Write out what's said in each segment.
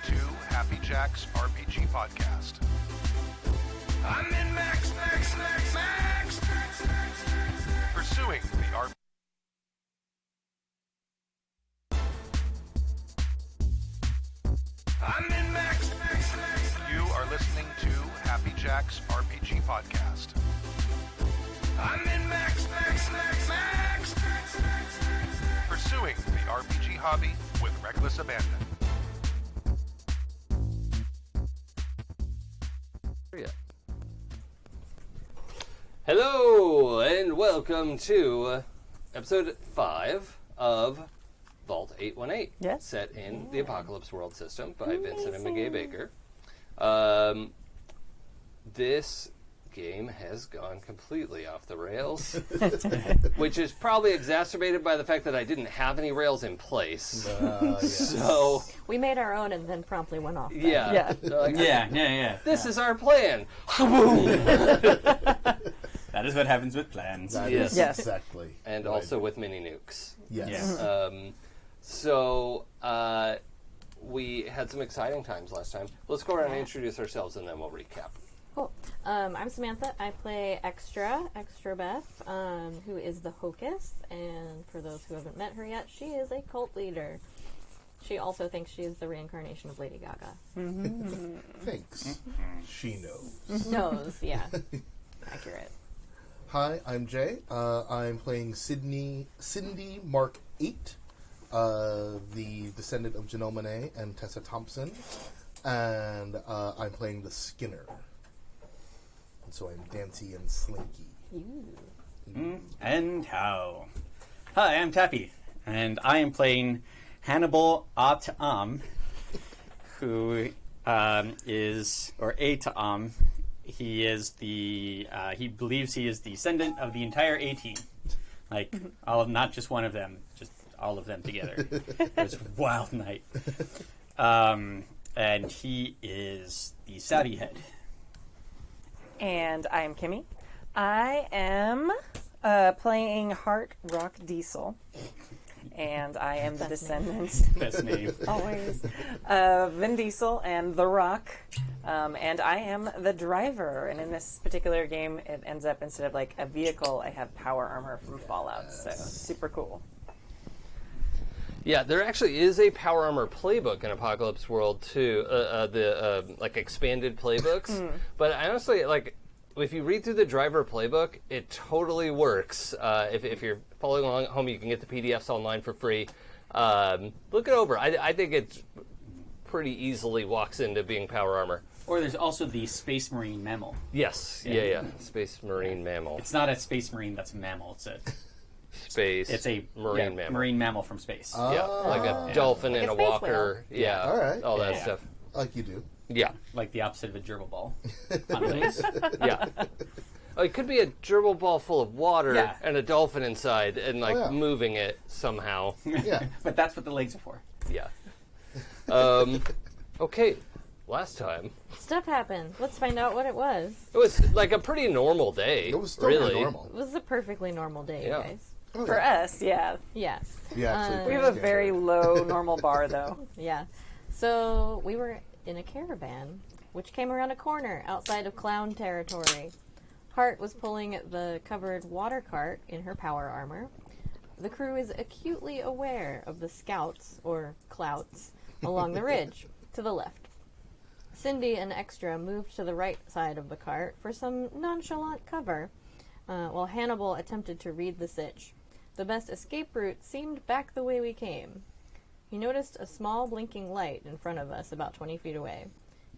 to Happy Jack's RPG podcast. I'm in Max. Pursuing the RPG. I'm in Max. You are listening to Happy Jack's RPG podcast. I'm in Max. Pursuing the RPG hobby with reckless abandon. Hello, and welcome to episode 5 of Vault 818, Yes. set in the Apocalypse World system by Vincent and McGay Baker. This game has gone completely off the rails, which is probably exacerbated by the fact that I didn't have any rails in place. Yes. So, We made our own and then promptly went off. yeah. Yeah. So, like, Yeah. This is our plan. That is what happens with plans. That Yes. is Yes. exactly. And what I also do. with mini nukes. Yes. Yeah. So, we had some exciting times last time. Let's go around and introduce ourselves, and then we'll recap. Cool. I'm Samantha. I play Extrabeth, who is the Hocus. And for those who haven't met her yet, she is a cult leader. She also thinks she is the reincarnation of Lady Gaga. Thanks. She knows. Knows, yeah. Accurate. Hi, I'm Jay. I'm playing Syndy Mark 8, the descendant of Janelle Monáe and Tessa Thompson. And I'm playing the Skinner. And so I'm Dancy and Slinky. And how? Hi, I'm Tappy, and I am playing Hannibal Atam, who is, or Atam. He is he believes he is the descendant of the entire A-team. Like, not just one of them, just all of them together. It was a wild night. And he is the Savvyhead. And I am Kimi. I am playing Heart Rock Diesel. And I am the descendants, Best name. always, Vin Diesel and The Rock. And I am the driver. And in this particular game, it ends up, instead of like a vehicle, I have power armor from Fallout. So super cool. Yeah, there actually is a Power Armor playbook in Apocalypse World too, the expanded playbooks. But I honestly, if you read through the driver playbook, it totally works. If you're following along at home, you can get the PDFs online for free. Look it over. I think it pretty easily walks into being Power Armor. Or there's also the Space Marine mammal. Yes, yeah. Space Marine mammal. It's not a Space Marine that's a mammal. It's a marine mammal. marine mammal from space. Yeah, like a dolphin Like and a a space walker. whale. Yeah, All right. all that Yeah. stuff. Like you do. Yeah, Like the opposite of a gerbil ball on legs. yeah. Oh, it could be a gerbil ball full of water Yeah. and a dolphin inside and yeah. moving it somehow. Yeah. But that's what the legs are for. Yeah. Okay, last time. Stuff happened. Let's find out what it was. It was like a pretty normal day. It was still really normal. It was a perfectly normal day, Yeah. you guys. Oh, For us, yeah. Yeah. Yeah, actually, We have a very low normal bar, though. Yeah. So we were in a caravan, which came around a corner outside of clown territory. Hart was pulling the covered water cart in her power armor. The crew is acutely aware of the scouts, or clouts, along the ridge, to the left. Syndy and Extra moved to the right side of the cart for some nonchalant cover, while Hannibal attempted to read the sitch. The best escape route seemed back the way we came. He noticed a small blinking light in front of us about 20 feet away.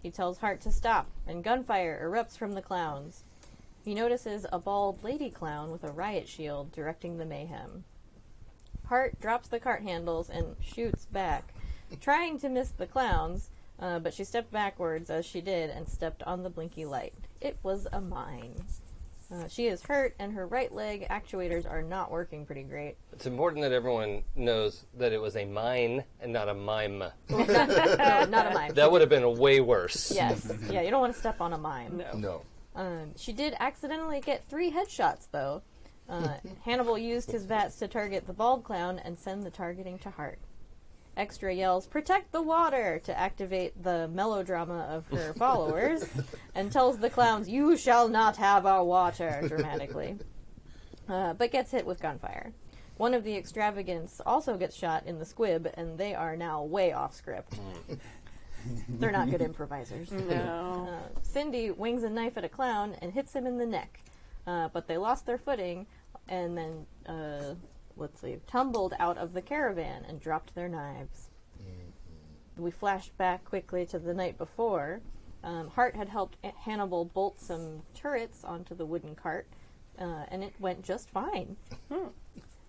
He tells Hart to stop, and gunfire erupts from the clowns. He notices a bald lady clown with a riot shield directing the mayhem. Hart drops the cart handles and shoots back, trying to miss the clowns, but she stepped backwards as she did and stepped on the blinky light. It was a mine. She is hurt, and her right leg actuators are not working pretty great. It's important that everyone knows that it was a mine and not a mime. No, not a mime. That would have been way worse. Yes. Yeah, you don't want to step on a mime. No. She did accidentally get 3 headshots, though. Hannibal used his VATS to target the bald clown and send the targeting to Hart. Extra yells, "Protect the water!" to activate the melodrama of her followers, and tells the clowns, "You shall not have our water," dramatically. But gets hit with gunfire. One of the extravagants also gets shot in the squib, and they are now way off script. They're not good improvisers. No. Syndy wings a knife at a clown and hits him in the neck, but they lost their footing and then, tumbled out of the caravan and dropped their knives. We flash back quickly to the night before. Hart had helped Hannibal bolt some turrets onto the wooden cart, and it went just fine.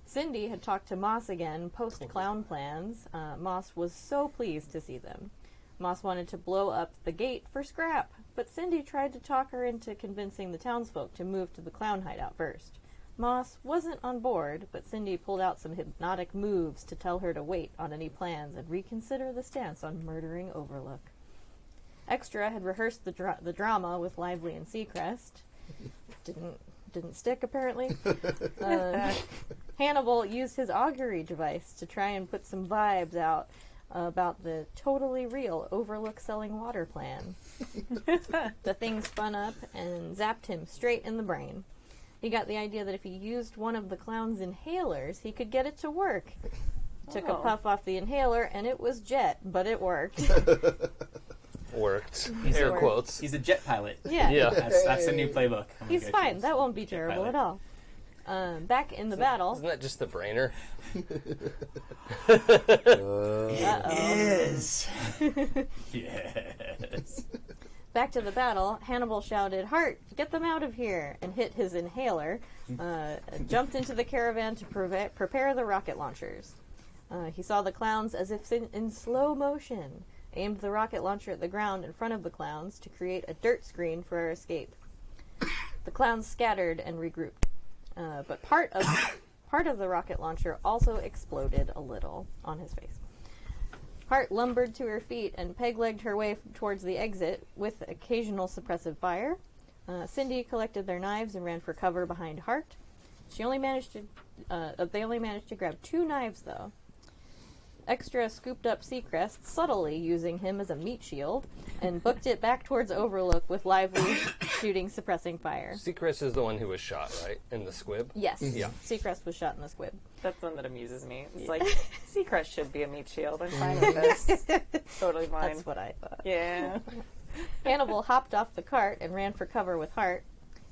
Syndy had talked to Moss again, post-clown plans. Moss was so pleased to see them. Moss wanted to blow up the gate for scrap, but Syndy tried to talk her into convincing the townsfolk to move to the clown hideout first. Moss wasn't on board, but Syndy pulled out some hypnotic moves to tell her to wait on any plans and reconsider the stance on murdering Overlook. Extra had rehearsed the drama with Lively and Seacrest. Didn't stick, apparently. Hannibal used his augury device to try and put some vibes out about the totally real Overlook selling water plan. The thing spun up and zapped him straight in the brain. He got the idea that if he used one of the clown's inhalers, he could get it to work. Took a puff off the inhaler, and it was jet, but it worked. Worked. He's Air a- quotes. He's a jet pilot. Yeah. That's the new playbook. I'm gonna He's go fine. choose. That won't be Jet terrible pilot. at all. Back in the battle. Isn't that just the brainer? Yes. Yes. Back to the battle, Hannibal shouted, "Hart, get them out of here!" and hit his inhaler, jumped into the caravan to prepare the rocket launchers. He saw the clowns as if in slow motion, aimed the rocket launcher at the ground in front of the clowns to create a dirt screen for our escape. The clowns scattered and regrouped, but part of the rocket launcher also exploded a little on his face. Hart lumbered to her feet and peg-legged her way towards the exit with occasional suppressive fire. Syndy collected their knives and ran for cover behind Hart. They only managed to grab 2 knives, though. Extra scooped up Seacrest, subtly using him as a meat shield, and booked it back towards Overlook with Lively shooting suppressing fire. Seacrest is the one who was shot, right? In the squib? Yes, Yeah. Seacrest was shot in the squib. That's one that amuses me. It's like, Seacrest should be a meat shield. I'm fine with this. Totally fine. That's what I thought. Yeah. Hannibal hopped off the cart and ran for cover with Hart.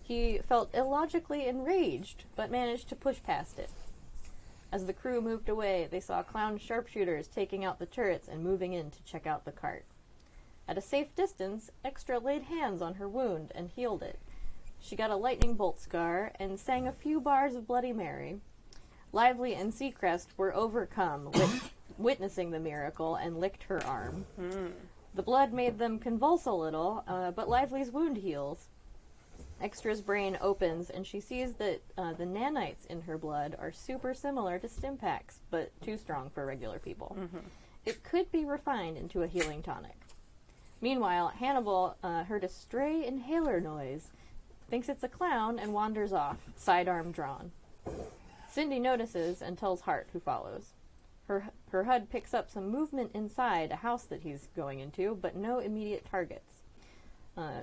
He felt illogically enraged, but managed to push past it. As the crew moved away, they saw clown sharpshooters taking out the turrets and moving in to check out the cart. At a safe distance, Extra laid hands on her wound and healed it. She got a lightning bolt scar and sang a few bars of Bloody Mary. Lively and Seacrest were overcome, witnessing the miracle, and licked her arm. The blood made them convulse a little, but Lively's wound heals. Extra's brain opens, and she sees that the nanites in her blood are super similar to Stimpaks, but too strong for regular people. It could be refined into a healing tonic. Meanwhile, Hannibal heard a stray inhaler noise, thinks it's a clown, and wanders off, sidearm drawn. Syndy notices and tells Hart, who follows. Her HUD picks up some movement inside a house that he's going into, but no immediate targets.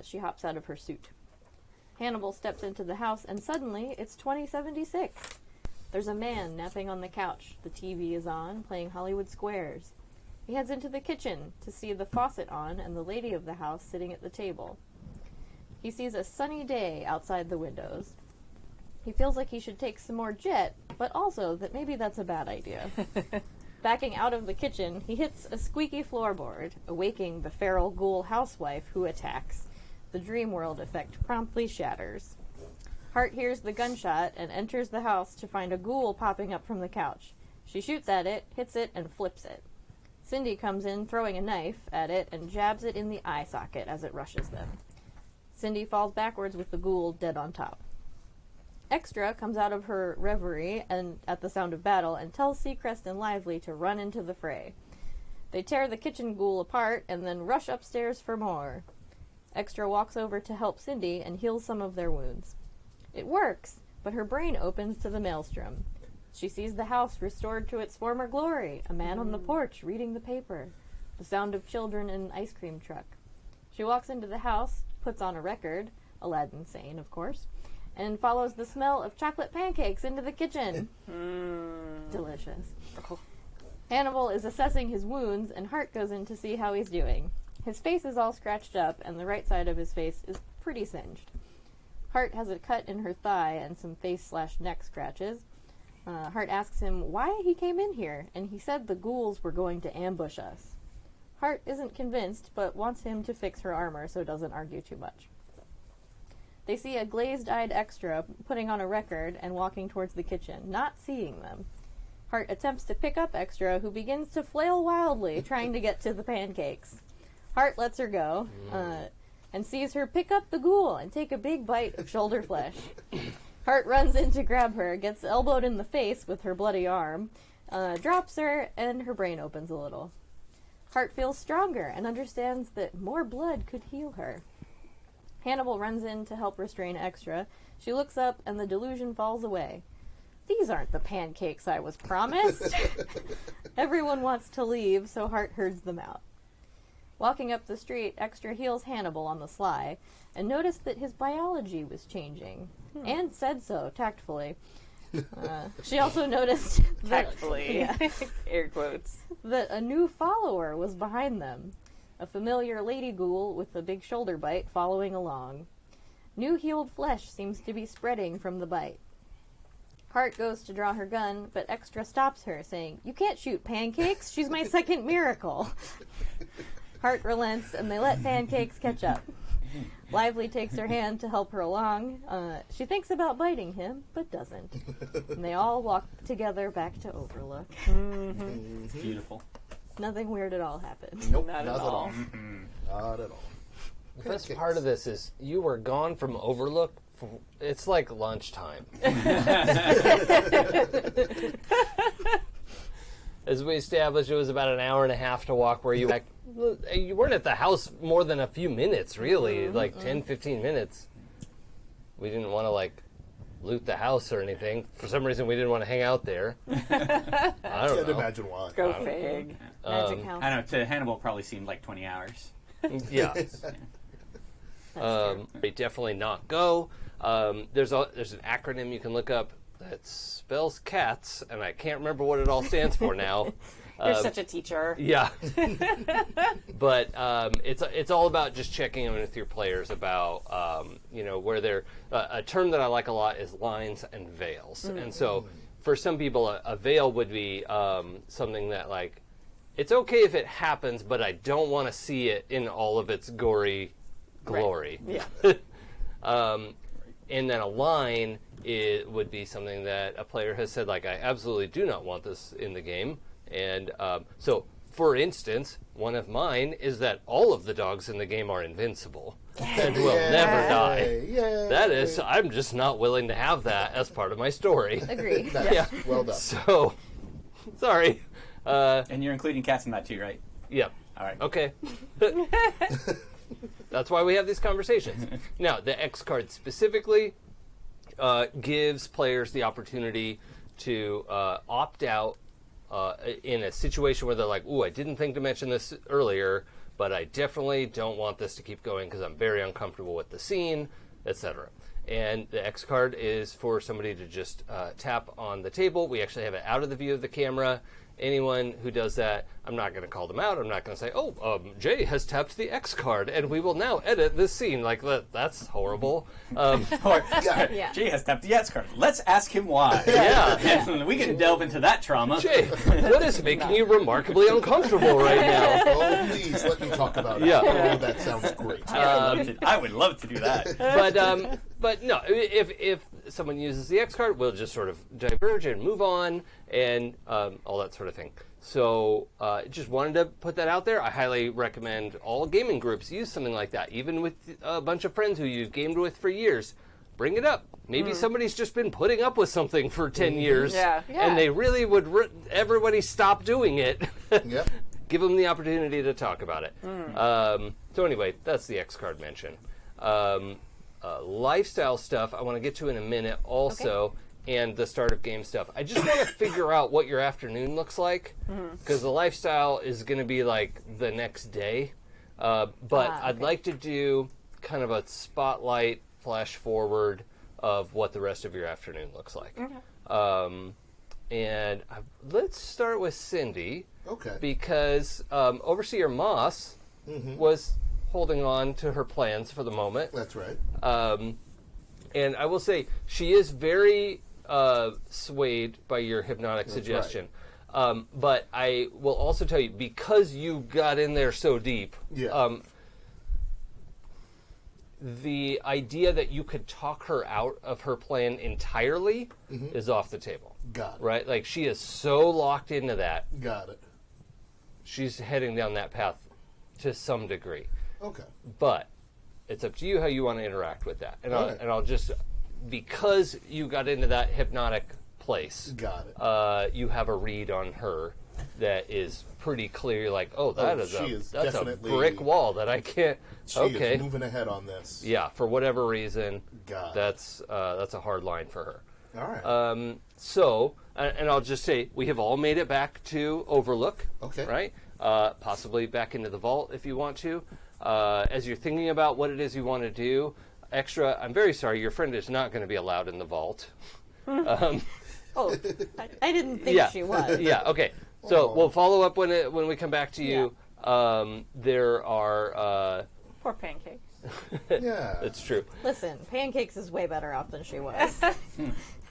She hops out of her suit. Hannibal steps into the house, and suddenly, it's 2076. There's a man napping on the couch. The TV is on, playing Hollywood Squares. He heads into the kitchen to see the faucet on and the lady of the house sitting at the table. He sees a sunny day outside the windows. He feels like he should take some more jet, but also that maybe that's a bad idea. Backing out of the kitchen, he hits a squeaky floorboard, awaking the feral ghoul housewife who attacks. The dream world effect promptly shatters. Hart hears the gunshot and enters the house to find a ghoul popping up from the couch. She shoots at it, hits it, and flips it. Syndy comes in, throwing a knife at it, and jabs it in the eye socket as it rushes them. Syndy falls backwards with the ghoul dead on top. Extra comes out of her reverie and at the sound of battle and tells Seacrest and Lively to run into the fray. They tear the kitchen ghoul apart and then rush upstairs for more. Extra walks over to help Syndy and heals some of their wounds. It works, but her brain opens to the maelstrom. She sees the house restored to its former glory, a man on the porch reading the paper, the sound of children in an ice cream truck. She walks into the house, puts on a record, Aladdin sane, of course, and follows the smell of chocolate pancakes into the kitchen. Delicious. Hannibal is assessing his wounds, and Hart goes in to see how he's doing. His face is all scratched up, and the right side of his face is pretty singed. Hart has a cut in her thigh and some face/neck scratches. Hart asks him why he came in here, and he said the ghouls were going to ambush us. Hart isn't convinced, but wants him to fix her armor, so doesn't argue too much. They see a glazed-eyed extra putting on a record and walking towards the kitchen, not seeing them. Hart attempts to pick up Extra, who begins to flail wildly, trying to get to the pancakes. Hart lets her go, and sees her pick up the ghoul and take a big bite of shoulder flesh. Hart runs in to grab her, gets elbowed in the face with her bloody arm, drops her, and her brain opens a little. Hart feels stronger and understands that more blood could heal her. Hannibal runs in to help restrain Extra. She looks up, and the delusion falls away. These aren't the pancakes I was promised. Everyone wants to leave, so Hart herds them out. Walking up the street, Extra heals Hannibal on the sly, and noticed that his biology was changing, and said so, tactfully. She also noticed Tactfully. Yeah, Air quotes. that a new follower was behind them, a familiar lady ghoul with a big shoulder bite following along. New healed flesh seems to be spreading from the bite. Hart goes to draw her gun, but Extra stops her, saying, "You can't shoot pancakes. She's my second miracle." Hart relents, and they let pancakes catch up. Lively takes her hand to help her along. She thinks about biting him, but doesn't. And they all walk together back to Overlook. It's beautiful. Nothing weird at all happened. Nope, Not at all. Not at all. The best part of this is you were gone from Overlook. It's like lunchtime. As we established, it was about an hour and a half to walk where you weren't at the house more than a few minutes, really, like 10, 15 minutes. We didn't want to, loot the house or anything. For some reason, we didn't want to hang out there. I don't Can't know. imagine why. Go fig. Magic house. I know, to Hannibal probably seemed like 20 hours. Yeah. Definitely not go. There's an acronym you can look up that spells cats, and I can't remember what it all stands for now. You're such a teacher. Yeah. But it's all about just checking in with your players about, where they're... a term that I like a lot is lines and veils. And so for some people, a veil would be something that, it's okay if it happens, but I don't want to see it in all of its gory glory. Yeah. And then a line would be something that a player has said, I absolutely do not want this in the game. And so, for instance, one of mine is that all of the dogs in the game are invincible and will never die. Yay. That is, I'm just not willing to have that as part of my story. Agreed. Nice. Yeah. Well done. So, sorry. And you're including cats in that too, right? Yeah. All right. Okay. That's why we have these conversations. Now, the X card specifically gives players the opportunity to opt out in a situation where they're like, ooh, I didn't think to mention this earlier, but I definitely don't want this to keep going because I'm very uncomfortable with the scene, etc. And the X card is for somebody to just tap on the table. We actually have it out of the view of the camera. Anyone who does that, I'm not going to call them out. I'm not going to say, Jay has tapped the X card, and we will now edit this scene. That's horrible. Or, Yeah. Jay has tapped the X card. Let's ask him why. Yeah. And we can delve into that trauma. Jay, what is making you remarkably uncomfortable right now? Oh, please, let me talk about it. Yeah. Oh, that sounds great. I would love to do that. But no, if someone uses the X card, we'll just sort of diverge and move on and all that sort of thing. So just wanted to put that out there. I highly recommend all gaming groups use something like that, even with a bunch of friends who you've gamed with for years. Bring it up. Maybe somebody's just been putting up with something for 10 years, Yeah. and they really would everybody stop doing it. Yep. Give them the opportunity to talk about it. So anyway, that's the X card mention. Lifestyle stuff I want to get to in a minute also. and the start of game stuff. I just want to figure out what your afternoon looks like, because the lifestyle is going to be like the next day. But I'd like to do kind of a spotlight flash forward of what the rest of your afternoon looks like. And let's start with Syndy. Okay. Because Overseer Moss was holding on to her plans for the moment. That's right. And I will say, she is very swayed by your hypnotic suggestion. But I will also tell you, because you got in there so deep, the idea that you could talk her out of her plan entirely is off the table. Got it. Right? Like, she is so locked into that. Got it. She's heading down that path to some degree. Okay. But it's up to you how you want to interact with that. And I'll just, because you got into that hypnotic place, Got it. you have a read on her that is pretty clear. Like, that's a definitely- brick wall that I can't. She is moving ahead on this. Yeah, for whatever reason, Got it. that's a hard line for her. All right. So, and I'll just say, we have all made it back to Overlook. Okay. Right? Possibly back into the vault if you want to. As you're thinking about what it is you want to do, Extra, I'm very sorry, your friend is not going to be allowed in the vault. I didn't think she was. Yeah, okay. So we'll follow up when we come back to you. There are... Poor Pancake. Yeah. It's true. Listen, Pancakes is way better off than she was.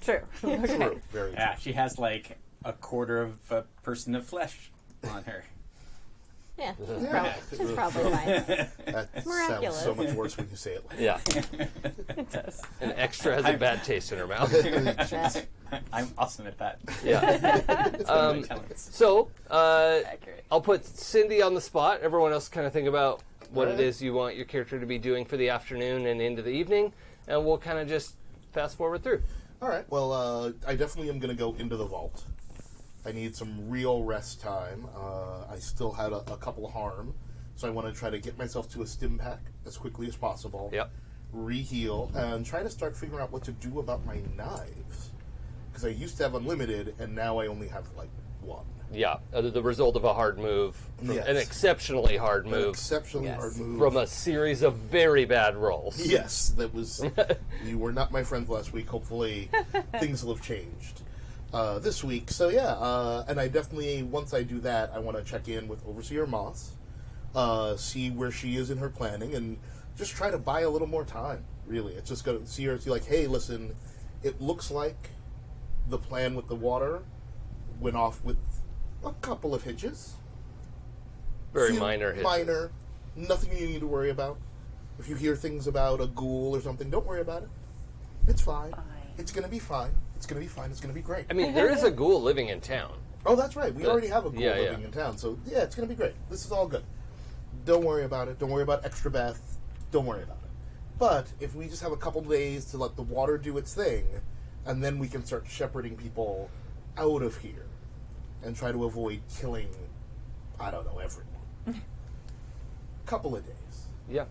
True. True. Very true. Yeah, she has like a quarter of a person of flesh on her. Yeah, she's probably fine. That miraculous. sounds so much worse when you say it like Yeah. It does. And Extra has a bad taste in her mouth. that. I'm awesome at that. Yeah. That's one of my talents. So, Accurate. I'll put Syndy on the spot. Everyone else kind of think about what it Right. is you want your character to be doing for the afternoon and into the evening, and we'll kind of just fast forward through. All right. Well, I definitely am going to go into the vault. I need some real rest time. I still had a couple harm, so I want to try to get myself to a stim pack as quickly as possible. Yep. Re-heal, and try to start figuring out what to do about my knives. Because I used to have unlimited, and now I only have, like, one. Yeah, the result of a hard move, Yes. an exceptionally hard An move exceptionally Yes. hard move. from a series of very bad rolls. Yes, that was... You were not my friend last week. Hopefully, things will have changed this week. So, yeah, and I definitely, once I do that, I want to check in with Overseer Moss, see where she is in her planning, and just try to buy a little more time, really. It's just going to see her, see like, hey, listen, it looks like the plan with the water went off with a couple of hitches. Very Few minor hits. Minor. Nothing you need to worry about. If you hear things about a ghoul or something, don't worry about it. It's fine. It's going to be fine. It's going to be fine. It's going to be great. I mean, there is a ghoul living in town. Oh, that's right. We But- already have a ghoul yeah, living yeah. in town. So, yeah, it's going to be great. This is all good. Don't worry about it. Don't worry about Extrabeth. Don't worry about it. But if we just have a couple days to let the water do its thing, and then we can start shepherding people out of here and try to avoid killing, I don't know, everyone. Couple of days. Yeah.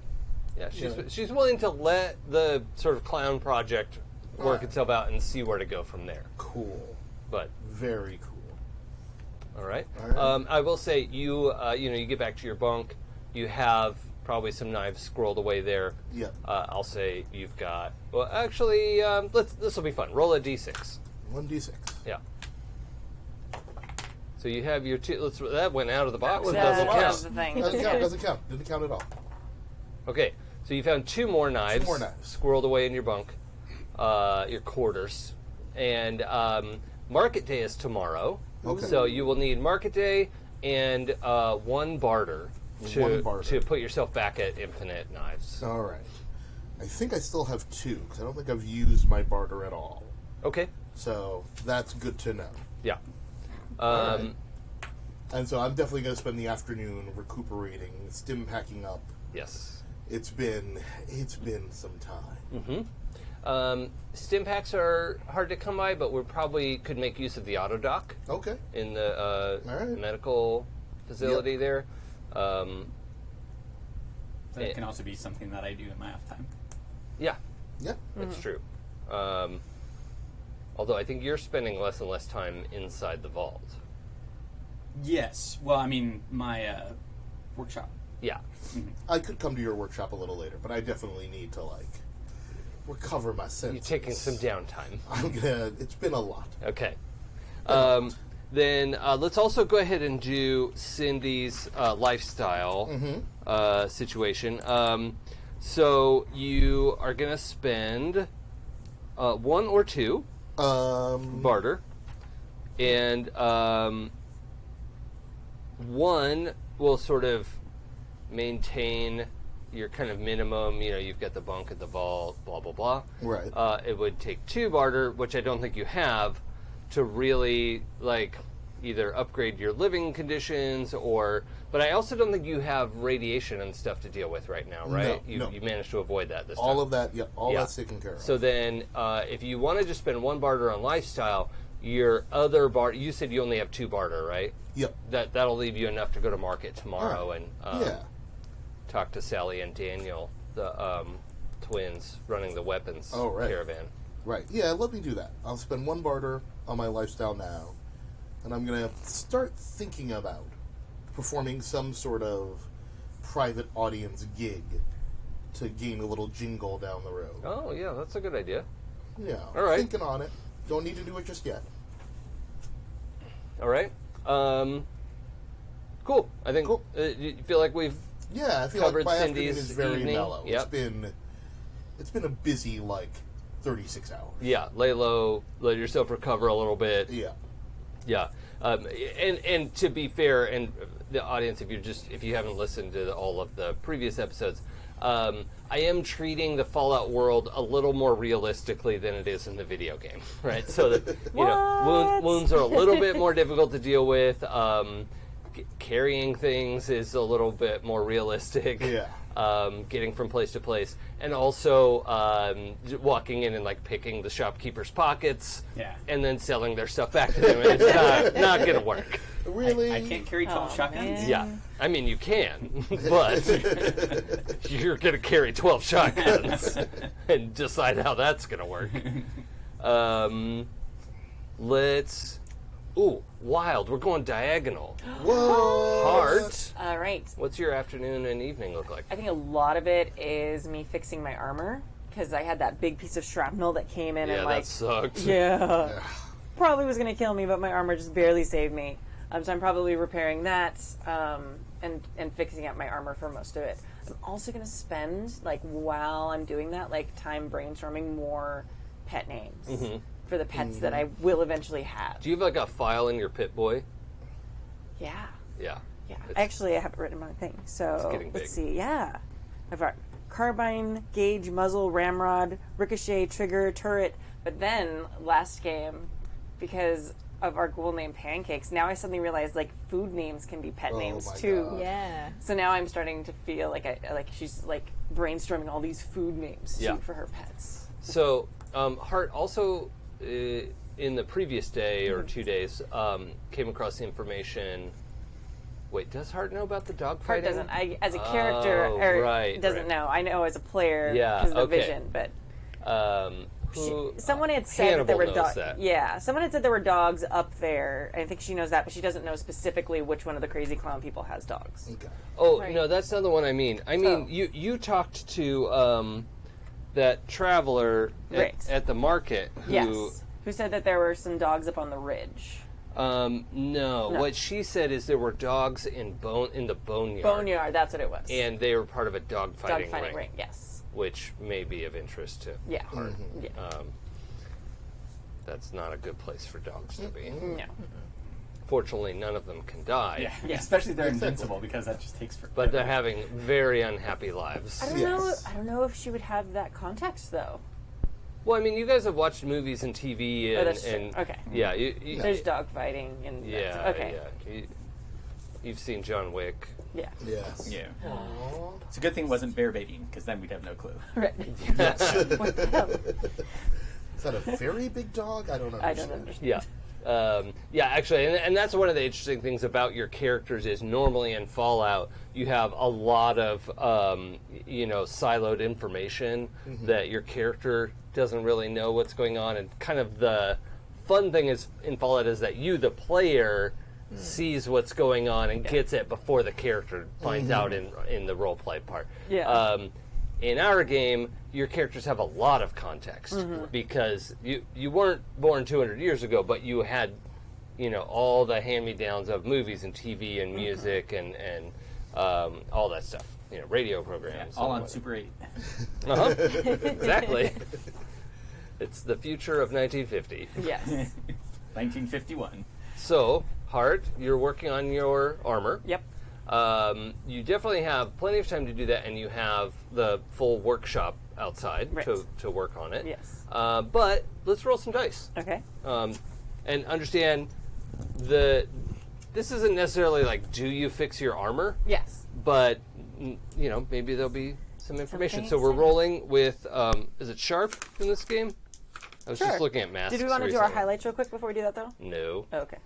Yeah, Yeah. she's willing to let the sort of clown project work Alright. itself out and see where to go from there. Cool. But Very cool. all right. All right. I will say you you get back to your bunk. You have probably some knives squirreled away there. Yep. I'll say you've got. Well, actually, this will be fun. Roll a d6. 1d6. Yeah. So you have your two. That went out of the box. It That doesn't was count. the thing. Doesn't count. Doesn't count. Didn't count at all. Okay, so you found two more knives. more knives. Squirreled away in your bunk, your quarters. And market day is tomorrow. Okay. So you will need market day and one barter One barter. to put yourself back at infinite knives. All right. I think I still have two, because I don't think I've used my barter at all. Okay. So that's good to know. Yeah. Alright. And so I'm definitely going to spend the afternoon recuperating, stim packing up. Yes. It's been some time. Stim packs are hard to come by, but we probably could make use of the auto dock Okay. in the Alright. medical facility Yep. there. That can also be something that I do in my off time. Yeah, Yeah. that's true. Although I think you're spending less and less time inside the vault. Yes. Well, I mean, my workshop. Yeah. I could come to your workshop a little later, but I definitely need to recover my senses. You're taking some downtime. It's been a lot. Okay. Then let's also go ahead and do Cindy's lifestyle situation. So you are going to spend 1 or 2 barter, and 1 will sort of maintain your kind of minimum. You've got the bunk at the vault, blah blah blah. Right. It would take 2 barter, which I don't think you have, to really either upgrade your living conditions but I also don't think you have radiation and stuff to deal with right now, right? No. You managed to avoid that this time. All of that, that's taken care of. So then, if you want to just spend 1 barter on lifestyle, your other barter, you said you only have 2 barter, right? Yep. That'll leave you enough to go to market tomorrow and yeah. talk to Sally and Daniel, the twins running the weapons caravan. Right. Yeah, let me do that. I'll spend 1 barter on my lifestyle now, and I'm going to start thinking about performing some sort of private audience gig to gain a little jingle down the road. Oh, yeah, that's a good idea. Yeah. All right. Thinking on it. Don't need to do it just yet. All right. Cool. I think you feel like we've I feel covered like my Cindy's afternoon is very evening. mellow. Yep. It's been a busy 36 hours. Yeah, lay low, let yourself recover a little bit. Yeah. Yeah. And to be fair, and the audience, if you haven't listened to all of the previous episodes, I am treating the Fallout world a little more realistically than it is in the video game, right? So that wounds are a little bit more difficult to deal with. Carrying things is a little bit more realistic. Yeah. Getting from place to place, and also walking in and picking the shopkeepers' pockets, and then selling their stuff back to them. And it's not going to work. Really? I can't carry 12 shotguns? man. Yeah, I mean you can, but you're going to carry 12 shotguns and decide how that's going to work. Wild. We're going diagonal. Whoa! Heart. All right. What's your afternoon and evening look like? I think a lot of it is me fixing my armor because I had that big piece of shrapnel that came in and that sucked. yeah, probably was going to kill me, but my armor just barely saved me. So I'm probably repairing that and fixing up my armor for most of it. I'm also going to spend while I'm doing that time brainstorming more pet names for the pets that I will eventually have. Do you have a file in your Pit Boy? Yeah. Yeah. Yeah, It's- actually, I have it written on my thing. So getting let's big. see. Yeah, I've got carbine, gauge, muzzle, ramrod, ricochet, trigger, turret. But then last game, because of our ghoul named Pancakes, now I suddenly realized food names can be pet names my too. God. Yeah. So now I'm starting to feel like she's brainstorming all these food names Yeah. too for her pets. So, Hart also, in the previous day or 2 days, came across the information. Wait, does Hart know about the dogfighting? Hart doesn't. As a character, doesn't know. I know as a player because of the vision, but. Someone had said Hannibal that there were knows dogs. that. Yeah, someone had said there were dogs up there. I think she knows that, but she doesn't know specifically which one of the crazy clown people has dogs. Okay. Oh, Right. no, that's not the one I mean. I mean, Oh. you talked to that traveler Right. at the market who... Yes, who said that there were some dogs up on the ridge. No, what she said is there were dogs in the boneyard. Boneyard, that's what it was. And they were part of a dogfighting Dogfighting ring, ring, yes. which may be of interest to Yeah. Hart. Yeah. That's not a good place for dogs to be. No. Fortunately, none of them can die, Yeah, especially if they're invincible because that just takes forever. but they're having very unhappy lives. I don't Yes. know. I don't know if she would have that context though. Well, I mean, you guys have watched movies and TV, and, that's true. and Okay. yeah, you, There's dog fighting and yeah, that's, okay. yeah. You've seen John Wick. Yeah. Yes. Yeah. It's a good thing it wasn't bear baiting because then we'd have no clue. Right. What the hell? Is that a very big dog? I don't understand. I don't understand. Yeah. Yeah, actually, and that's one of the interesting things about your characters is normally in Fallout you have a lot of siloed information that your character doesn't really know what's going on, and kind of the fun thing is in Fallout is that you, the player, sees what's going on and gets it before the character finds out in the role play part. Yeah. In our game, your characters have a lot of context because you weren't born 200 years ago, but you had, all the hand-me-downs of movies and TV and music and all that stuff. Radio programs. All on Super 8. Exactly. It's the future of 1950. Yes. 1951. So, Hart, you're working on your armor. Yep. You definitely have plenty of time to do that, and you have the full workshop outside Right. to work on it. Yes. But let's roll some dice. Okay. And understand this isn't necessarily like, do you fix your armor? Yes. But, maybe there'll be some information. Something So we're exciting. rolling with, is it sharp in this game? I was Sure. just looking at masks. Did we want to do our recently. highlights real quick before we do that, though? No. Oh, okay.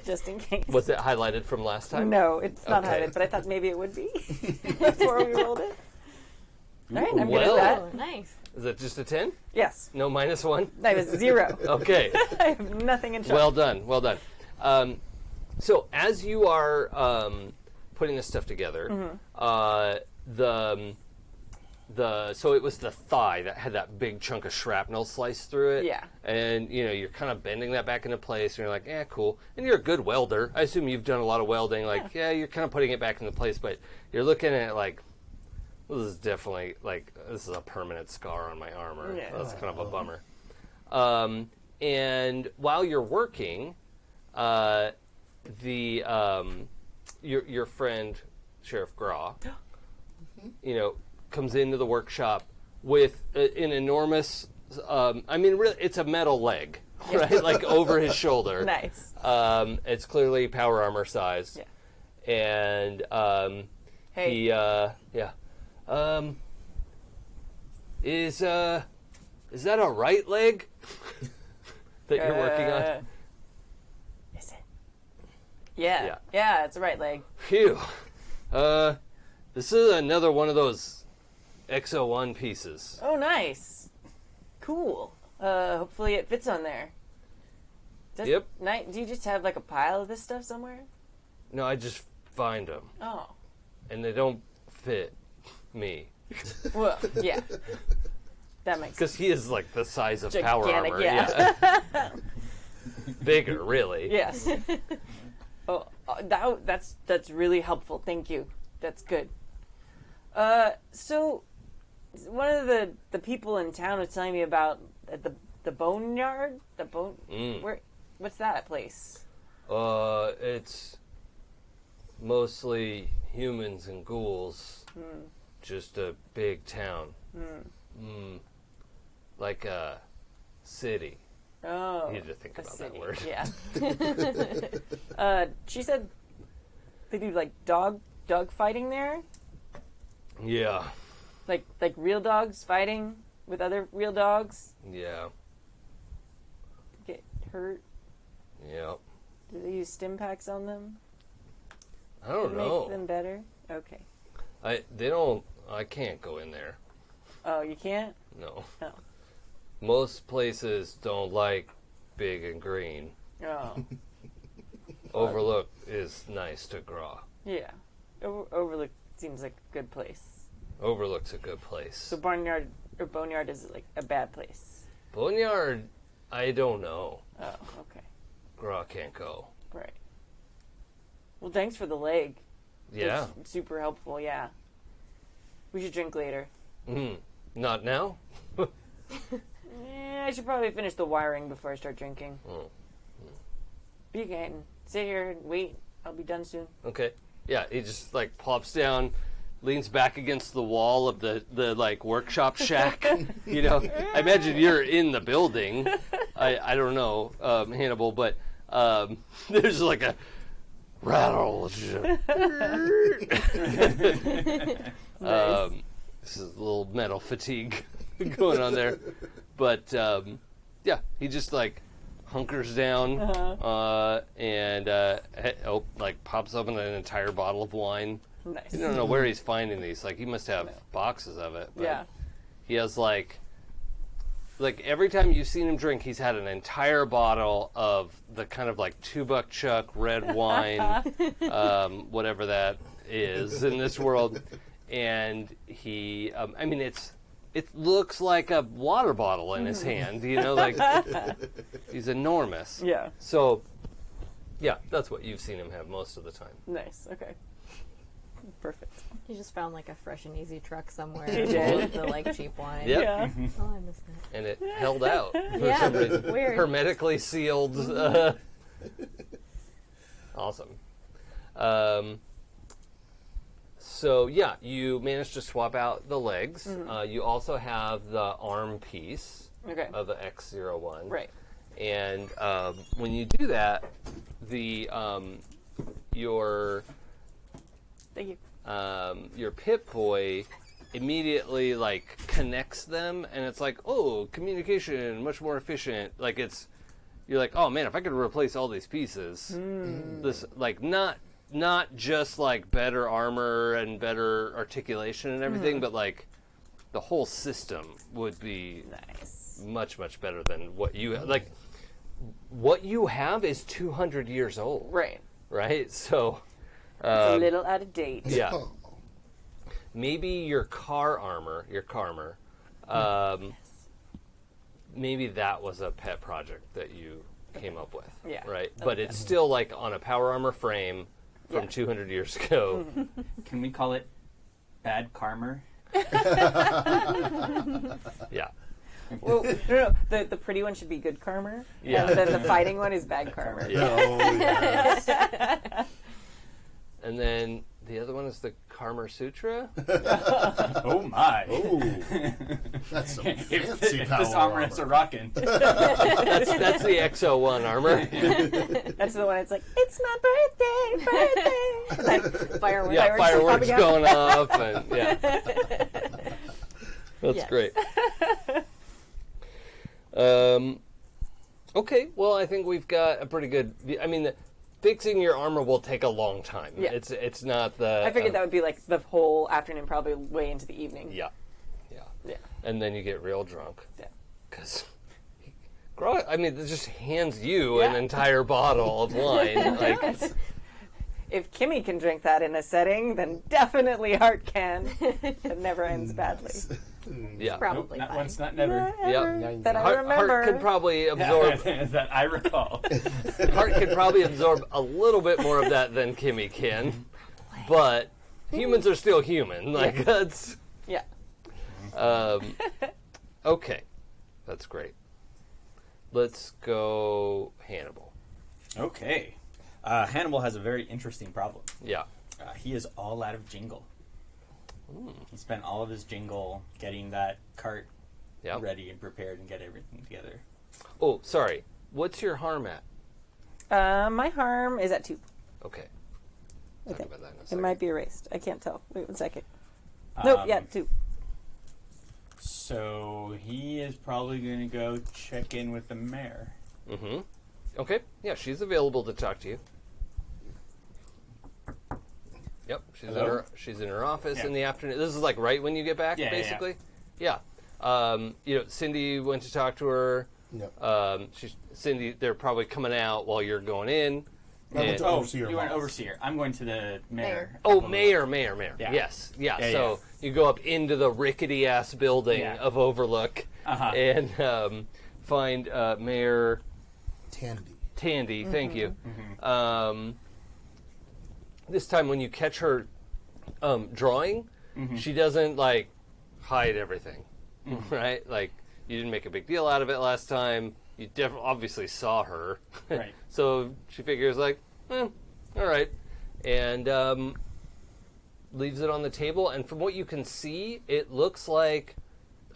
Just in case. Was it highlighted from last time? No, it's not Okay. highlighted, but I thought maybe it would be before we rolled it. All right, I'm good well. at Oh, that. nice. Is it just a 10? Yes. No -1? That was 0. Okay. I have nothing in charge. Well done. Well done. So as you are putting this stuff together, so it was the thigh that had that big chunk of shrapnel sliced through it. Yeah. And you're kind of bending that back into place, and you're like, cool. And you're a good welder. I assume you've done a lot of welding. Like, you're kind of putting it back into place, but you're looking at it like, this is definitely this is a permanent scar on my armor. Yeah. That's kind of a bummer. And while you're working, your friend Sheriff Graw, comes into the workshop with an enormous. Really, it's a metal leg, right? Like over his shoulder. Nice. It's clearly power armor size. Yeah. And Hey. he, is that a right leg that you're working on? Is it? Yeah. Yeah, it's a right leg. Phew. This is another one of those XO1 pieces. Oh, nice. Cool. Hopefully it fits on there. Yep. Do you just have like a pile of this stuff somewhere? No, I just find them, Oh. and they don't fit me. Well, yeah. That makes sense. Because he is like the size of power Gigantic, armor. yeah. Bigger, really. Yes. That's really helpful. Thank you. That's good. So one of the people in town was telling me about the boneyard. What's that place? It's mostly humans and ghouls. Just a big town. Like a city. Oh, You had to think a about city. that word. Yeah. She said they do like dog fighting there. Yeah. Like real dogs fighting with other real dogs. Yeah. Get hurt. Yeah. Do they use stim packs on them? I don't know. Make them better. Okay. I can't go in there. Oh, you can't? No. Oh. Most places don't like big and green. Oh. Overlook is nice to Graw. Yeah. Overlook seems like a good place. Overlook's a good place. So Barnyard or Boneyard is like a bad place. Boneyard, I don't know. Oh, okay. Graw can't go. Right. Well, thanks for the leg. Yeah. It's super helpful, yeah. We should drink later. Not now? I should probably finish the wiring before I start drinking. Oh. But you can sit here and wait. I'll be done soon. Okay. Yeah, he just like plops down, leans back against the wall of the like workshop shack. I imagine you're in the building. I don't know, Hannibal, but there's like a rattle. This is a little metal fatigue going on there, but yeah, he just like, hunkers down and like pops open an entire bottle of wine. Nice. You don't know where he's finding these. Like, he must have boxes of it. But Yeah. he has like every time you've seen him drink, he's had an entire bottle of the kind of like $2 Chuck red wine, whatever that is in this world. And he, I mean, it looks like a water bottle in his hand, you know, like he's enormous. Yeah. So, yeah, that's what you've seen him have most of the time. Nice. Okay. Perfect. He just found like a fresh and easy truck somewhere. He did. With the like cheap wine. Yep. Yeah. Oh, I missed that. And it held out. For Yeah, some reason. weird. Hermetically sealed. Awesome. So, yeah, you managed to swap out the legs. You also have the arm piece Okay. of the X01. Right. And when you do that, your Thank you. Pip-Boy immediately like connects them, and it's like, oh, communication much more efficient. Like you're like, oh man, if I could replace all these pieces, this like not just like better armor and better articulation and everything, but like the whole system would be Nice. much better than what you like. What you have is 200 years old, Right. right? So. It's a little out of date. Yeah. Maybe your car armor, maybe that was a pet project that you came up with. Yeah. Right? But it's still like on a power armor frame from Yeah. 200 years ago. Can we call it bad karma? Yeah. Well, no. The pretty one should be good karma. Yeah. And then the fighting one is bad karma. Yeah. Oh, yes. And then the other one is the Karma Sutra. Oh my! Oh, that's some if fancy if power this armor is a armor. rockin'. That's the XO1 armor. That's the one. It's like, it's my birthday. Like, Fireworks. Yeah, fireworks popping out. going off, and yeah, that's Yes. great. Okay, well, I think we've got a pretty good. I mean, fixing your armor will take a long time. Yeah. It's not the. I figured that would be like the whole afternoon, probably way into the evening. Yeah, Yeah. and then you get real drunk. Yeah. Because. I mean, it just hands you an Yeah. entire bottle of wine. Like, If Kimi can drink that in a setting, then definitely Hart can. It never ends badly. yeah. Probably Not fine. once, not never. Yeah. That I Heart remember. could probably absorb. that I recall. Hart could probably absorb a little bit more of that than Kimi can, but humans are still human. Like that's Yeah. okay. That's great. Let's go Hannibal. Okay. Hannibal has a very interesting problem. Yeah. He is all out of jingle. He spent all of his jingle getting that cart Yeah. ready and prepared and get everything together. Oh, sorry. What's your harm at? My harm is at 2. Okay. Talk Okay. about that in a It second. might be erased. I can't tell. Wait 1 second. Nope, yeah, 2. So he is probably going to go check in with the mayor. Mm-hmm. Okay. Yeah, she's available to talk to you. Yep, Hello? she's in her office Yeah. in the afternoon. This is like right when you get back, Yeah, yeah, yeah. basically. Yeah. Cindy went to talk to her. Yep. Cindy, they're probably coming out while you're going in. I went And- to Oh, overseer you were an boss. overseer. I'm going to the mayor. Oh, mayor. Yeah. Yes, yeah. Yeah, So you go up into the rickety ass building Yeah. of Overlook Uh-huh. and find Mayor Tandy. Tandy. Thank you. Mm-hmm. This time, when you catch her drawing, she doesn't like hide everything, right? Like you didn't make a big deal out of it last time. You obviously saw her, Right. So she figures like, all right, and leaves it on the table. And from what you can see, it looks like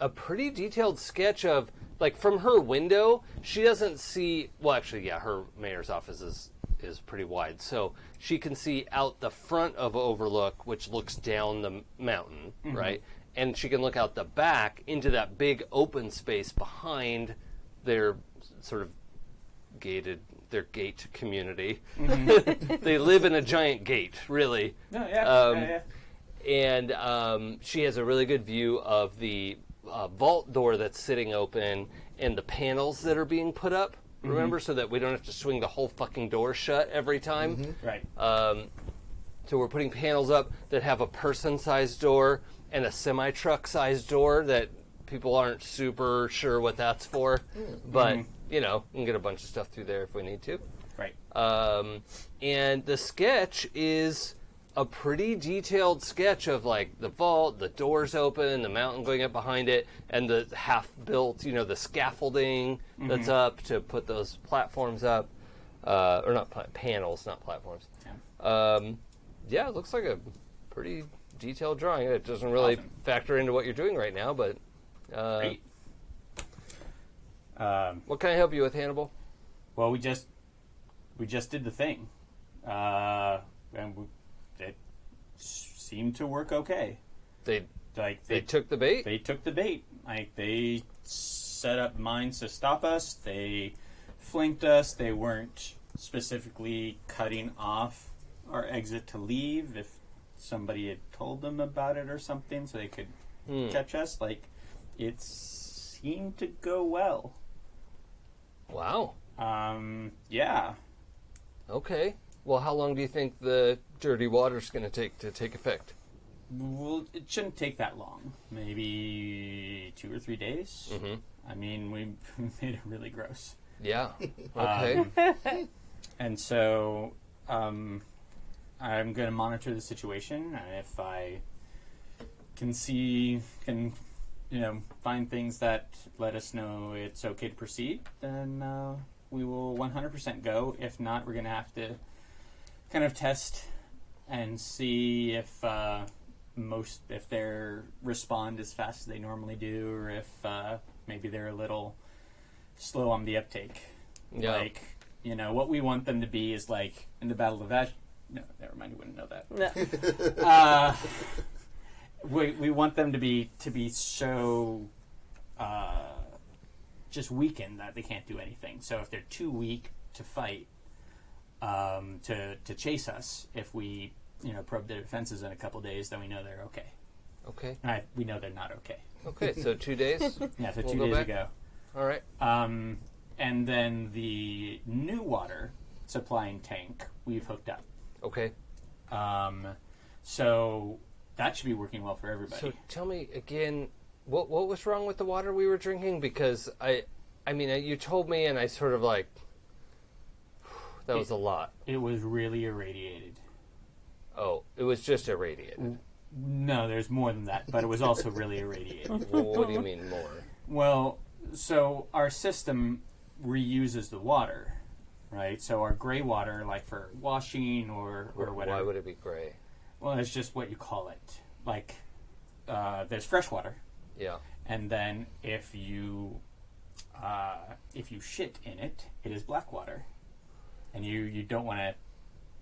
a pretty detailed sketch of, like, from her window, she doesn't see, well, actually, yeah, her mayor's office is pretty wide, so she can see out the front of Overlook, which looks down the mountain, right? And she can look out the back into that big open space behind their sort of their gate community. They live in a giant gate, really. No, yeah. And she has a really good view of the vault door that's sitting open and the panels that are being put up. Remember, so that we don't have to swing the whole fucking door shut every time. Right. So we're putting panels up that have a person-sized door and a semi-truck-sized door that people aren't super sure what that's for. But, you know, we can get a bunch of stuff through there if we need to. Right. And the sketch is a pretty detailed sketch of, like, the vault, the doors open, the mountain going up behind it, and the half-built, you know, the scaffolding that's up to put those platforms up. Or not panels, not platforms. Yeah, it looks like a pretty detailed drawing. It doesn't really factor into what you're doing right now, but... Great. what can I help you with, Hannibal? Well, we just did the thing, and it seemed to work okay. They They took the bait? They took the bait. Like, they set up mines to stop us. They flanked us. They weren't specifically cutting off our exit to leave if somebody had told them about it or something, so they could catch us. Like, it seemed to go well. Wow. Yeah. Okay. Well, how long do you think the dirty water's going to take effect? Well, it shouldn't take that long. Maybe 2 or 3 days. I mean, we made it really gross. Yeah. Okay. And so, I'm going to monitor the situation, and if I can find things that let us know it's okay to proceed, then we will 100% go. If not, we're going to have to kind of test and see if they respond as fast as they normally do, or if maybe they're a little slow on the uptake. Yeah. Like, you know, what we want them to be is like in the Battle of Ash. No, never mind. You wouldn't know that. We want them to be so just weakened that they can't do anything. So if they're too weak to fight, to chase us, if we probe their defenses in a couple days, then we know they're okay. Okay. We know they're not okay. Okay. So 2 days. Yeah. So We'll 2 go days back? ago. All right. And then the new water supplying tank we've hooked up. Okay. So that should be working well for everybody. So tell me again, what was wrong with the water we were drinking? Because I mean, you told me, and I sort of like, that was a lot. It was really irradiated. Oh, it was just irradiated. No, there's more than that, but it was also really irradiated. Well, what do you mean more? Well, so our system reuses the water, right? So our gray water, like for washing or whatever. Why would it be gray? Well, it's just what you call it. Like, there's fresh water. Yeah. And then if you shit in it, it is black water. And you don't want to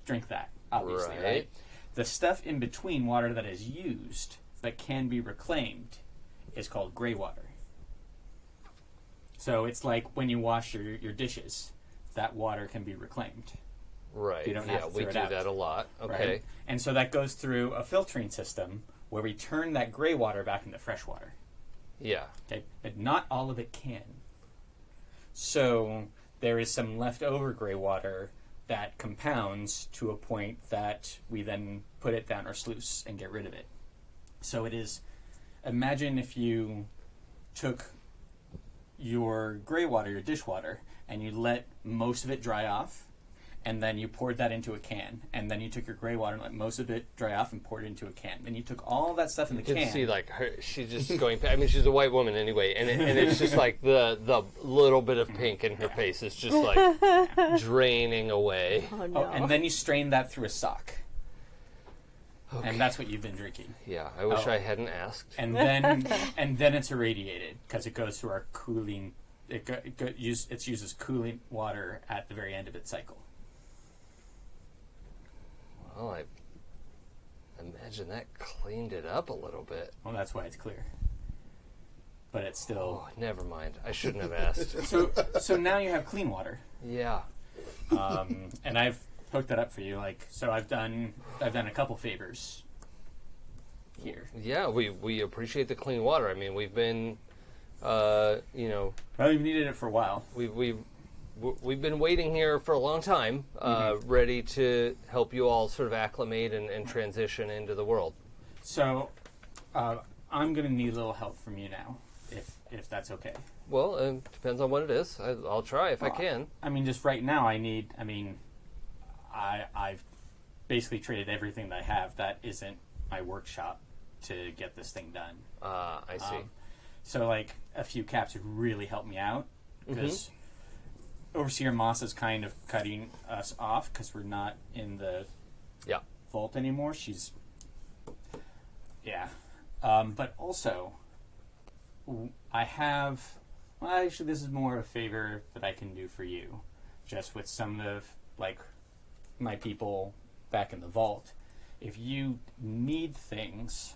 drink that, obviously, right? The stuff in between water that is used that can be reclaimed is called gray water. So it's like when you wash your dishes, that water can be reclaimed. Right. You don't have to we throw do it out, that a lot. Okay. right? And so that goes through a filtering system where we turn that gray water back into fresh water. Yeah. Okay? But not all of it can. So there is some leftover gray water that compounds to a point that we then put it down our sluice and get rid of it. So it is, imagine if you took your gray water, your dishwater, and you let most of it dry off, and then you poured that into a can, and then you took your gray water and let most of it dry off and poured it into a can. Then you took all that stuff in the You can. can see like her, she's just going. I mean, she's a white woman anyway, and it's just like the little bit of pink in her face is just like draining away. Oh no. and then you strain that through a sock. Okay. And that's what you've been drinking. Yeah, I wish I hadn't asked. And then it's irradiated because it goes through our cooling. It uses cooling water at the very end of its cycle. Well, I imagine that cleaned it up a little bit. Well, that's why it's clear. but it's still. Oh, never mind. I shouldn't have asked. So now you have clean water, Yeah. and I've hooked that up for you. Like, so I've done a couple favors here. Yeah, we appreciate the clean water. I mean, we've been, Well, you've needed it for a while. we've been waiting here for a long time, ready to help you all sort of acclimate and transition into the world. So I'm going to need a little help from you now, if that's okay. Well, it depends on what it is. I'll try if I can. I mean, just right now, I've basically traded everything that I have that isn't my workshop to get this thing done. I see. So, like, a few caps would really help me out, because Overseer Moss is kind of cutting us off because we're not in the vault anymore. She's... Yeah. But also, I have... Well, actually, this is more of a favor that I can do for you. Just with some of, like, my people back in the vault. If you need things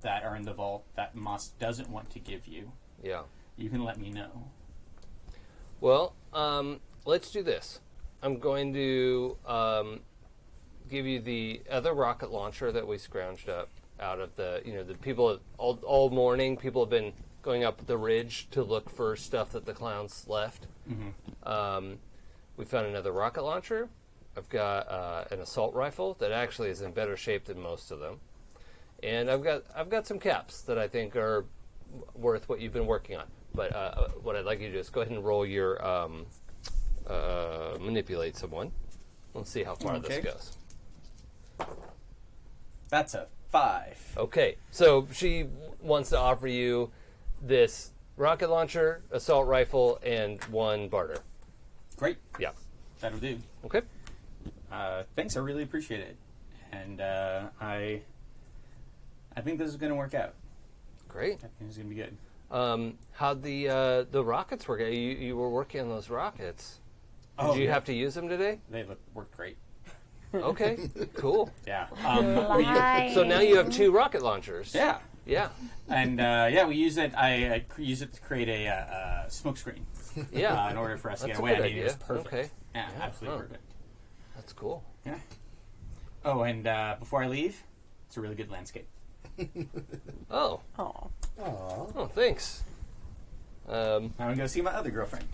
that are in the vault that Moss doesn't want to give you, you can let me know. Well, let's do this. I'm going to give you the other rocket launcher that we scrounged up out of the people all morning. People have been going up the ridge to look for stuff that the clowns left. We found another rocket launcher. I've got an assault rifle that actually is in better shape than most of them, and I've got some caps that I think are worth what you've been working on. But what I'd like you to do is go ahead and roll your manipulate someone. Let's see how far this goes. That's a 5. Okay, so she wants to offer you this rocket launcher, assault rifle, and 1 barter. Great. Yeah. That'll do. Okay. Thanks, I really appreciate it. And I think this is going to work out. Great. I think it's going to be good. How'd the rockets work? You were working on those rockets. Did you have to use them today? They worked great. Okay, cool. Yeah. So now you have 2 rocket launchers. Yeah. Yeah. And we use it. I use it to create a smoke screen. Yeah. In order for us to That's get a away, good I mean, it was idea. perfect. Okay. Yeah, absolutely perfect. That's cool. Yeah. Oh, and before I leave, it's a really good landscape. Oh. Oh. Oh, thanks. I'm gonna go see my other girlfriend.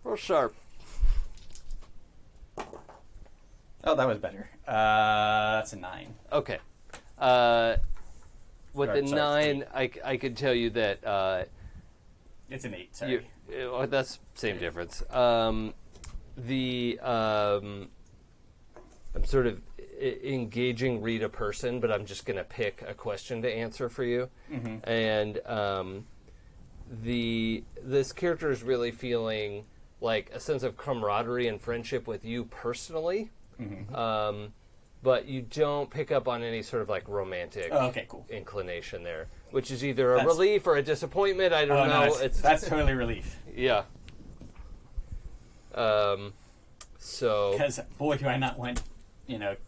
Real sharp. Oh, that was better. That's a 9. Okay. With Sorry, the sorry, 9, I could tell you that It's an 8. Sorry. that's same difference. I'm sort of engaging read a person, but I'm just going to pick a question to answer for you. And this character is really feeling like a sense of camaraderie and friendship with you personally. But you don't pick up on any sort of like romantic inclination there, which is either a relief or a disappointment. I don't know. No, that's totally relief. Yeah. So. Because boy, do I not want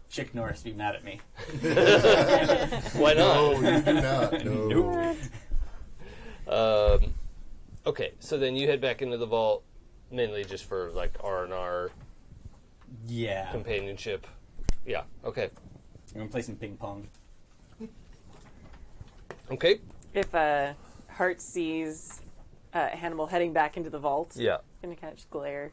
Chick Norris to be mad at me. Why not? No, you do not. No. Okay, so then you head back into the vault, mainly just for like R&R companionship. Yeah. Okay. I'm gonna play some ping pong. Okay. If Hart sees Hannibal heading back into the vault, gonna kind of just glare,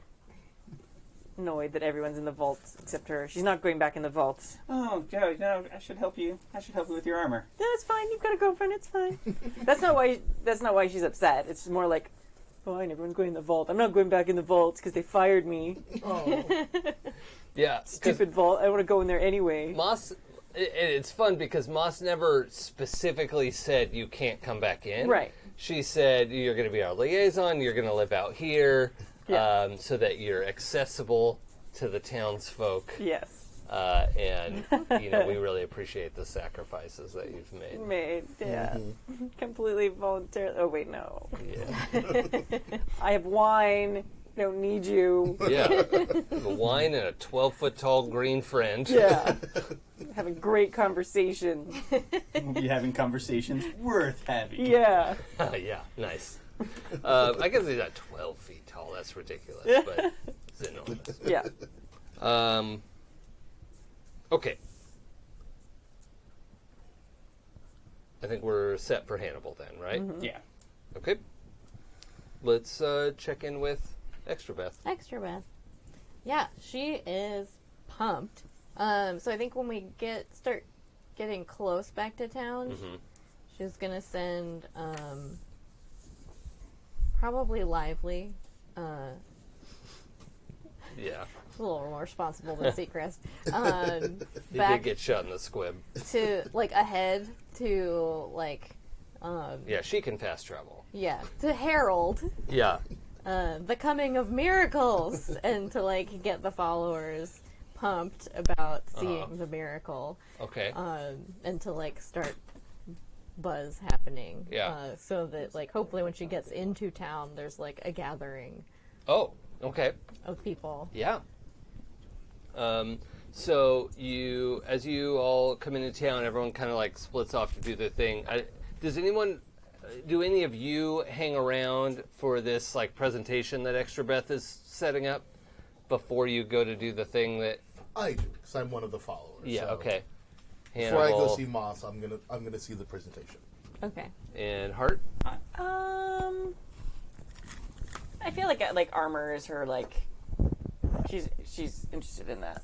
annoyed that everyone's in the vault except her. She's not going back in the vault. Oh, Joe, no, I should help you. I should help you with your armor. No, it's fine. You've got a girlfriend. It's fine. That's not why she's upset. It's more like, fine, everyone's going in the vault. I'm not going back in the vault because they fired me. Oh. Yeah. Stupid vault. I want to go in there anyway. Moss, it's fun because Moss never specifically said you can't come back in. Right. She said you're going to be our liaison. You're going to live out here, so that you're accessible to the townsfolk. Yes. And we really appreciate the sacrifices that you've made. Completely voluntarily. Oh wait, no. Yeah. I have wine don't need you. Yeah. A wine and a 12-foot tall green friend. Yeah. Having great conversation. We'll be having conversations worth having. Yeah. Yeah, nice. I guess he's not 12 feet tall. That's ridiculous, but it's enormous. Yeah. Okay. I think we're set for Hannibal then, right? Yeah. Okay. Let's check in with Extrabeth. Extrabeth. Yeah, she is pumped. So I think when we start getting close back to town, she's gonna send probably Lively. Yeah. A little more responsible than Seacrest. He Back did get shot in the squib. to ahead to Yeah, she can fast travel. to herald Yeah. the coming of miracles and to get the followers pumped about seeing the miracle Okay. and to start buzz happening. Yeah. So that hopefully when she gets into town, there's a gathering Oh, okay. of people. Yeah. So as you all come into town, everyone kind of splits off to do their thing. Do any of you hang around for this presentation that Extrabeth is setting up before you go to do the thing that? I do, because I'm one of the followers. Yeah. so Okay. Before I go Hannibal see Moss, I'm gonna see the presentation. Okay. and Hart. I feel like armor is her she's interested in that.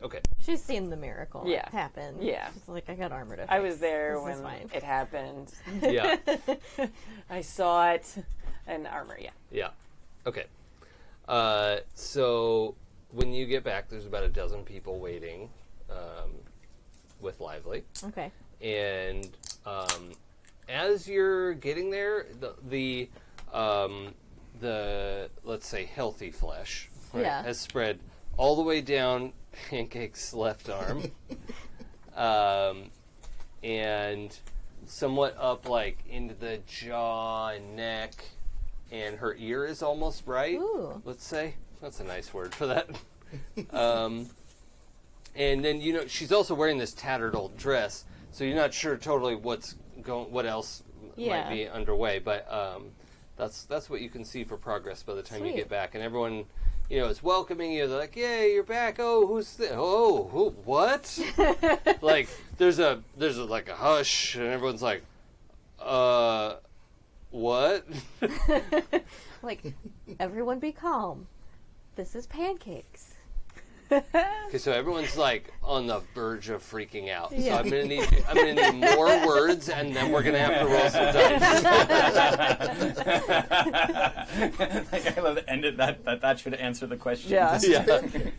Okay. She's seen the miracle Yeah. happen. Yeah. She's I got armor to fix. I was there This is when fine. it happened. Yeah. I saw it. And armor, yeah. Yeah. Okay. So when you get back, there's about a dozen people waiting with Lively. Okay. And as you're getting there, the let's say healthy flesh Yeah. has spread all the way down Pancake's left arm, and somewhat up into the jaw and neck, and her ear is almost right. Ooh. Let's say that's a nice word for that. And then she's also wearing this tattered old dress, so you're not sure totally what else Yeah. might be underway, but that's what you can see for progress by the time you Sweet. get back, and everyone is welcoming you. They're like, "Yay, you're back! Oh, who's this? Oh, who? What?" there's a hush, and everyone's like, what?" Everyone be calm. This is Pancakes. Okay, so everyone's on the verge of freaking out. So Yeah. I'm gonna need more words, and then we're gonna have to roll some dice. I love the end of that should answer the question. Yeah.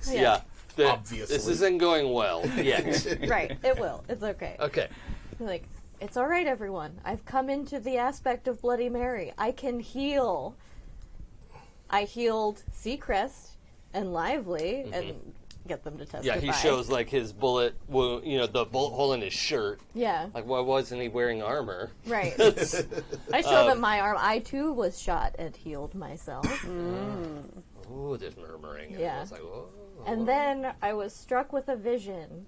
Yeah. Obviously. This isn't going well yet. Right. It will. It's okay. Okay. It's all right, everyone. I've come into the aspect of Bloody Mary. I can heal. I healed Seacrest and Lively and get them to testify. Yeah, he shows his bullet wound, the bullet hole in his shirt. Yeah. Why wasn't he wearing armor? Right. I show them my arm. I too was shot and healed myself. Ooh, there's murmuring. And Yeah. I was like, whoa. And then I was struck with a vision.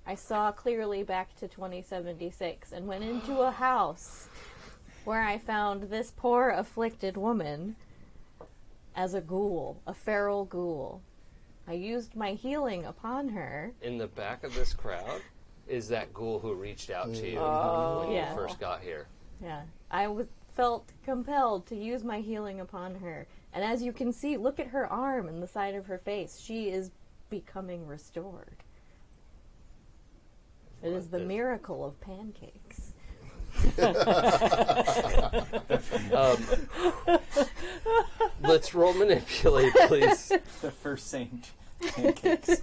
I saw clearly back to 2076 and went into a house where I found this poor afflicted woman as a ghoul, a feral ghoul. I used my healing upon her. In the back of this crowd is that ghoul who reached out to you when yeah. you first got here. Yeah. Felt compelled to use my healing upon her. And as you can see, look at her arm and the side of her face. She is becoming restored. It is the miracle of Pancakes. Let's roll manipulate, please. The first saint pancakes.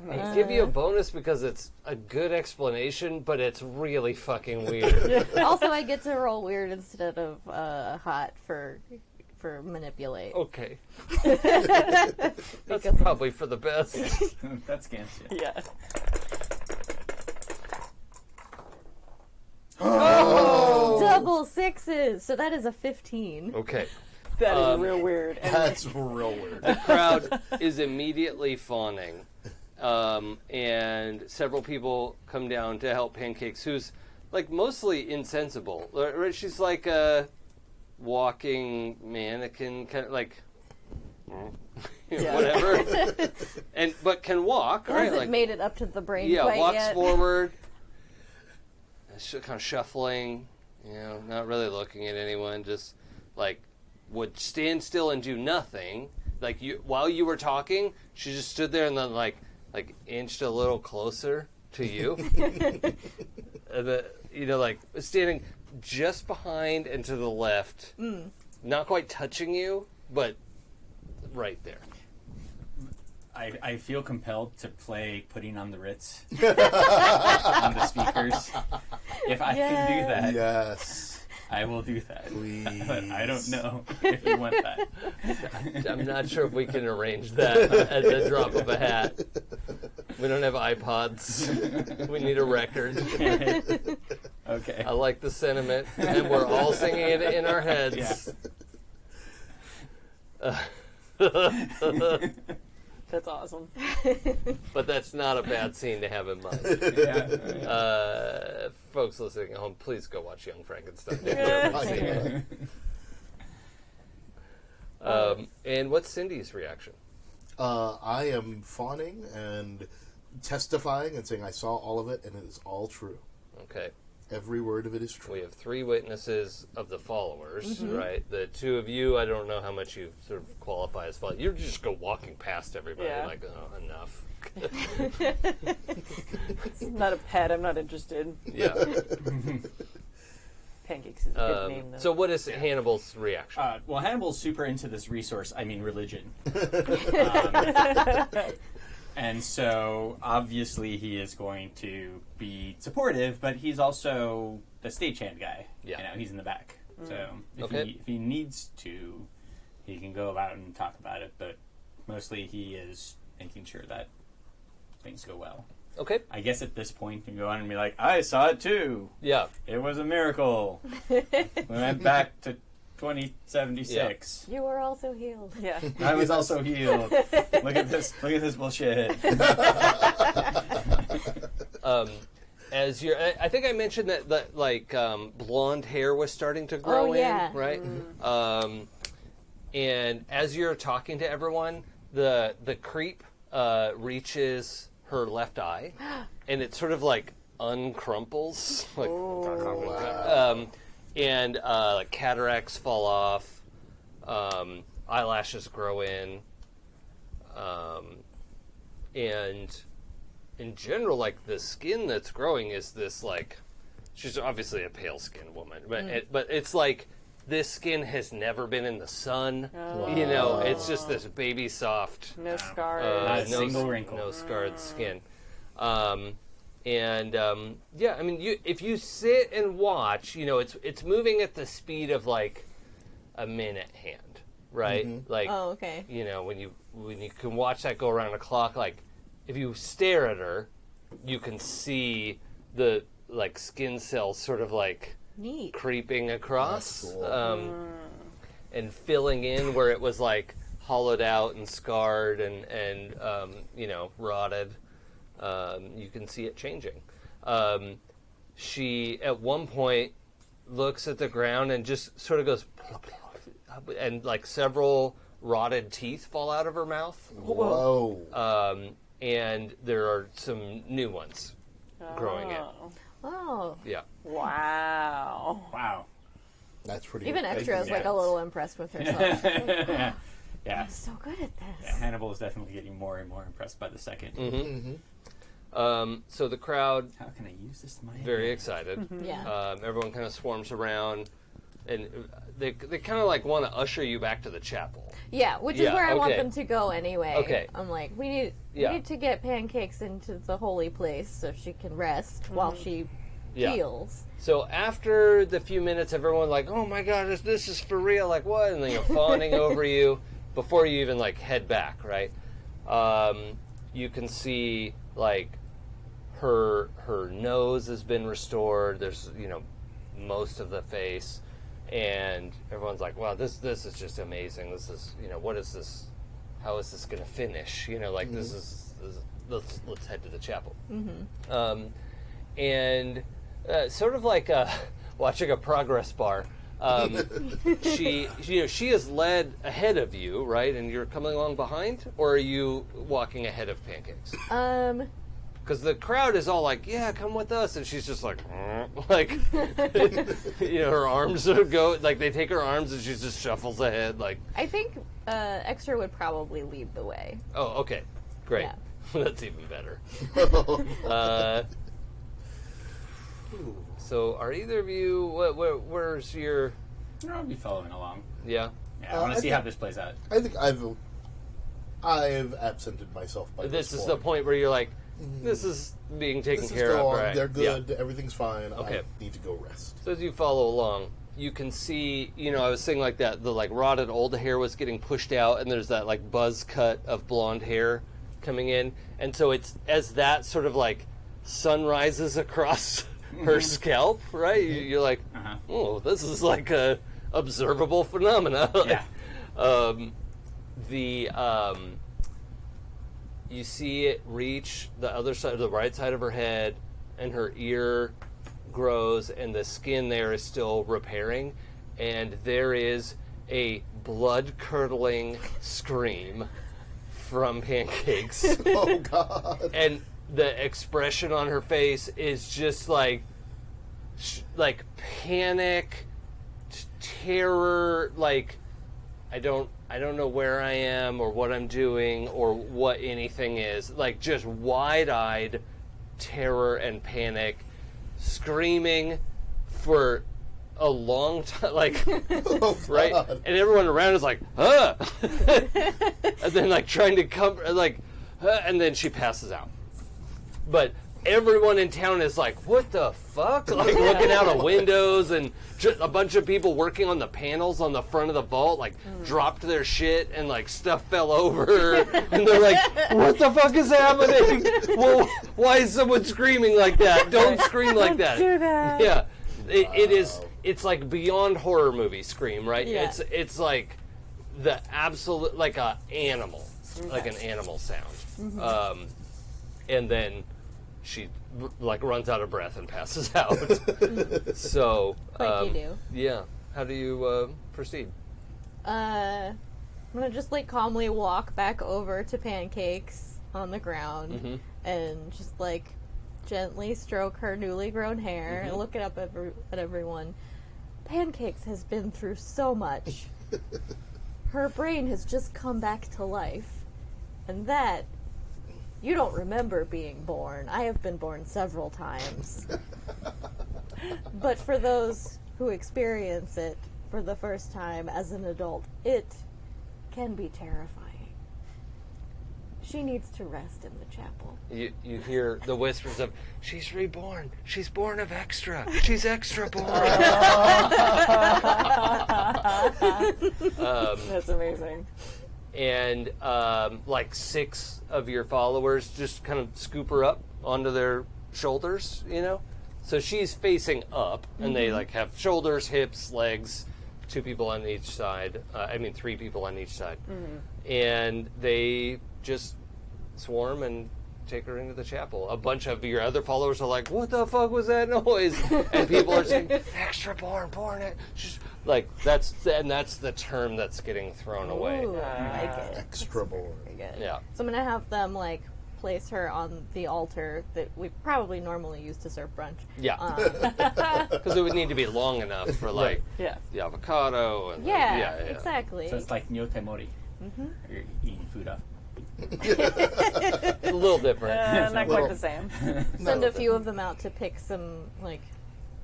I'll give you a bonus because it's a good explanation, but it's really fucking weird. Also, I get to roll weird instead of hot for manipulate. Okay. That's probably for the best. That scans you. Yeah. Double sixes! So that is a 15. Okay. That is real weird. And That's real weird. The crowd is immediately fawning, and several people come down to help Pancakes, who's like mostly insensible. Right? She's like a walking mannequin, kind of like whatever, but can walk. Hasn't Right? Like, made it up to the brain yeah, quite walks yet. forward, kind of shuffling. Not really looking at anyone. Just like would stand still and do nothing. Like while you were talking, she just stood there and then like inched a little closer to you. Like standing just behind and to the left, not quite touching you, but right there. I feel compelled to play Putting on the Ritz on the speakers. If I can do that, Yes. I will do that. Please. But I don't know if you want that. I'm not sure if we can arrange that at the drop of a hat. We don't have iPods. We need a record. Okay. I like the sentiment, and we're all singing it in our heads. that's awesome. But that's not a bad scene to have in mind. Yeah. Folks listening at home, please go watch Young Frankenstein. And what's Cindy's reaction? I am fawning and testifying and saying I saw all of it and it is all true. Okay. Every word of it is true. We have 3 witnesses of the followers, right? The 2 of you, I don't know how much you sort of qualify as followers. You just go walking past everybody like, oh, enough. It's not a pet. I'm not interested. Yeah. Pancakes is a good name, though. So what is Hannibal's reaction? Well, Hannibal's super into this resource, religion. And so, obviously, he is going to be supportive, but he's also the stagehand guy. Yeah. He's in the back. So, Okay. if he needs to, he can go about and talk about it, but mostly he is making sure that things go well. Okay. I guess at this point, you can go on and be like, I saw it too. Yeah. It was a miracle. We went back to 2076. You are also healed. Yeah. I was also healed. Look at this bullshit. As you're, I think I mentioned that blonde hair was starting to grow yeah. in, right? And as you're talking to everyone, the creep reaches her left eye, and it sort of like uncrumples, like, and like cataracts fall off, eyelashes grow in, and in general, like the skin that's growing is this like, she's obviously a pale skinned woman, but it's like this skin has never been in the sun. It's just this baby soft. No scars. Not a single wrinkle. No scarred skin. If you sit and watch, it's moving at the speed of like a minute hand, right? Like, Oh, okay. when you can watch that go around a clock, like if you stare at her, you can see the like skin cells sort of like Neat. creeping across, That's cool. and filling in where it was like hollowed out and scarred and rotted. You can see it changing. She at one point looks at the ground and just sort of goes, and like several rotted teeth fall out of her mouth. Whoa. And there are some new ones growing in. Oh. Yeah. Wow. Wow. That's pretty Even good. Extra is like a little impressed with herself. Yeah. I'm so good at this. Yeah, Hannibal is definitely getting more and more impressed by the second. So the crowd, How can I use this to my very advantage? excited. Yeah. Everyone kind of swarms around, and they kind of like want to usher you back to the chapel. Yeah, which is Yeah, where I want okay. them to go anyway. Okay. I'm like, we need to get Pancakes into the holy place so she can rest while she Yeah. heals. So after the few minutes, everyone like, oh my god, this is for real, like what? And they're fawning over you before you even like head back, right? You can see like her nose has been restored. There's most of the face. and everyone's like, "Wow, this is just amazing. This is, what is this? How is this going to finish? This is let's head to the chapel." And sort of like watching a progress bar. She is led ahead of you, right? And you're coming along behind, or are you walking ahead of Pancakes? Because the crowd is all like, "Yeah, come with us," and she's just like, her arms go, like they take her arms and she just shuffles ahead, like. I think Extra would probably lead the way. Oh, okay, great. Yeah. That's even better. So, are either of you? Where's your? I'll be following along. Yeah. Yeah, I want to see how this plays out. I think I've absented myself by This is the point where you're like, this is being taken This is care go of, on. right? They're Yeah. good. Everything's fine. Okay. I need to go rest. So as you follow along, you can see, I was saying like that, the like rotted old hair was getting pushed out, and there's that like buzz cut of blonde hair coming in, and so it's as that sort of like sun rises across her scalp, right? You're like, oh, this is like a observable phenomena. Yeah. You see it reach the other side, the right side of her head, and her ear grows, and the skin there is still repairing, and there is a blood-curdling scream from Pancakes. Oh, God. And the expression on her face is just like panic, terror, like I don't know where I am or what I'm doing or what anything is. Like just wide-eyed terror and panic, screaming for a long time, like right, and everyone around is like, "Huh," and then like trying to come, like, and then she passes out. But everyone in town is like, "What the fuck?" Like looking out of windows, and just a bunch of people working on the panels on the front of the vault, like dropped their shit and like stuff fell over, and they're like, "What the fuck is happening? Well, why is someone screaming like that? Don't scream like that." Do that. Yeah, it is. It's like beyond horror movie scream, right? Yeah. It's like the absolute, like a animal, like an animal sound, and then she like runs out of breath and passes out. So, Like you do. yeah. How do you proceed? I'm gonna just like calmly walk back over to Pancakes on the ground and just like gently stroke her newly grown hair and look it up at everyone. Pancakes has been through so much. Her brain has just come back to life. And that, you don't remember being born. I have been born several times. But for those who experience it for the first time as an adult, it can be terrifying. She needs to rest in the chapel. You hear the whispers of, "She's reborn. She's born of extra. She's extra born." That's amazing. And like 6 of your followers just kind of scoop her up onto their shoulders, So she's facing up, and they like have shoulders, hips, legs, 2 people on each side. 3 people on each side. And they just swarm and take her into the chapel. A bunch of your other followers are like, "What the fuck was that noise?" And people are saying, "Extra born it." Just like that's the term that's getting thrown away. Ooh, I like it. Extra born. Very good. Yeah. So I'm gonna have them like place her on the altar that we probably normally use to serve brunch. Yeah. Because it would need to be long enough for like Yeah. the avocado and Yeah, the, exactly. So it's like nyote mori. You're eating food up. a little different. Not quite the same. Send a few of them out to pick some like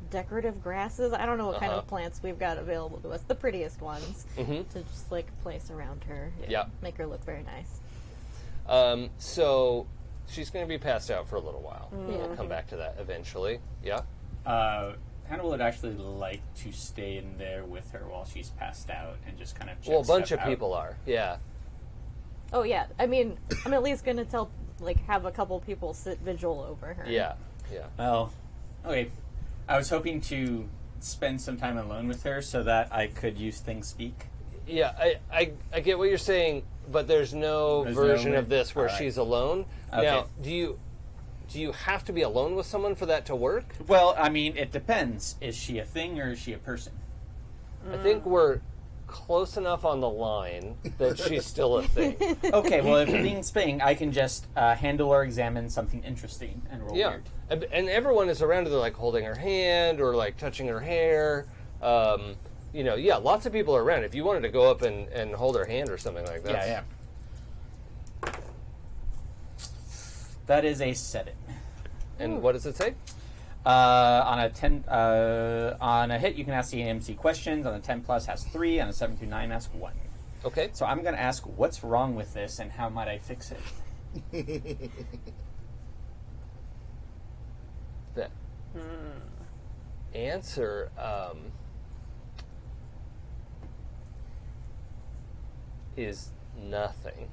decorative grasses. I don't know what kind Uh-huh. of plants we've got available to us. The prettiest ones to just like place around her. Yeah. Make her look very nice. So she's going to be passed out for a little while. Yeah. We'll come back to that eventually. Yeah. Hannibal would actually like to stay in there with her while she's passed out and just kind of check Well, a bunch stuff of out. people are. Yeah. Oh yeah. I mean, I'm at least gonna have a couple people sit vigil over her. Yeah. Yeah. Well, okay. I was hoping to spend some time alone with her so that I could use things speak. Yeah, I get what you're saying, but there's no version of this where Alright. she's alone. Okay. Now, do you have to be alone with someone for that to work? Well, I mean, it depends. Is she a thing or is she a person? I think we're close enough on the line that she's still a thing. Okay, well, if things thing, I can just handle or examine something interesting and roll Yeah, weird. and everyone is around her, they're like holding her hand or like touching her hair. Yeah, lots of people are around. If you wanted to go up and hold her hand or something like that. Yeah. That is a 7. And what does it say? On a 10, on a hit, you can ask the AMC questions. On a 10 plus, has 3. On a 7 through 9, ask 1. Okay. So I'm going to ask, what's wrong with this, and how might I fix it? The answer is nothing.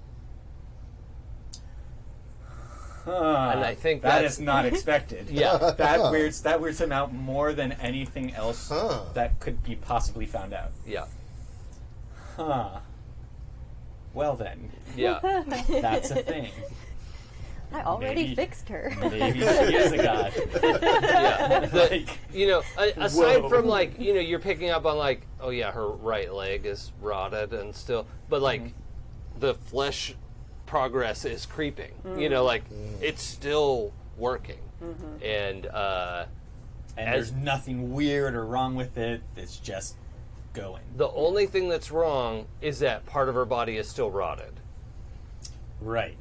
And I think that that's- is not expected. Yeah. that weirds him out more than anything else that could be possibly found out. Yeah. Huh. Well then, Yeah. that's a thing. I already Maybe- fixed her. Maybe she is a god. Yeah. Like, Aside whoa. from like, you're picking up on like, oh yeah, her right leg is rotted and still, but like the flesh progress is creeping. It's still working. And and there's nothing weird or wrong with it. It's just going. the only thing that's wrong is that part of her body is still rotted. Right.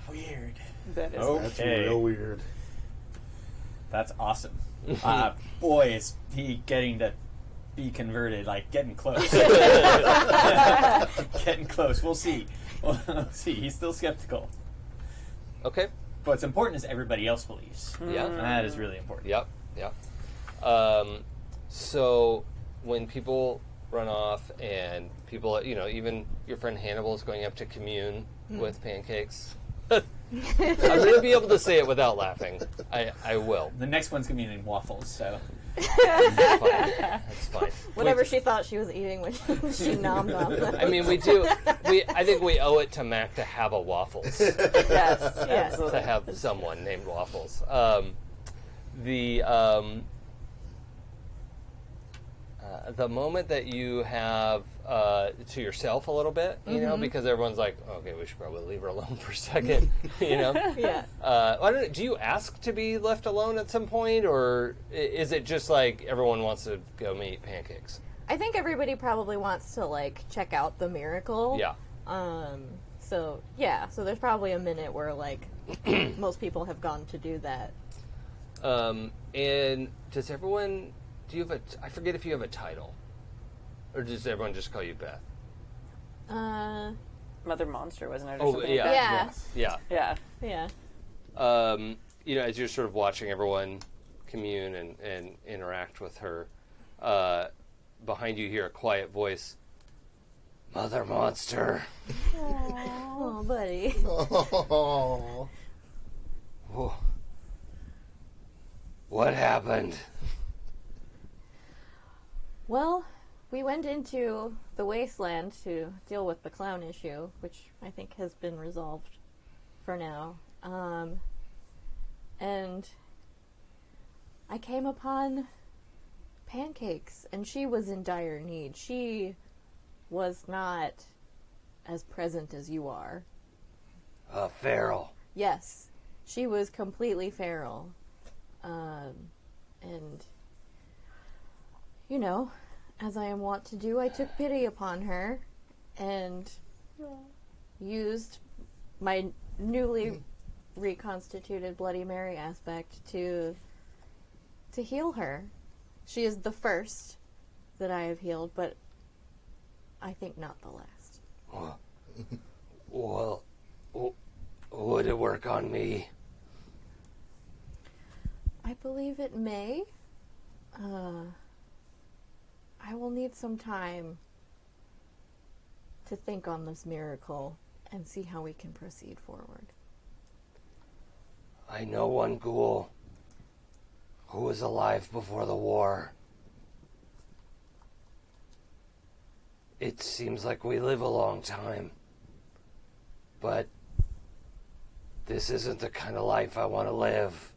Weird. That is That's Okay. real weird. That's awesome. Boy, is he getting to be converted, like getting close. Getting close. We'll see. We'll see. He's still skeptical. Okay. What's important is everybody else believes. Yeah. That is really important. Yep. So when people run off and people, even your friend Hannibal is going up to commune with pancakes. I'm going to be able to say it without laughing. I will. The next one's going to be in waffles, so. That's fine. That's fine. Whatever she thought she was eating when she nommed on them. I mean, I think we owe it to Mac to have a Waffles. yes, To absolutely. have someone named Waffles. The moment that you have to yourself a little bit, because everyone's like, okay, we should probably leave her alone for a second, Yeah. I don't know, do you ask to be left alone at some point, or is it just like everyone wants to go eat pancakes? I think everybody probably wants to check out the miracle. Yeah. So there's probably a minute where most people have gone to do that. And does everyone? Do you have I forget if you have a title, or does everyone just call you Beth? Mother Monster, wasn't it? Or Oh, something yeah. Like that? Yeah. Yeah. Yeah. Yeah. As you're sort of watching everyone commune and interact with her, behind you hear a quiet voice. Mother Monster. Oh, buddy. Oh. Whoa. What happened? Well, we went into the wasteland to deal with the clown issue, which I think has been resolved for now. And I came upon Pancakes, and she was in dire need. She was not as present as you are. Feral. Yes, she was completely feral. And, as I am wont to do, I took pity upon her and used my newly reconstituted Bloody Mary aspect to heal her. She is the first that I have healed, but I think not the last. Well, would it work on me? I believe it may. I will need some time to think on this miracle and see how we can proceed forward. I know one ghoul Who was alive before the war? It seems like we live a long time. But this isn't the kind of life I want to live.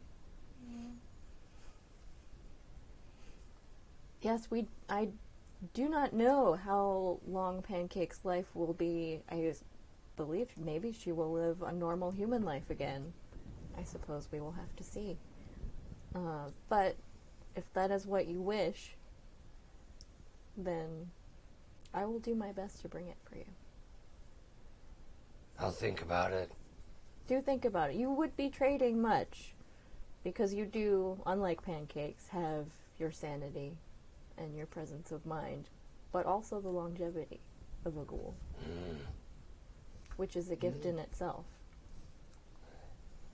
Yes, I do not know how long Pancake's life will be. I believe maybe she will live a normal human life again. I suppose we will have to see. But if that is what you wish, then I will do my best to bring it for you. I'll think about it. Do think about it. You would be trading much, because you do, unlike Pancakes, have your sanity and your presence of mind, but also the longevity of a ghoul, which is a gift in itself.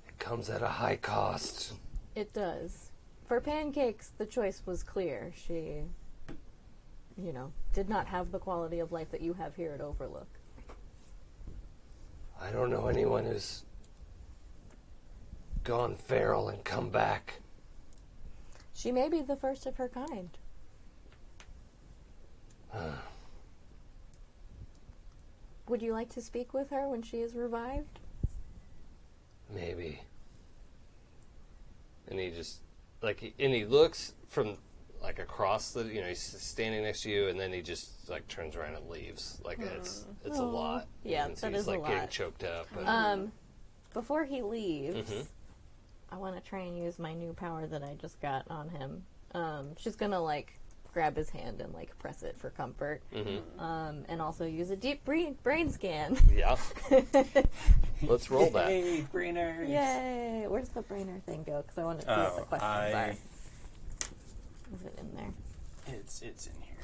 It comes at a high cost. It does. For Pancakes, the choice was clear. She, did not have the quality of life that you have here at Overlook. I don't know anyone who's gone feral and come back. She may be the first of her kind. Would you like to speak with her when she is revived? Maybe. And he just, he looks from, across the, he's standing next to you, and then he just, turns around and leaves. It's a lot. Yeah, and that he's, is a lot. getting choked up. But, Before he leaves, I want to try and use my new power that I just got on him. She's going to, grab his hand and, press it for comfort. And also use a deep brain scan. Yeah. Let's roll that. Yay, brainers. Yay! Where's the brainer thing go? Because I want to see what the questions are. Is it in there? It's in here.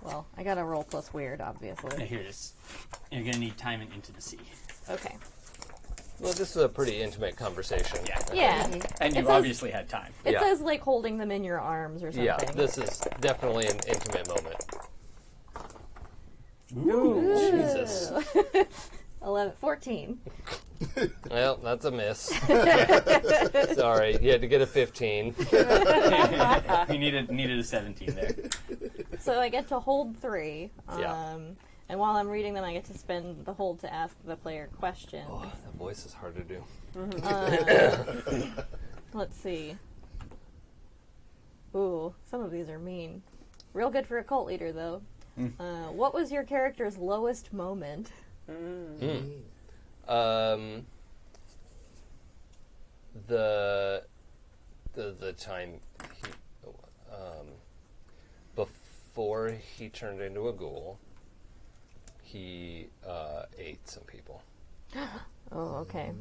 Well, I got to roll plus weird, obviously. Here it is. You're gonna need time and Into the Sea. Okay. Well, this is a pretty intimate conversation. Yeah. Yeah. And you've says- obviously had time. It Yeah. says, holding them in your arms or something. Yeah, this is definitely an intimate moment. Ooh. Jesus. 14. Well, that's a miss. Sorry, you had to get a 15. You needed a 17 there. So I get to hold 3. Yeah. And while I'm reading them, I get to spend the hold to ask the player questions. Oh, that voice is hard to do. Let's see. Ooh, some of these are mean. Real good for a cult leader, though. What was your character's lowest moment? The time before he turned into a ghoul, he ate some people. Oh, okay.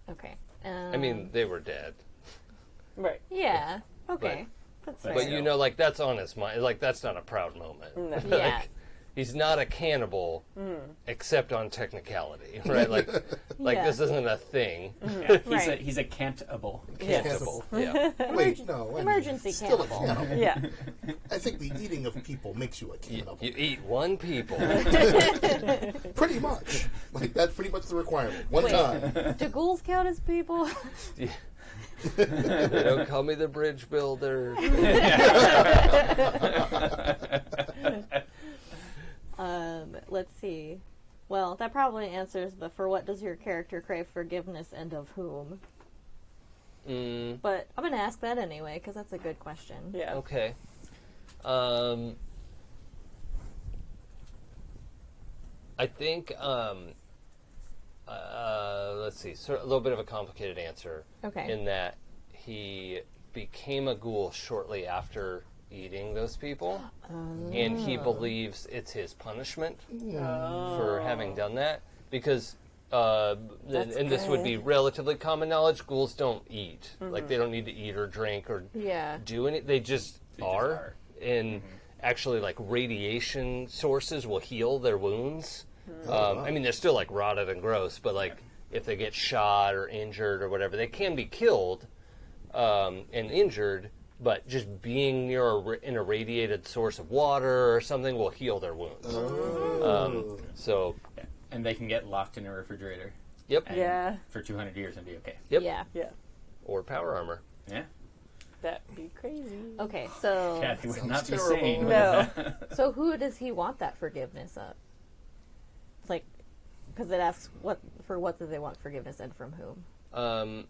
Okay. I mean, they were dead. Right. Yeah. Okay. That's fair. But that's on his mind. That's not a proud moment. No. Yeah. He's not a cannibal, except on technicality, right? Yeah. This isn't a thing. Yeah, Right. he's a cantable. Cannibal. Yeah. Wait, no. I mean, Emergency still a cannibal. cannibal. Yeah. I think the eating of people makes you a cannibal. You eat one people. Pretty much. That's pretty much the requirement. One Wait. time. Do ghouls count as people? They don't call me the bridge builder. Let's see. Well, that probably answers the for what does your character crave forgiveness and of whom? But I'm going to ask that anyway, because that's a good question. Yeah. Okay. I think, let's see, a little bit of a complicated answer. Okay. In that he became a ghoul shortly after eating those people, and he believes it's his punishment for having done that, because and this would be relatively common knowledge, ghouls don't eat. They don't need to eat or drink or do anything. They just are. And actually, radiation sources will heal their wounds. I mean, they're still rotted and gross, but if they get shot or injured or whatever, they can be killed and injured, but just being near an irradiated source of water or something will heal their wounds. And they can get locked in a refrigerator. Yep. And Yeah. For 200 years and be okay. Yep. Yeah. Yeah. Or power armor. Yeah. That'd be crazy. Okay, so Kathy would Sounds not be terrible. sane. No. so who does he want that forgiveness of? It's like because it asks what do they want forgiveness and from whom?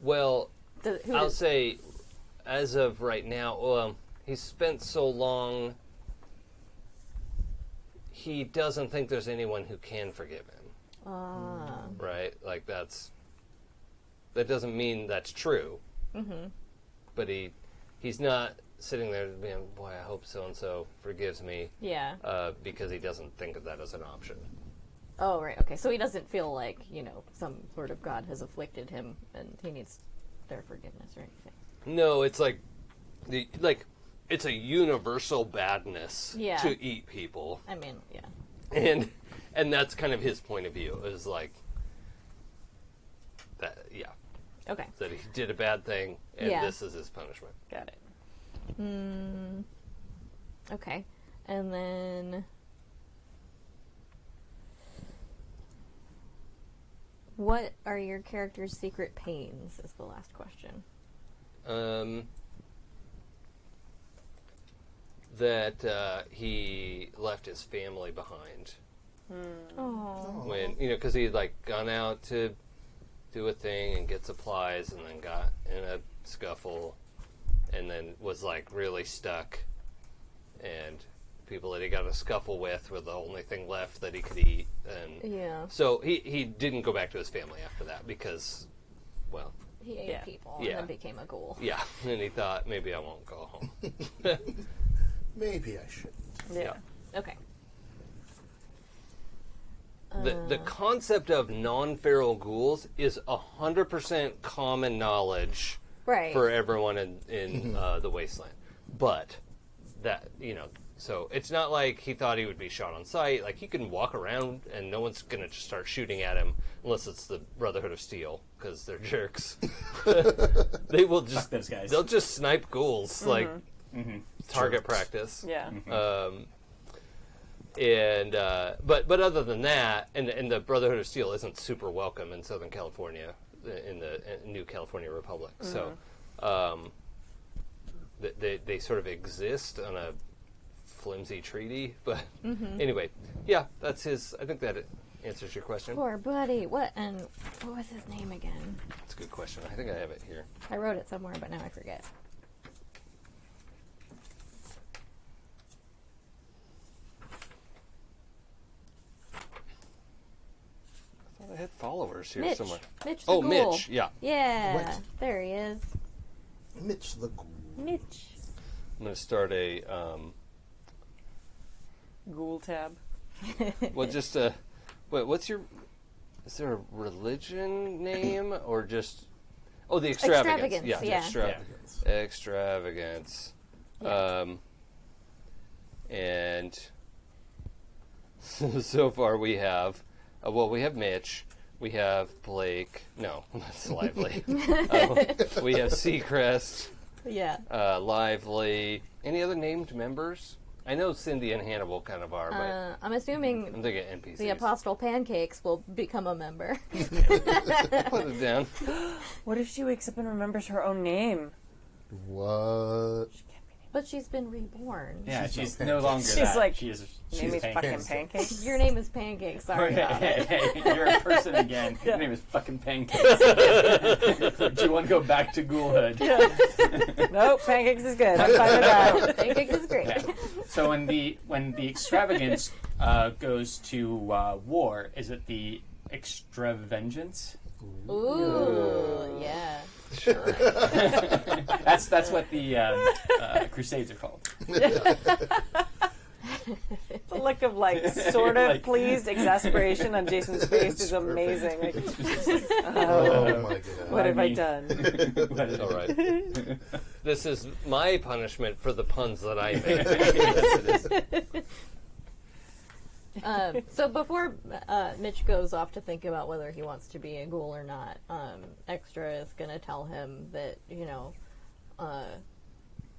Well, Who I'll does- say, as of right now, he's spent so long, he doesn't think there's anyone who can forgive him. Right? Like, that doesn't mean that's true. Mm-hmm. But he's not sitting there being, boy, I hope so-and-so forgives me. Yeah. Because he doesn't think of that as an option. Oh, right. Okay. So he doesn't feel like, some sort of God has afflicted him and he needs their forgiveness or anything. No, it's like it's a universal badness Yeah. to eat people. I mean, yeah. And that's kind of his point of view, is like that, yeah. Okay. That he did a bad thing and Yeah. this is his punishment. Got it. Okay. And then what are your character's secret pains is the last question. That he left his family behind Oh. when, because he'd like gone out to do a thing and get supplies and then got in a scuffle and then was like really stuck, and people that he got a scuffle with were the only thing left that he could eat, and Yeah. so he didn't go back to his family after that because, well, He ate Yeah. people Yeah. and then became a ghoul. yeah, and he thought maybe I won't go home. Maybe I shouldn't. Yeah. Okay. The concept of non-feral ghouls is 100% common knowledge Right. for everyone in the wasteland, but that so it's not like he thought he would be shot on sight. Like, he can walk around and no one's gonna just start shooting at him unless it's the Brotherhood of Steel, because they're jerks. They will just Fuck those guys. they'll just snipe ghouls like target practice. Yeah. And but other than that, and the Brotherhood of Steel isn't super welcome in Southern California, in the New California Republic. So they sort of exist on a flimsy treaty. But anyway, yeah, that's his. I think that answers your question. Poor buddy. What was his name again? That's a good question. I think I have it here. I wrote it somewhere, but now I forget. I thought I had followers here Mitch. somewhere. Mitch the Oh, ghoul. Mitch. Yeah, Yeah. What? There he is. Mitch the Ghoul. Mitch. I'm gonna start a Ghoul tab. well, just wait. What's your? Is there a religion name or just? Oh, the extravagance. Extravagance, yeah. Extravagance. Extravagance. Yeah. And so far we have, we have Mitch, we have Blake. No, that's Lively. We have Seacrest, Yeah. Lively. Any other named members? I know Syndy and Hannibal kind of are, but I'm assuming I'm thinking NPCs. the Apostle Pancakes will become a member. Put it down. What if she wakes up and remembers her own name? What? But she's been reborn. Yeah, She's she's no no longer She's that. like, She's Name is fucking Pancakes. Pancakes. Your name is Pancakes. Sorry about it. Hey, you're a person again. Your name is fucking Pancakes. Do you want to go back to ghoulhood? Nope, Pancakes is good. I'm fine with that. Pancakes is great. Yeah. So when the extravagance goes to war, is it the extravengeance? Ooh, yeah. Sure. That's what the Crusades are called. The look of sort of Like- pleased exasperation on Jason's face is amazing. Like, Oh my god. what have I mean- done? That's all right. This is my punishment for the puns that I made. Yes, it is. So before Mitch goes off to think about whether he wants to be a ghoul or not, Extra is going to tell him that,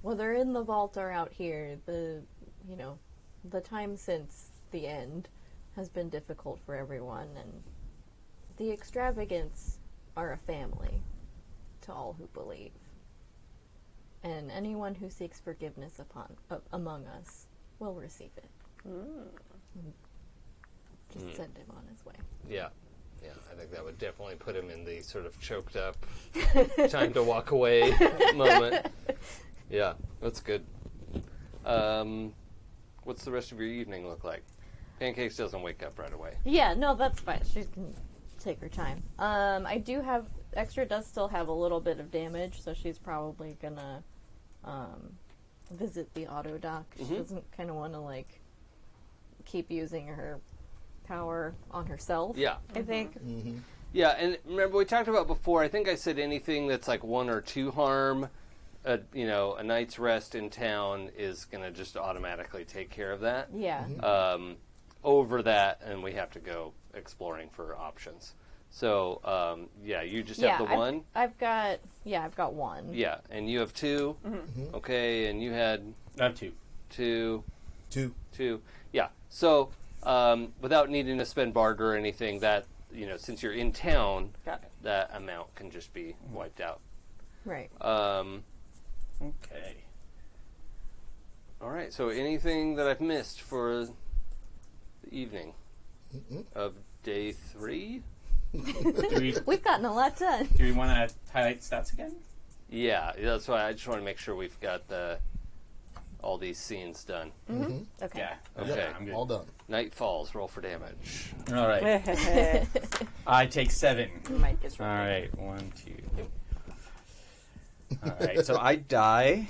whether in the vault or out here, the time since the end, has been difficult for everyone, and the Extravagants are a family to all who believe. And anyone who seeks forgiveness among us will receive it. Just send him on his way. Yeah. Yeah, I think that would definitely put him in the sort of choked up, time to walk away moment. Yeah, that's good. What's the rest of your evening look like? Pancakes doesn't wake up right away. Yeah, no, that's fine. She can take her time. I do have... Extra does still have a little bit of damage, so she's probably gonna visit the auto dock. She doesn't kind of want to, like, keep using her power on herself. Yeah. I think. Yeah, and remember we talked about before, I think I said anything that's like 1 or 2 harm, a night's rest in town is going to just automatically take care of that. Yeah. Over that, and we have to go exploring for options. So, you just have the one? I've got 1. Yeah, and you have 2. Okay, and you had... I have 2. 2. 2. Yeah, so... without needing to spend barter or anything, that, since you're in town, Got it. that amount can just be wiped out. Right. Okay. All right, so anything that I've missed for the evening of day 3? We've gotten a lot done. Do we want to highlight stats again? Yeah, that's why I just want to make sure we've got all these scenes done. Okay. Yeah. Okay. I'm good. All done. Night falls, roll for damage. All right. I take 7. Mike is All right. right. 1, 2. All right. So I die.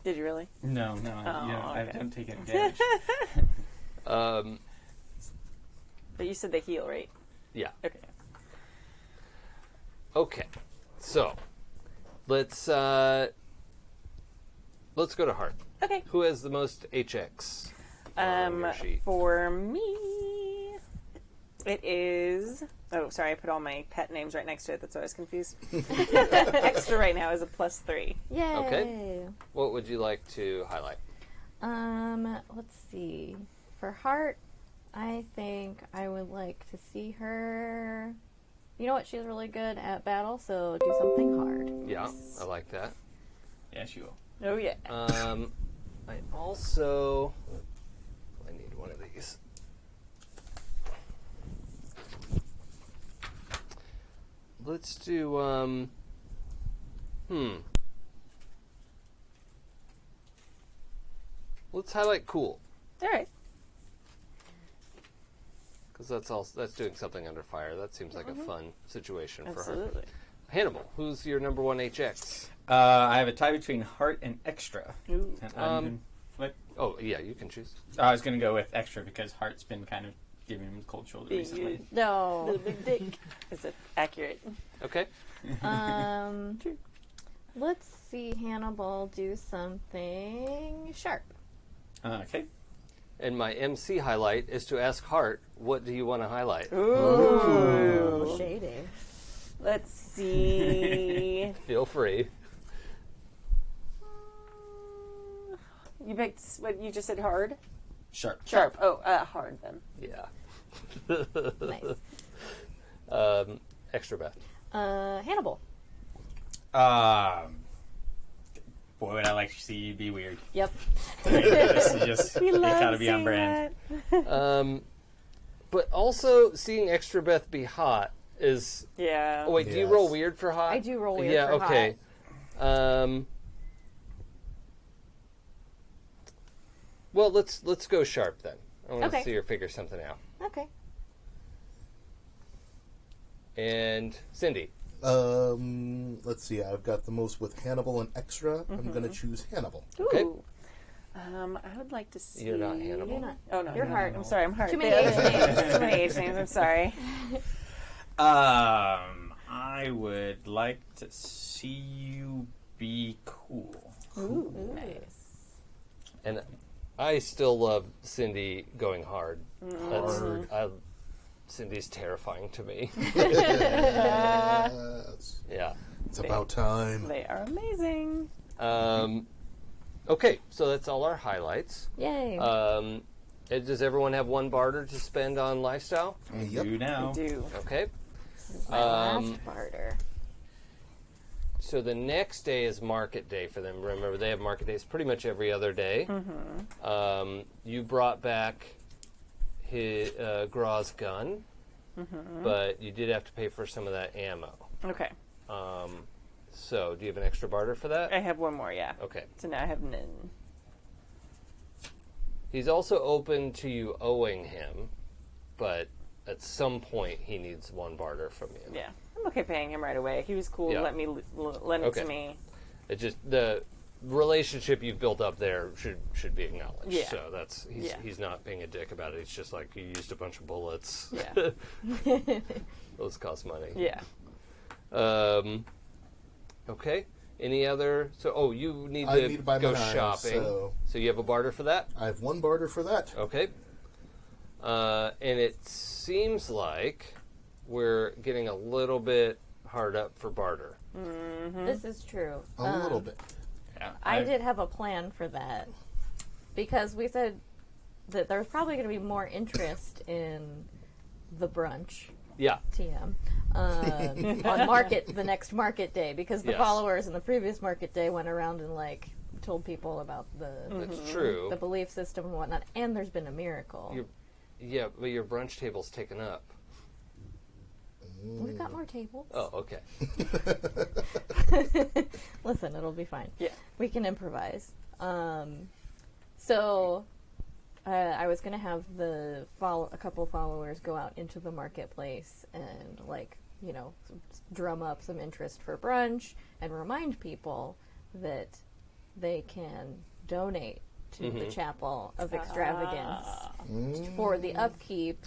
Did you really? No. I okay. don't take any damage. But you said they heal, right? Yeah. Okay. Okay, so let's go to Heart. Okay. Who has the most HX on your sheet? For me, it is. Oh, sorry, I put all my pet names right next to it. That's why I was confused. Extra right now is a +3. Yay. Okay. What would you like to highlight? Let's see. For Heart, I think I would like to see her... You know what? She's really good at battle, so do something hard. Yeah, I like that. Yes, you will. Oh, yeah. I also... I need one of these. Let's do, Let's highlight cool. All right. Because that's doing something under fire. That seems like a fun situation for her. Absolutely. Hannibal, who's your number 1 HX? I have a tie between Heart and Extra. Ooh. And what? Oh, yeah, you can choose. I was going to go with Extra because Heart's been kind of giving him the cold shoulder Being recently. used. No. The big dick. Is it accurate? Okay. Let's see Hannibal do something sharp. Okay. And my MC highlight is to ask Hart, what do you want to highlight? Ooh. Shady. Let's see. Feel free. You picked what you just said. Hard. Sharp. Sharp. Oh, hard then. Yeah. Nice. Extrabeth. Hannibal. Boy, would I like to see you be weird. Yep. This is just, We it love gotta be on seeing brand. that. But also, seeing Extrabeth be hot is... Yeah. Oh, wait, do you Yes. roll weird for hot? I do roll weird yeah, for okay. Well, let's go sharp then. I want to Okay. see her figure something out. Okay. And Syndy. Let's see. I've got the most with Hannibal and Extra. I'm going to choose Hannibal. Okay. Ooh. I would like to see. You're not Hannibal. You're not. Oh no, You're no, Heart. I'm sorry, I'm Heart. Too many The H other- names. Too many H names. I'm sorry. I would like to see you be cool. Ooh, nice. And I still love Syndy going hard. Cindy's terrifying to me. Yes. Yeah. It's about time. They are amazing. Okay, so that's all our highlights. Yay. Does everyone have one barter to spend on lifestyle? Yep. Do now. Do. Okay. My last barter. So the next day is market day for them. Remember, they have market days pretty much every other day. You brought back his Graw's gun, but you did have to pay for some of that ammo. Okay. So do you have an extra barter for that? I have one more, yeah. Okay. So now I have none. He's also open to you owing him, but at some point he needs one barter from you. Yeah. I'm okay paying him right away. He was cool. Yeah. Let it Okay. to me. It just the relationship you've built up there should be acknowledged. Yeah. So that's Yeah. he's not being a dick about it. It's just like you used a bunch of bullets. Yeah. Those cost money. Yeah. Okay. Any other? So you need I to need to buy go my knives, shopping. So you have a barter for that? I have one barter for that. Okay. And it seems like we're getting a little bit hard up for barter. This is true. A little bit. Yeah, I did have a plan for that because we said that there was probably going to be more interest in the brunch Yeah. TM on the next market day because the Yes. followers in the previous market day went around and told people about That's true. the belief system and whatnot, and there's been a miracle. Yeah, but your brunch table's taken up. We've got more tables. Oh, okay. Listen, it'll be fine. Yeah. We can improvise. So I was going to have a couple followers go out into the marketplace and, drum up some interest for brunch and remind people that they can donate to the Chapel of Extravagance for the upkeep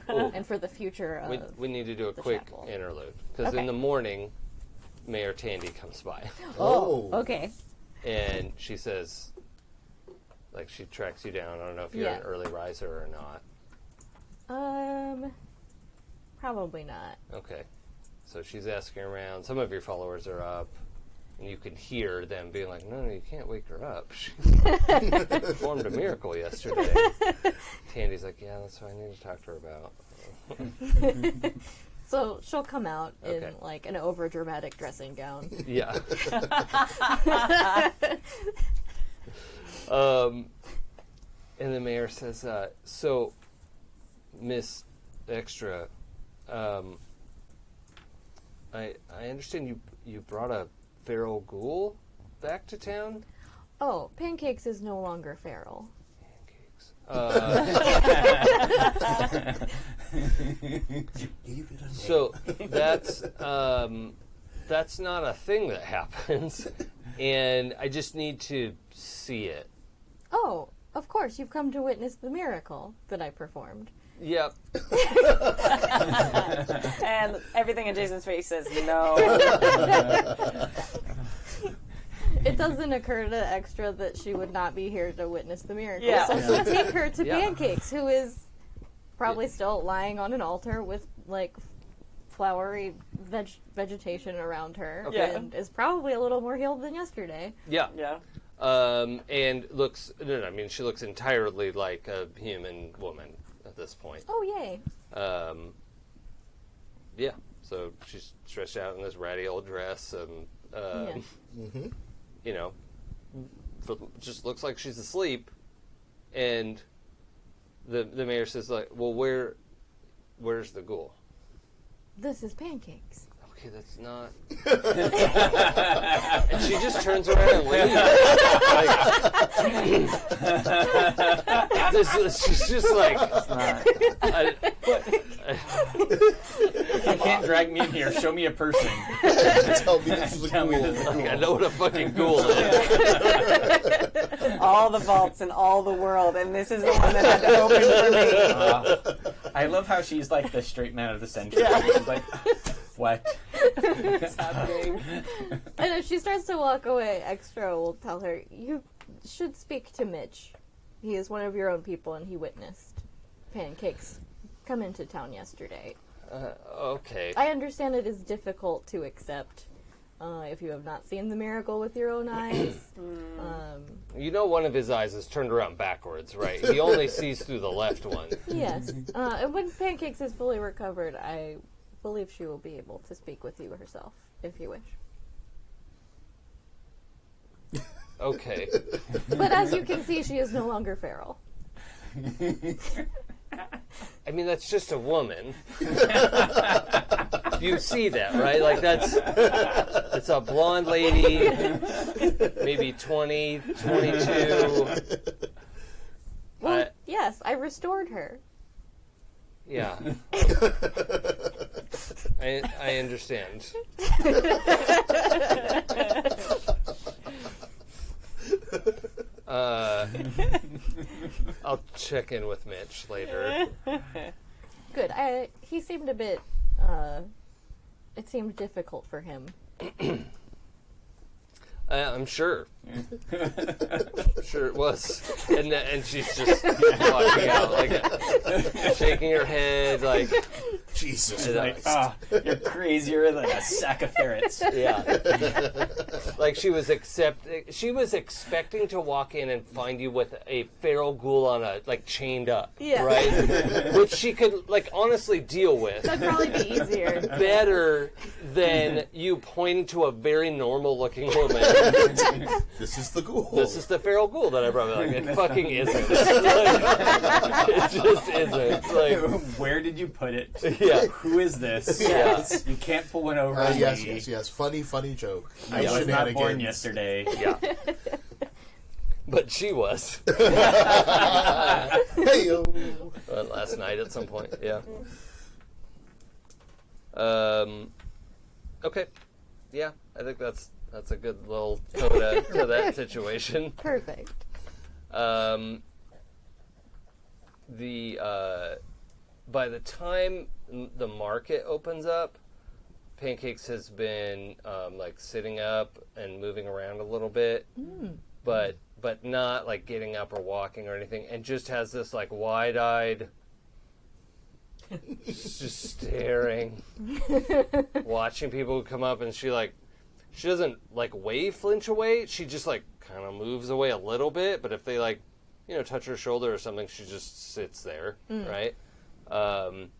and for the future of We need to do a the quick chapel. interlude because Okay. in the morning, Mayor Tandy comes by Oh. Okay. and she says, she tracks you down. I don't know if you're Yeah. an early riser or not. Probably not. Okay. So she's asking around. Some of your followers are up, and you can hear them being like, no, you can't wake her up. She performed a miracle yesterday. Tandy's like, yeah, that's what I need to talk to her about. So she'll come out Okay. in an over dramatic dressing gown. Yeah. And the mayor says, so, Miss Extra, I understand you brought a feral ghoul back to town? Oh, Pancakes is no longer feral. Gave it a name. So that's not a thing that happens, and I just need to see it. Oh, of course, you've come to witness the miracle that I performed. Yep. And everything in Jason's face says no. It doesn't occur to Extra that she would not be here to witness the miracle. Yeah. So she'll take her to Yeah. Pancakes, who is probably still lying on an altar with flowery vegetation around her, Okay. and is probably a little more healed than yesterday. Yeah. Yeah. And looks. No, I mean, she looks entirely like a human woman at this point. Oh, yay. Yeah. So she's stretched out in this ratty old dress, and you know, just looks like she's asleep. And the mayor says, well, where's the ghoul? This is Pancakes. Okay, that's not. And she just turns around and leaves. She's just like. You can't drag me in here. Show me a person. Tell me this is a Tell me ghoul. this is a I know what a fucking ghoul is. All the vaults in all the world, and this is the one that had to open for me. I love how she's like the straight man of the century. She's like, what is happening? And if she starts to walk away, Extra will tell her, you should speak to Mitch. He is one of your own people, and he witnessed Pancakes come into town yesterday. Okay. I understand it is difficult to accept if you have not seen the miracle with your own eyes. You know one of his eyes is turned around backwards, right? He only sees through the left one. Yes. And when Pancakes is fully recovered, I believe she will be able to speak with you herself, if you wish. Okay. But as you can see, she is no longer feral. I mean, that's just a woman. You see that, right? Like, it's a blonde lady, maybe 20, 22. Well, yes, I restored her. Yeah. I understand. I'll check in with Mitch later. Good. He seemed a bit, it seemed difficult for him. I'm sure. Sure it was. And she's just walking out, like, shaking her head, like, Jesus Like, Christ. you're crazier than a sack of ferrets. yeah. Like she was expecting to walk in and find you with a feral ghoul on chained up. Yeah. Right? Which she could, honestly deal with. That'd probably be easier. Better than you pointing to a very normal looking woman. This is the ghoul. This is the feral ghoul that I brought. Like, it fucking isn't. It just isn't. It's like, Where did you put it? yeah. Who is this? Yes. You can't pull one over on yes, me. yes. Funny joke. I No was not born shenanigans. yesterday. Yeah. But she was. Hey-o. Last night at some point, yeah. Okay. Yeah, I think that's a good little coda to that situation. Perfect. By the time the market opens up, Pancakes has been sitting up and moving around a little bit, but not getting up or walking or anything, and just has this wide-eyed, just staring, watching people come up, and she doesn't flinch away. She just kind of moves away a little bit, but if they touch her shoulder or something, she just sits there, right? And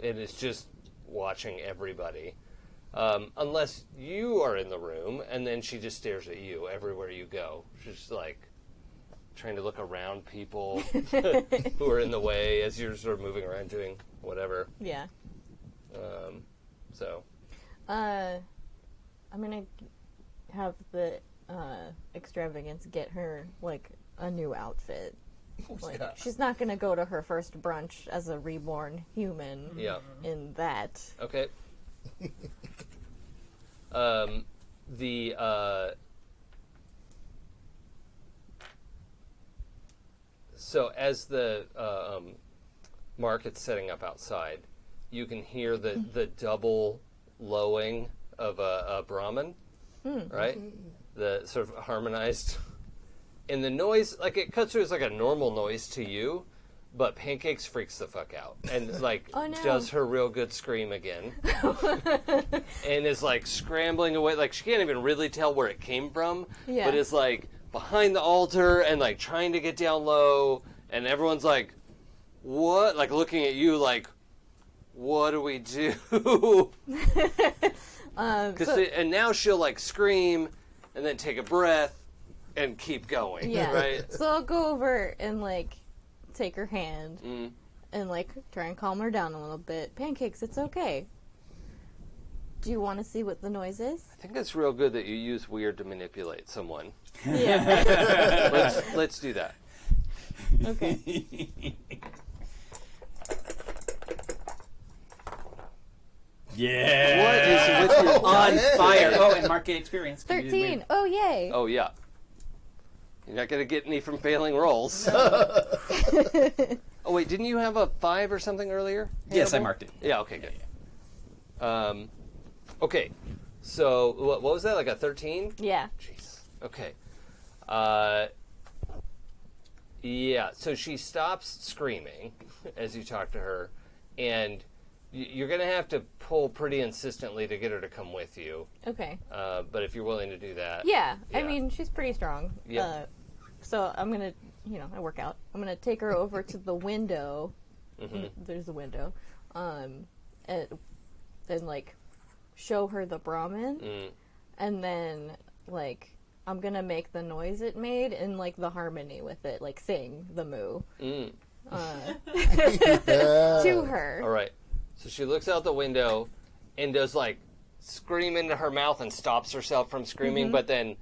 it's just watching everybody. Unless you are in the room, and then she just stares at you everywhere you go. She's just trying to look around people who are in the way as you're sort of moving around doing whatever. Yeah. So. I'm gonna have the extravagance get her a new outfit. Yeah. She's not gonna go to her first brunch as a reborn human. Yeah. In that. Okay. So as the market's setting up outside, you can hear the double lowing of a Brahmin, right? The sort of harmonized. And the noise, it cuts through as a normal noise to you, but Pancakes freaks the fuck out and Oh, no. does her real good scream again, and is scrambling away. She can't even really tell where it came from, Yeah. but is behind the altar and trying to get down low, and everyone's what? Looking at you what do we do? And now she'll scream and then take a breath and keep going. Yeah. Right. So I'll go over and take her hand and try and calm her down a little bit. Pancakes, it's okay. Do you want to see what the noise is? I think it's real good that you use weird to manipulate someone. Yeah. Let's do that. Okay. Yeah. What is with your On Okay. fire. Oh, and market experience. 13. Oh, yay. Oh yeah. You're not gonna get any from failing rolls. Oh wait, didn't you have a 5 or something earlier? Yes, I Hannibal? marked it. Yeah. Okay. Good. Okay. So what was that? A 13? Yeah. Jeez. Okay. Yeah. So she stops screaming as you talk to her, and You're going to have to pull pretty insistently to get her to come with you. Okay. But if you're willing to do that. Yeah, I Yeah. mean, she's pretty strong. Yep. So I'm going to, I work out. I'm going to take her over to the window. There's a window. And like, show her the Brahmin. And then, like, I'm going to make the noise it made and, like, the harmony with it. Like, sing the moo. To her. All right. So she looks out the window and does, like, scream into her mouth and stops herself from screaming, but then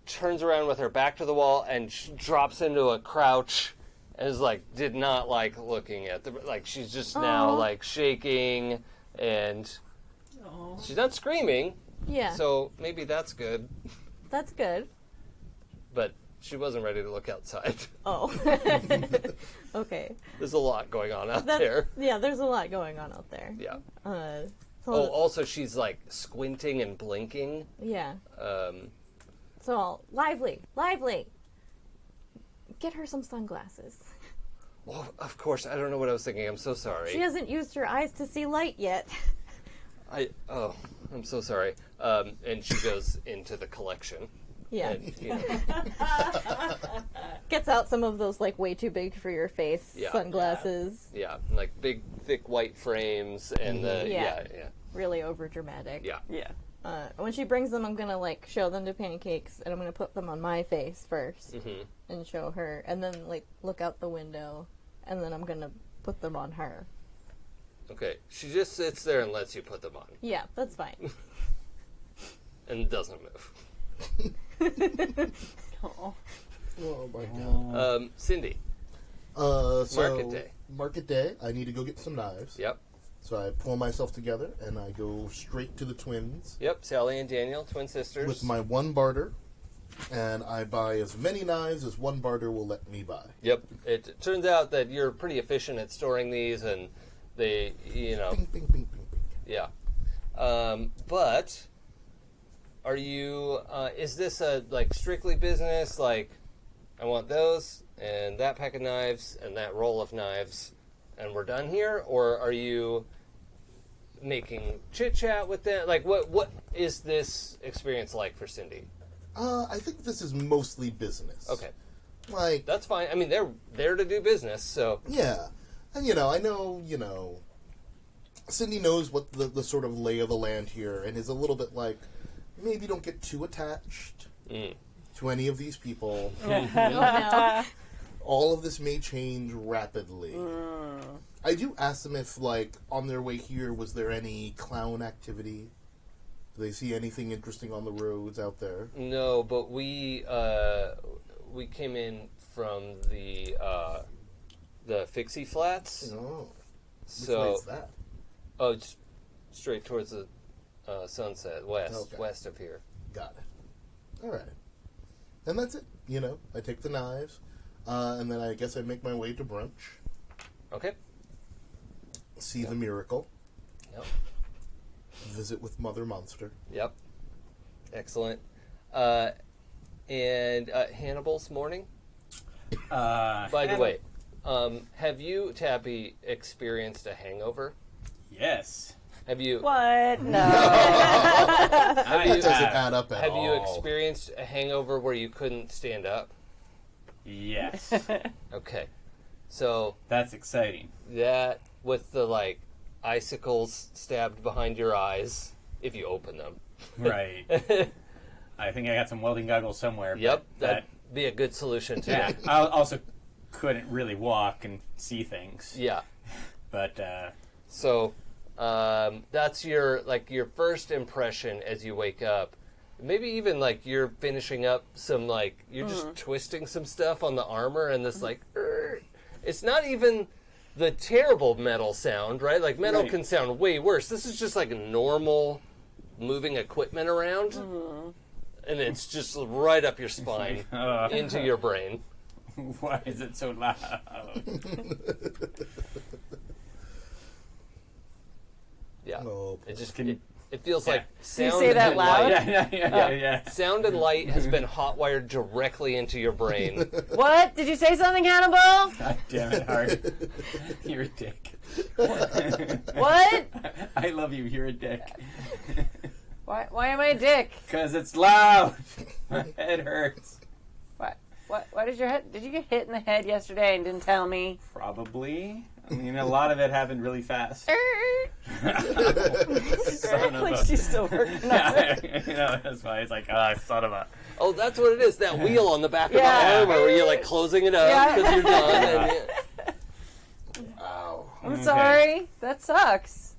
turns around with her back to the wall and drops into a crouch and is, like, did not like looking at the... Like, she's just now, like, shaking and... She's not screaming. Yeah. So maybe that's good. That's good. But she wasn't ready to look outside. Oh. Okay. There's a lot going on out there. Yeah, there's a lot going on out there. Yeah. So, Also she's like squinting and blinking. yeah. So, lively. Get her some sunglasses. Well, of course, I don't know what I was thinking. I'm so sorry. She hasn't used her eyes to see light yet. I'm so sorry. And she goes into the collection. Yeah. And, Gets out some of those, like, way too big for your face Yeah. sunglasses. yeah, like big, thick white frames and the Yeah. yeah. Really over dramatic. Yeah. Yeah. When she brings them, I'm gonna, like, show them to Pancakes, and I'm gonna put them on my face first and show her, and then, like, look out the window, and then I'm gonna put them on her. Okay. She just sits there and lets you put them on Yeah, that's fine. and doesn't move. Oh. Oh my god. Syndy. So Market day. Market day. I need to go get some knives. Yep. So I pull myself together and I go straight to the twins Yep. Sally and Daniel, twin sisters. with my one barter, and I buy as many knives as one barter will let me buy. Yep. It turns out that you're pretty efficient at storing these, and they, Bing, bing, bing, bing, bing. yeah. But are you? Is this a like strictly business? Like, I want those and that pack of knives and that roll of knives, and we're done here? Or are you making chit chat with them? Like, what is this experience like for Syndy? I think this is mostly business. Okay, Like, that's fine. I mean, they're there to do business, so yeah. And, I know, Syndy knows what the sort of lay of the land here and is a little bit like, maybe don't get too attached to any of these people. No. All of this may change rapidly. I do ask them if, like, on their way here, was there any clown activity? Do they see anything interesting on the roads out there? no. But we came in from the Fixie Flats. No. So, Which way's that? oh, just straight towards the sunset, west Okay. of here. Got it. All right. And that's it. I take the knives, and then I guess I make my way to brunch, Okay. see the miracle, Yep. visit with Mother Monster. Yep. Excellent. And Hannibal's morning. By the way, have you, Tappy, experienced a hangover? Yes. Have you? What? No. I That doesn't add up at Have all. you experienced a hangover where you couldn't stand up? Yes. Okay. So That's exciting. that with the like icicles stabbed behind your eyes if you open them. Right. I think I got some welding goggles somewhere. but Yep, that, that'd be a good solution to yeah. it. I also couldn't really walk and see things. Yeah. But So that's your first impression as you wake up. Maybe even like you're finishing up some like you're just twisting some stuff on the armor and this like it's not even the terrible metal sound, right? Like metal Right. can sound way worse. This is just like normal moving equipment around. And it's just right up your spine into your brain. why is it so loud? Yeah. Oh, It just Can you- it feels Yeah. like you sound say that and loud? light. Yeah. Sound and light has been hot-wired directly into your brain. What? Did you say something, Hannibal? God damn it, Hart. You're a dick. What? I love you. You're a dick. Why am I a dick? Because it's loud. My head hurts. Why did you get hit in the head yesterday and didn't tell me? Probably. I mean, a lot of it happened really fast. Son of Like a- she's still working on it. Yeah, that's why it's like, son of a. Oh, that's what it is. That wheel on the back Yeah. of the armor where you're like closing it up Yeah. because you're done. And, Ow. I'm Okay. sorry. That sucks.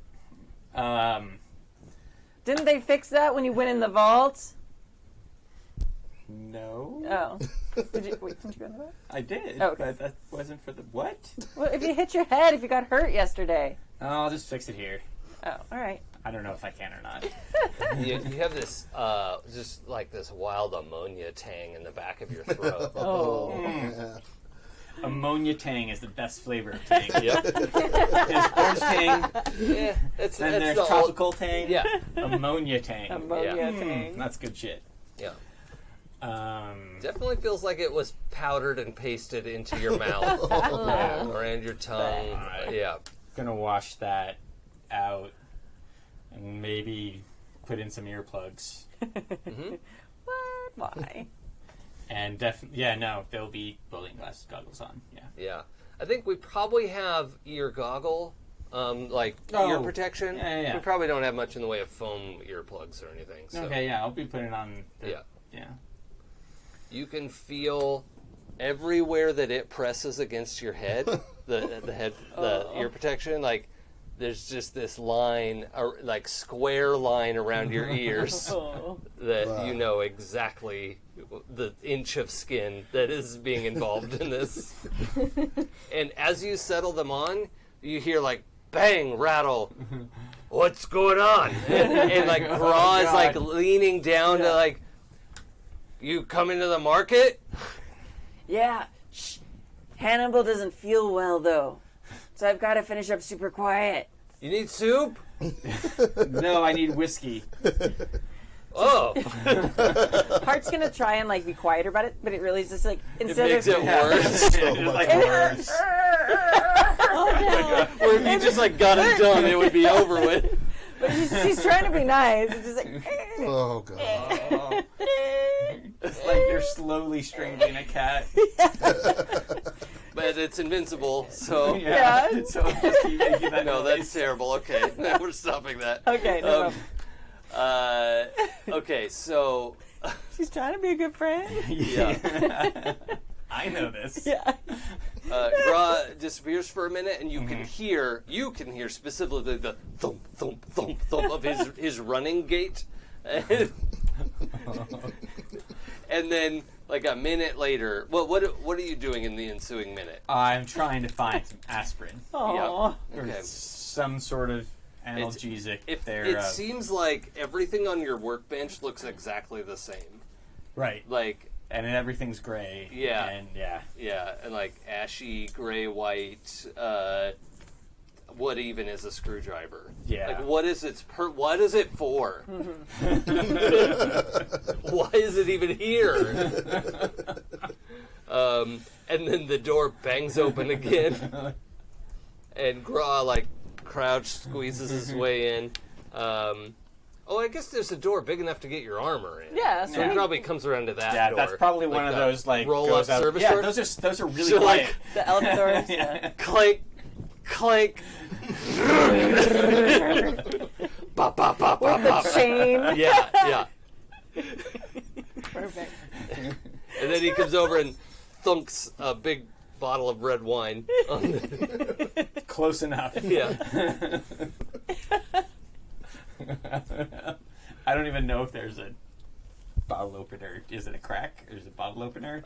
Didn't they fix that when you went in the vault? No. Oh. Didn't you go in the vault? I did, Okay. but that wasn't for the what? Well, if you hit your head, if you got hurt yesterday. Oh, I'll just fix it here. Oh, all right. I don't know if I can or not. you have this, just like this wild ammonia tang in the back of your throat. Oh. Yeah. Ammonia tang is the best flavor of tang. Yep. There's orange tang, Yeah, it's then there's the tropical tang. Yeah. Ammonia tang. Ammonia Yeah. thing. That's good shit. Yeah. Um, Definitely feels like it was powdered and pasted into your mouth around your tongue. Right. Yeah. gonna wash that out and maybe put in some earplugs. What? Why? And definitely, yeah, no, there'll be bowling glass goggles on. Yeah. Yeah. I think we probably have ear goggle, ear protection. Yeah. We probably don't have much in the way of foam earplugs or anything. So Okay, yeah, I'll be putting on. Yeah. Yeah. you can feel everywhere that it presses against your head, the ear protection, like there's just this line, like square line around your ears that you know exactly the inch of skin that is being involved in this. And as you settle them on, you hear like bang, rattle. What's going on? And like Gra is like leaning down to like, you come into the market? Yeah. Shh. Hannibal doesn't feel well, though. So I've got to finish up super quiet. You need soup? No, I need whiskey. Oh, Heart's going to try and, like, be quieter about it, but it really is just, like, instead makes of... it worse. It's like worse. Or if you just like got it done, it would be over with. But she's trying to be nice. It's just like... Oh, God. It's like you're slowly strangling a cat. But it's invincible, so... Yeah. So I'll just keep making that No, noise. that's terrible. Okay, now we're stopping that. Okay, no. Okay, so... She's trying to be a good friend. Yeah. I know this. Yeah. Gra disappears for a minute, and you can hear specifically the thump, thump, thump, thump of his running gait. And then, like a minute later, what are you doing in the ensuing minute? I'm trying to find some aspirin. Aww. Or Okay. some sort of analgesic. It They're, seems like everything on your workbench looks exactly the same. right. Like, And everything's gray. Yeah. And yeah. yeah, and like ashy, gray, white. What even is a screwdriver? Yeah. Like, what is it for? Why is it even here? And then the door bangs open again, and Gra like crouch squeezes his way in. I guess there's a door big enough to get your armor in. Yeah, So he probably comes around to that Yeah, door. that's probably one of the those like roll-up goes out- service Yeah, doors. those are really So, quiet. like, The elephant doors. Yeah. Clank, clank. Bop, bop, bop, bop, The bop. chain. Yeah. Perfect. And then he comes over and thunks a big bottle of red wine on the, Close enough. yeah. I don't even know if there's a bottle opener. Is it a crack? Or is it a bottle opener?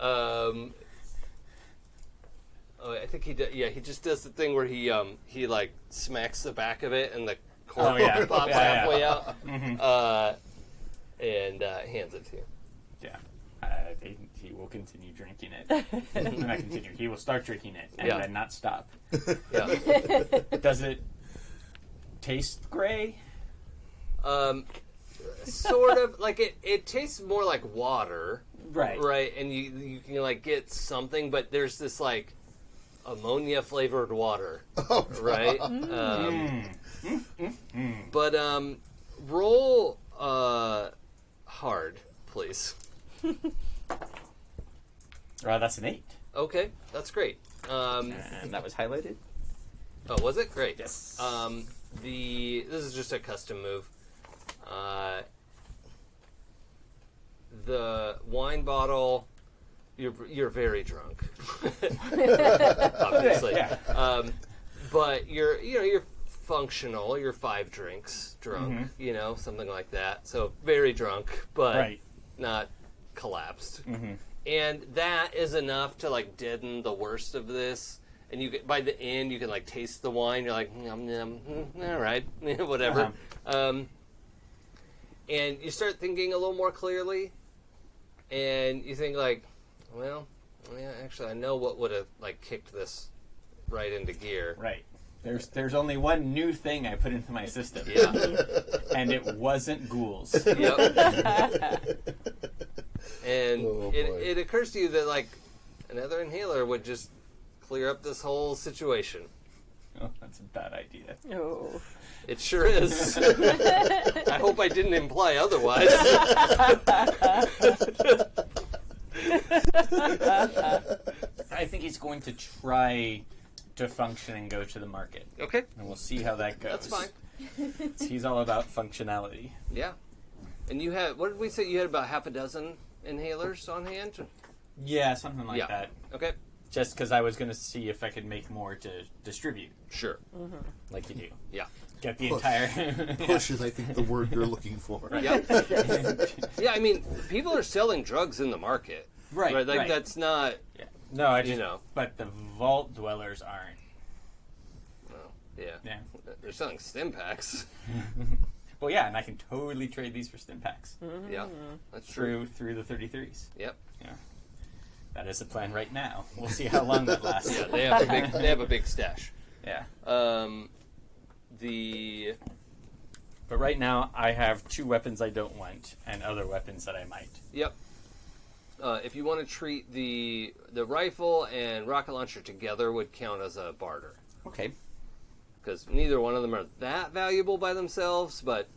I think he does. Yeah, he just does the thing where he like smacks the back of it and the cork pops halfway out, and hands it to you. Yeah. He will continue drinking it. Not continue. He will start drinking it and Yeah. then not stop. Yeah. Does it taste gray? Sort of like it tastes more like water, Right. right? And you can like get something, but there's this like ammonia flavored water, right? But roll hard, please. That's an 8. Okay, that's great. And that was highlighted? Oh, was it? Great. Yes. This is just a custom move. The wine bottle, you're very drunk, obviously. Yeah. But you're functional. You're 5 drinks drunk, something like that. So very drunk, but not collapsed. And that is enough to like deaden the worst of this. And you get, by the end, you can like taste the wine. You're like, yum, yum, all right, whatever. And you start thinking a little more clearly. And you think like, well, yeah, actually, I know what would have like kicked this right into gear. Right. There's only one new thing I put into my system. Yeah. And it wasn't ghouls. Yep. And Oh, boy. it occurs to you that like another inhaler would just clear up this whole situation. Oh, that's a bad idea. Oh. It sure is. I hope I didn't imply otherwise. I think he's going to try to function and go to the market. Okay, And we'll see how that goes. that's fine. He's all about functionality. Yeah. And you had, what did we say? You had about half a dozen inhalers on hand? Yeah, something like Yeah. that. Okay, Just because I was going to see if I could make more to distribute, sure. like you do. Yeah. Get the Push. entire... Push is, I think, the word you're looking for. Yeah. Yeah, I mean, people are selling drugs in the market. Right, Like, right. that's not, Yeah. No, I just... you know. But the vault dwellers aren't. Well, yeah. Yeah. They're selling stim packs. Well, yeah, and I can totally trade these for stim packs. Yeah, that's true. Through the 33s. Yep. Yeah. That is the plan right now. We'll see how long that lasts. Yeah, they have a big stash. Yeah. But But right now, I have 2 weapons I don't want, and other weapons that I might. yep. If you want to treat the rifle and rocket launcher together, would count as a barter, Okay. because neither one of them are that valuable by themselves, but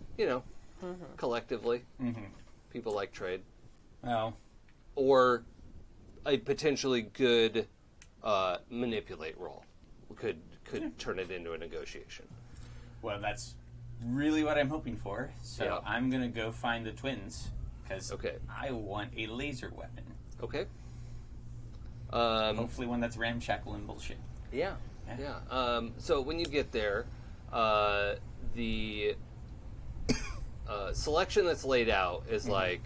collectively, people like trade, Well, or a potentially good manipulate roll could turn it into a negotiation. well, that's really what I'm hoping for. So Yeah. I'm going to go find the twins, because Okay. I want a laser weapon. Okay. Hopefully one that's ramshackle and bullshit. Yeah. Yeah. Yeah. So when you get there, the selection that's laid out is like,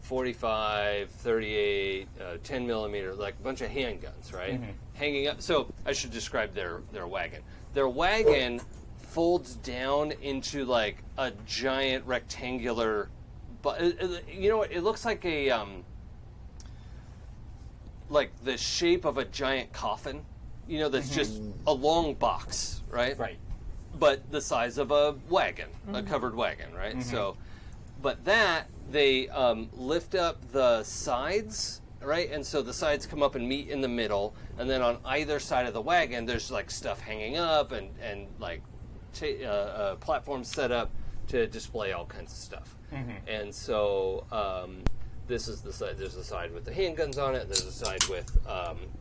45, 38, 10 millimeter, like a bunch of handguns, right? Hanging up. So I should describe their wagon. Their wagon folds down into like a giant rectangular. But it looks like a like the shape of a giant coffin. That's just a long box, right? Right. But the size of a wagon, a covered wagon, right? So, but that they lift up the sides, right? And so the sides come up and meet in the middle, and then on either side of the wagon, there's like stuff hanging up and like platforms set up to display all kinds of stuff. And so this is the side. There's a side with the handguns on it. There's a side with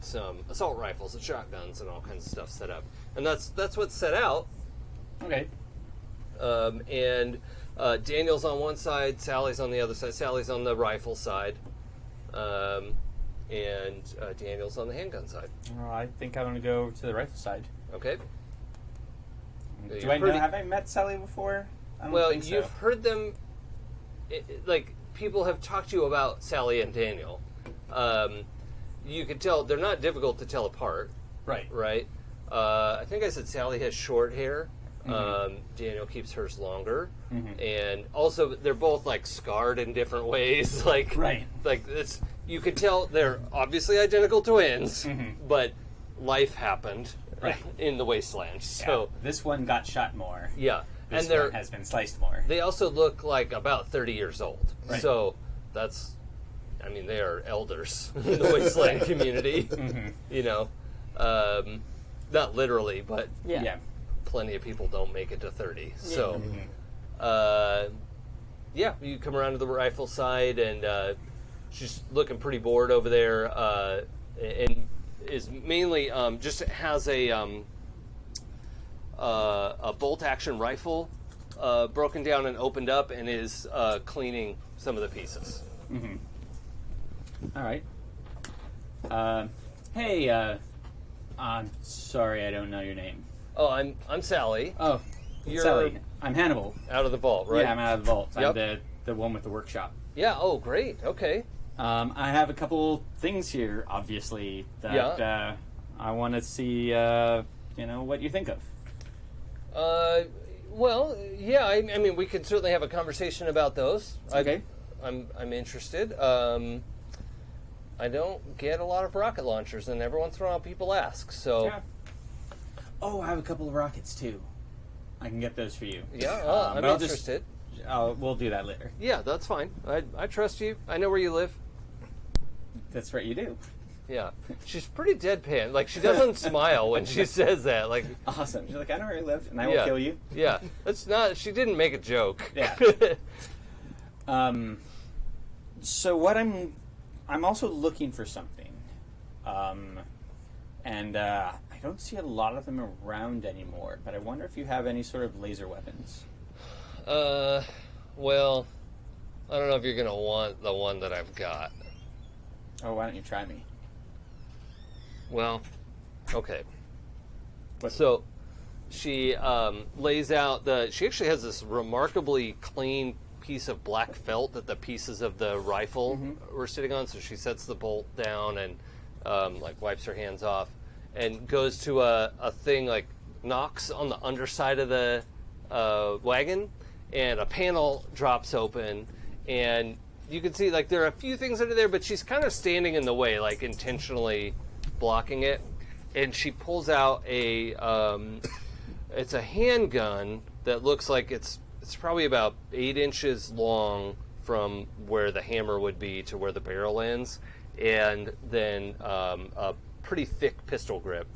some assault rifles and shotguns and all kinds of stuff set up. And that's what's set out. Okay. And Daniel's on one side, Sally's on the other side. Sally's on the rifle side, and Daniel's on the handgun side. Well, I think I'm going to go to the rifle side. Okay. Do I know? Have I met Sally before? I don't Well, think so. you've heard them. Like people have talked to you about Sally and Daniel. You can tell they're not difficult to tell apart, Right. right? I think I said Sally has short hair. Daniel keeps hers longer, and also they're both like scarred in different ways. Like, Right. Like it's you can tell they're obviously identical twins, but life happened Right. in the wasteland. So This one got shot more. yeah, This and they're one has been sliced more. they also look like about 30 years old. Right. So that's, they are elders in the wasteland community. Not literally, but Yeah. plenty of people don't make it to 30. So, you come around to the rifle side, and she's looking pretty bored over there, and is mainly just has a bolt-action rifle broken down and opened up, and is cleaning some of the pieces. All right. Hey, I'm sorry I don't know your name. Oh, I'm Sally. Oh, You're Sally. I'm Hannibal. out of the vault, right? Yeah, I'm out of the vault. Yep. I'm the one with the workshop. Yeah. Oh, great. Okay. I have a couple things here, obviously, that I want to see, what you think of. Well, yeah. I mean, we could certainly have a conversation about those. Okay. I'm interested. I don't get a lot of rocket launchers, and every once in a while people ask. So, Yeah. Oh, I have a couple of rockets, too. I can get those for you. I'm but I'll just- interested. We'll do that later. Yeah, that's fine. I trust you. I know where you live. That's right, you do. Yeah. She's pretty deadpan. Like, she doesn't smile when she says that. Like, Awesome. She's like, I know where you live, and I will yeah. kill you. Yeah. That's not, she didn't make a joke. Yeah. So what I'm also looking for something, and I don't see a lot of them around anymore. But I wonder if you have any sort of laser weapons. Well, I don't know if you're going to want the one that I've got. Oh, why don't you try me? Well, okay. What? So she lays out she actually has this remarkably clean piece of black felt that the pieces of the rifle were sitting on. So she sets the bolt down and wipes her hands off and goes to a thing, like knocks on the underside of the wagon, and a panel drops open, and you can see like there are a few things under there, but she's kind of standing in the way, like intentionally blocking it. And she pulls out it's a handgun that looks like it's probably about 8 inches long from where the hammer would be to where the barrel ends, and then a pretty thick pistol grip.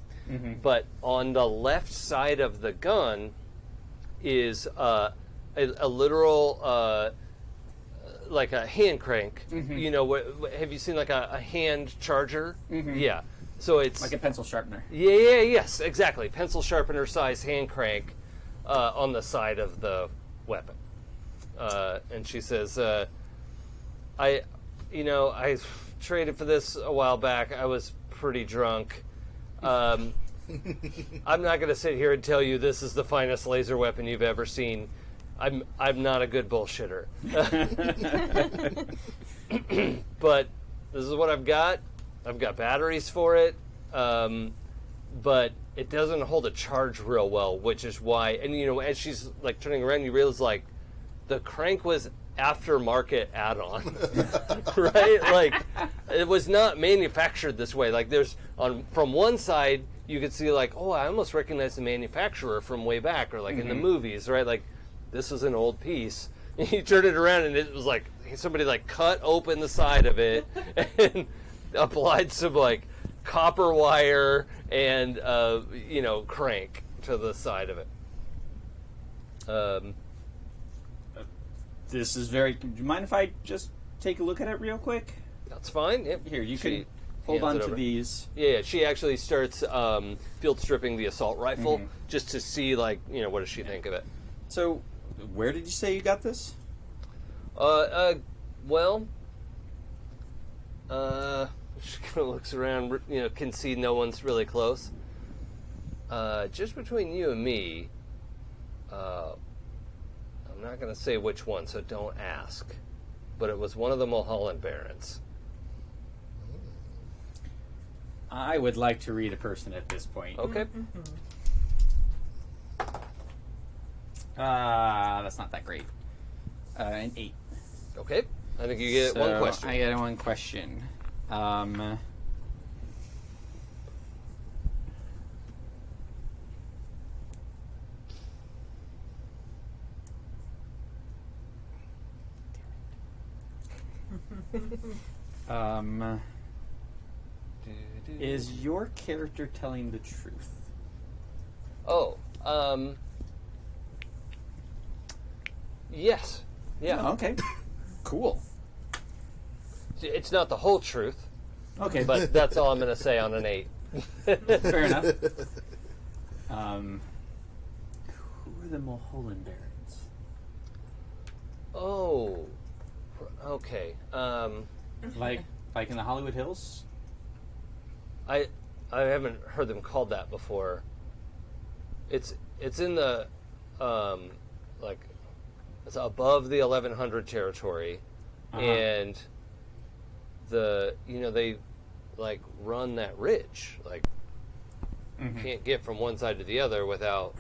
But on the left side of the gun is a literal like a hand crank. You know, have you seen like a hand charger? Yeah. So it's Like a pencil sharpener. yes, exactly. Pencil sharpener size hand crank on the side of the weapon. And she says, I traded for this a while back. I was pretty drunk. I'm not going to sit here and tell you this is the finest laser weapon you've ever seen. I'm not a good bullshitter. But this is what I've got. I've got batteries for it. But it doesn't hold a charge real well, which is why, and as she's like turning around, you realize like the crank was aftermarket add-on, right? Like it was not manufactured this way. Like from one side you could see like, oh, I almost recognize the manufacturer from way back, or like in the movies, right? Like this is an old piece. And you turn it around and it was like somebody like cut open the side of it and applied some like copper wire and crank to the side of it. This is very... Do you mind if I just take a look at it real quick? That's fine. Yep. Here, you She can hold hands on it to over. these. Yeah, she actually starts field stripping the assault rifle just to see what does she think of it. So, where did you say you got this? She kind of looks around, can see no one's really close. Just between you and me, I'm not going to say which one, so don't ask. But it was one of the Mulholland Barons. I would like to read a person at this point. Okay. That's not that great. An 8. Okay. I think you get one question. I get one question. Is your character telling the truth? Oh, yes. Yeah. Oh, okay. Cool. It's not the whole truth, Okay, but that's all I'm going to say on an 8. fair enough. Who are the Mulholland Barons? Oh, okay. Like in the Hollywood Hills? I haven't heard them called that before. It's in the like it's above the 1100 territory, and they like run that ridge, like can't get from one side to the other without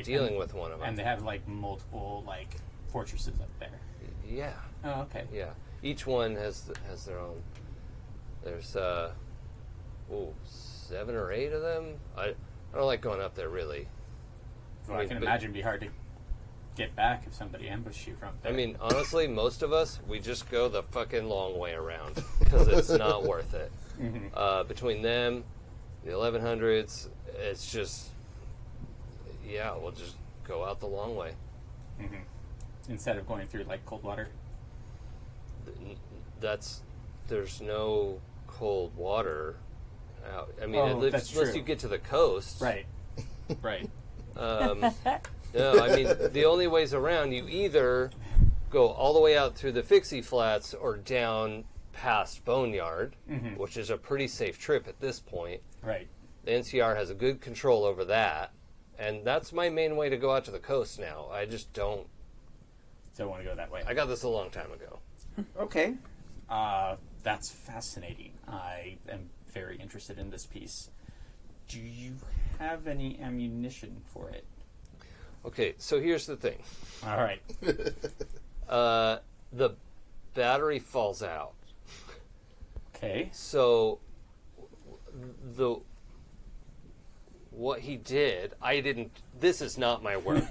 dealing with one of them. And they have like multiple like fortresses up there. Yeah. Oh, okay. Yeah. Each one has their own. There's 7 or 8 of them. I don't like going up there really. Well, I can imagine it'd be hard to get back if somebody ambushed you from there. I mean, honestly, most of us, we just go the fucking long way around because it's not worth it. Between them, the 1100s, it's just, we'll just go out the long way. Instead of going through like cold water. There's no cold water out. I mean, that's unless true. you get to the coast. Right. No, I mean, the only ways around, you either go all the way out through the Fixie Flats or down past Boneyard, which is a pretty safe trip at this point. Right. The NCR has a good control over that, and that's my main way to go out to the coast now. I just don't want to go that way. I got this a long time ago. Okay. That's fascinating. I am very interested in this piece. Do you have any ammunition for it? Okay, so here's the thing. All right. The battery falls out. Okay. So what he did, this is not my work.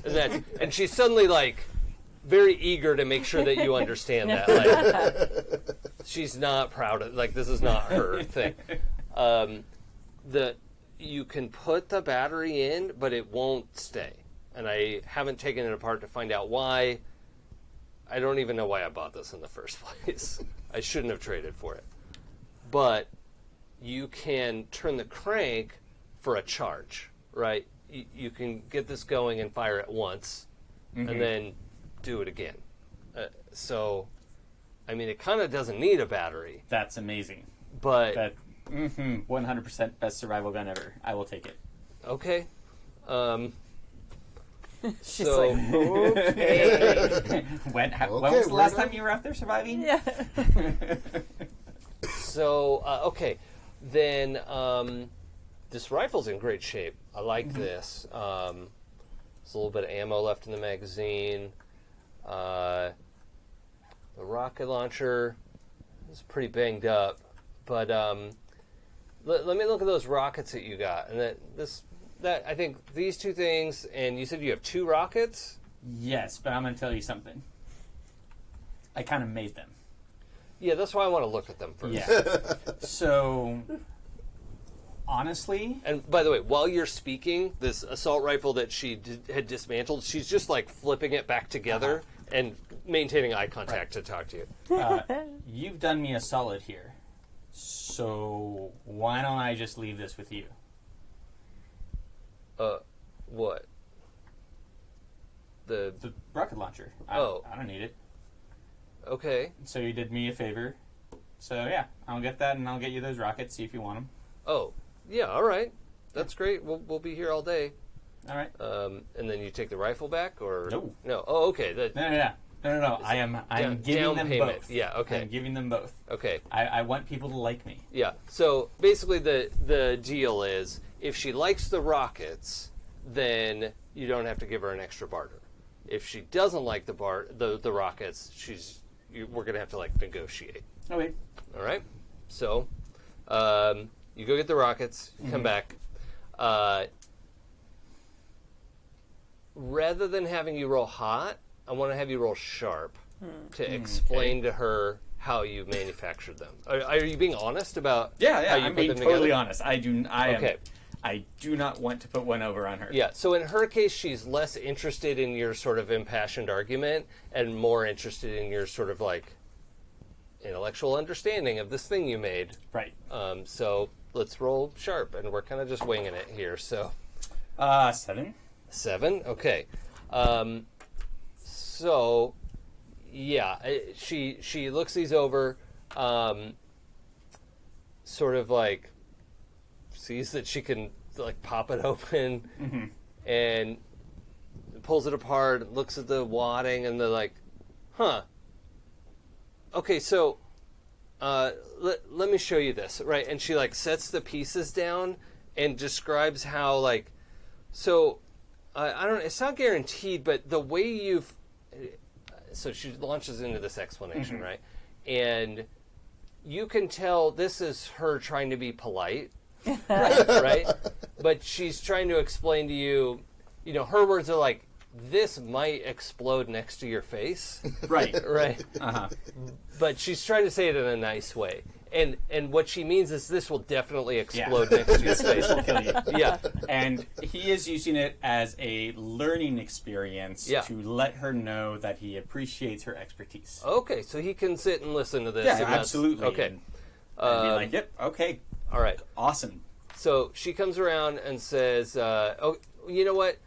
And she's suddenly like very eager to make sure that you understand that. Like, she's not proud of, like, this is not her thing. You can put the battery in, but it won't stay. And I haven't taken it apart to find out why. I don't even know why I bought this in the first place. I shouldn't have traded for it. But you can turn the crank for a charge, right? You can get this going and fire it once, and then do it again. So, I mean, it kind of doesn't need a battery. That's amazing. But... That 100% best survival gun ever. I will take it. Okay. She's So- like, okay. When was the last time you were out there surviving? Yeah. So, okay. Then, this rifle's in great shape. I like this. There's a little bit of ammo left in the magazine. The rocket launcher is pretty banged up. But, let me look at those rockets that you got. And that I think these two things, and you said you have 2 rockets? Yes, but I'm going to tell you something. I kind of made them. Yeah, that's why I want to look at them first. Yeah. So, honestly... And by the way, while you're speaking, this assault rifle that she had dismantled, she's just like flipping it back together and maintaining eye contact to talk to you. You've done me a solid here. So, why don't I just leave this with you? What? The The rocket launcher. I don't need it. okay. So you did me a favor. So yeah, I'll get that and I'll get you those rockets, see if you want them. Oh, yeah, all right. That's great. We'll be here all day. All right. And then you take the rifle back, or No. No. Oh, okay. No. I'm giving down them payment. both. Yeah, okay. I'm giving them both. Okay. I want people to like me. Yeah. So basically, the deal is, if she likes the rockets, then you don't have to give her an extra barter. If she doesn't like the rockets, we're gonna have to like negotiate. Okay. All right. So you go get the rockets. You come back. Rather than having you roll hot, I want to have you roll sharp to explain to her how you manufactured them. Are you being honest about Yeah, how you I'm put being them totally together? honest. Okay. I do not want to put one over on her. Yeah, so in her case, she's less interested in your sort of impassioned argument and more interested in your sort of like intellectual understanding of this thing you made. Right. So let's roll sharp, and we're kind of just winging it here. So 7. 7, okay. So yeah, she looks these over, sort of like sees that she can like pop it open, and pulls it apart, looks at the wadding, and they're like, huh. Okay, so let me show you this, right? And she like sets the pieces down and describes how like, so I don't. It's not guaranteed, but the way you've, so she launches into this explanation, right? And you can tell this is her trying to be polite, right? But she's trying to explain to you, you know, her words are like, this might explode next to your face. Right. Right. Uh-huh. But she's trying to say it in a nice way. And what she means is this will definitely explode next to your face. Will kill you. Yeah. And he is using it as a learning experience to let her know that he appreciates her expertise. Okay, so he can sit and listen to this. Yeah, and that's- absolutely. Okay. And be like, yep, okay, All right. awesome. So she comes around and says, oh, you know what?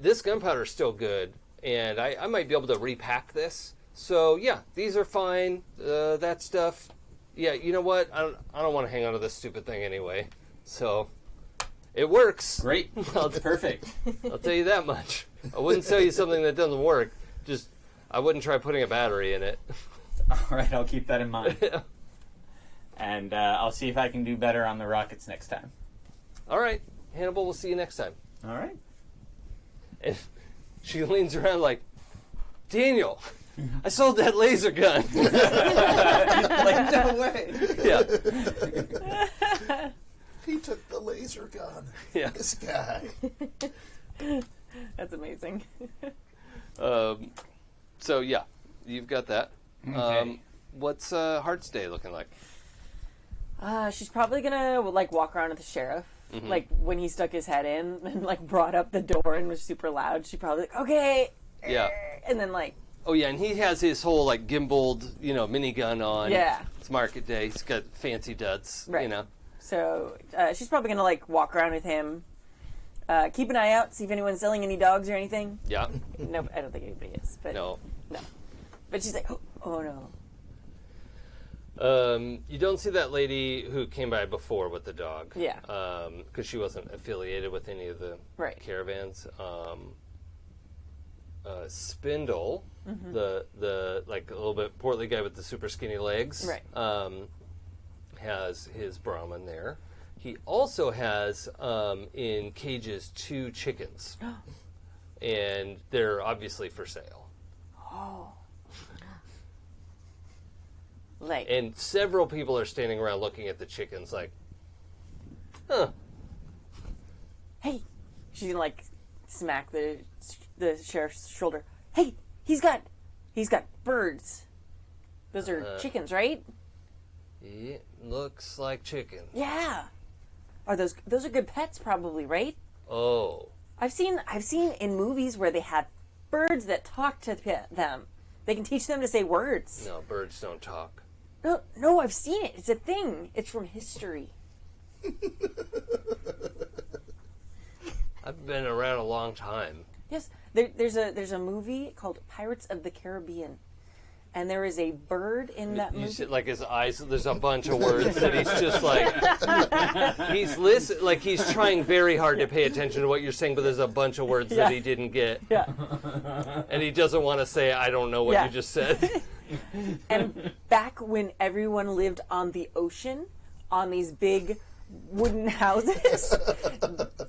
This gunpowder is still good, and I might be able to repack this. So, yeah, these are fine. That stuff. Yeah, you know what? I don't want to hang on to this stupid thing anyway. So, it works. Great. That's perfect. I'll tell you that much. I wouldn't sell you something that doesn't work. Just, I wouldn't try putting a battery in it. All right, I'll keep that in mind. And I'll see if I can do better on the rockets next time. All right, Hannibal, we'll see you next time. All right. And she leans around like, Daniel, I sold that laser gun. Like, no way. Yeah. He took the laser gun. Yeah. This guy. That's amazing. So, yeah, you've got that. Okay. What's Heart's Day looking like? She's probably gonna like walk around with the sheriff. Like when he stuck his head in and like brought up the door and was super loud. She probably like, okay. Yeah. And then like, Oh, yeah, and he has his whole, like, gimbaled, minigun on. Yeah. It's market day. He's got fancy duds, Right. So she's probably gonna like walk around with him. Keep an eye out, see if anyone's selling any dogs or anything. Yeah. Nope, I don't think anybody is. But No. But she's like, oh no. You don't see that lady who came by before with the dog. Yeah. Because she wasn't affiliated with any of the Right. caravans. Spindle, the like a little bit portly guy with the super skinny legs, Right. has his Brahmin there. He also has in cages 2 chickens, and they're obviously for sale. Like, And several people are standing around looking at the chickens like, huh. hey, she's gonna like smack the sheriff's shoulder. Hey, he's got birds. Those are chickens, right? It looks like chicken. Yeah. Are those are good pets probably, right? Oh. I've seen in movies where they had birds that talk to them. They can teach them to say words. No, birds don't talk. No, I've seen it. It's a thing. It's from history. I've been around a long time. Yes, there's a movie called Pirates of the Caribbean, and there is a bird in that You movie. see, like his eyes, there's a bunch of words that he's just like, he's trying very hard to pay attention to what you're saying, but there's a bunch of words that he didn't get. Yeah. And he doesn't want to say, I don't know what Yeah. you just said. And back when everyone lived on the ocean, on these big wooden houses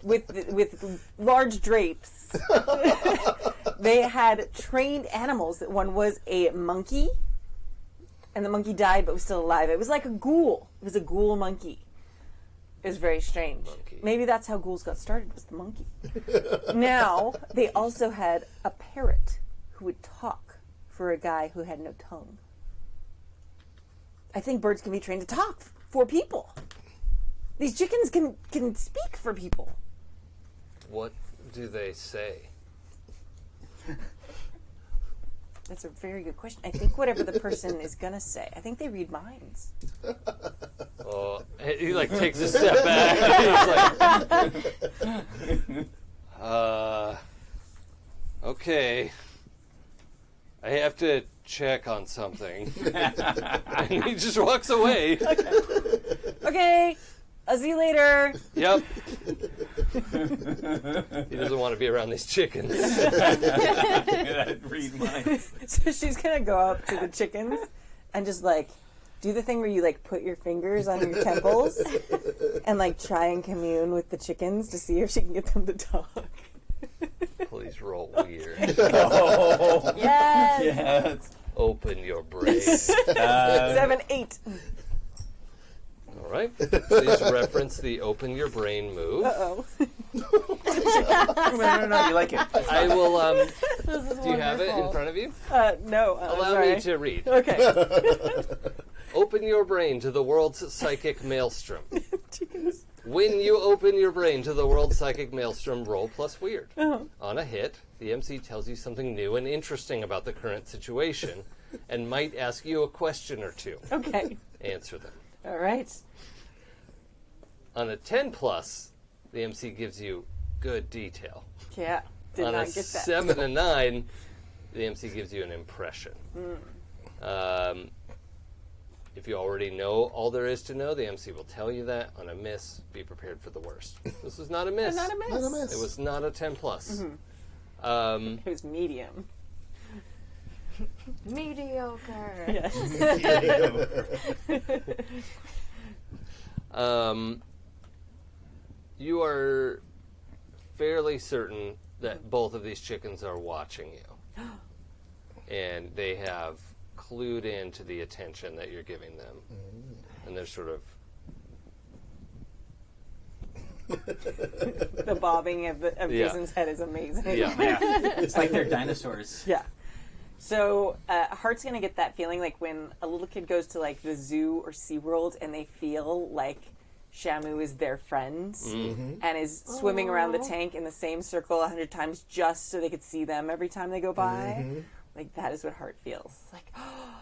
with large drapes, they had trained animals. One was a monkey, and the monkey died but was still alive. It was like a ghoul. It was a ghoul monkey. It was very strange. Monkey. Maybe that's how ghouls got started, was the monkey. Now, they also had a parrot who would talk for a guy who had no tongue. I think birds can be trained to talk for people. These chickens can speak for people. What do they say? That's a very good question. I think whatever the person is gonna say, I think they read minds. Oh, he like takes a step back. He's like, okay. I have to check on something. And he just walks away. Okay, I'll see you later. Yep. He doesn't want to be around these chickens. Read minds. So she's gonna go up to the chickens and just like do the thing where you like put your fingers on your temples and like try and commune with the chickens to see if she can get them to talk. Please roll weird. Oh, Yes. yes. Open your brain. 7, 8. All right. Please reference the open your brain move. Uh-oh. No, you like it. I will. This is Do you have it in wonderful. front of you? No. Allow sorry. me to read. Okay. Open your brain to the world's psychic maelstrom. Chickens. When you open your brain to the world's psychic maelstrom, roll plus weird. Uh-huh. On a hit, the MC tells you something new and interesting about the current situation and might ask you a question or two. Okay. Answer them. All right. On a 10 plus, the MC gives you good detail. Yeah. Did On not a get that. 7 and 9, the MC gives you an impression. If you already know all there is to know, the MC will tell you that. On a miss, be prepared for the worst. This was not a miss. Not a miss. Not a miss. It was not a 10 plus. It was medium. Mediocre. Yes. You are fairly certain that both of these chickens are watching you. And they have clued into the attention that you're giving them. And they're sort of... The bobbing of Yeah. Jason's head is amazing. Yeah. It's like they're dinosaurs. Yeah. So Heart's gonna get that feeling like when a little kid goes to like the zoo or SeaWorld and they feel like Shamu is their friend and is swimming around the tank in the same circle 100 times just so they could see them every time they go by. Like that is what Heart feels. Like, oh,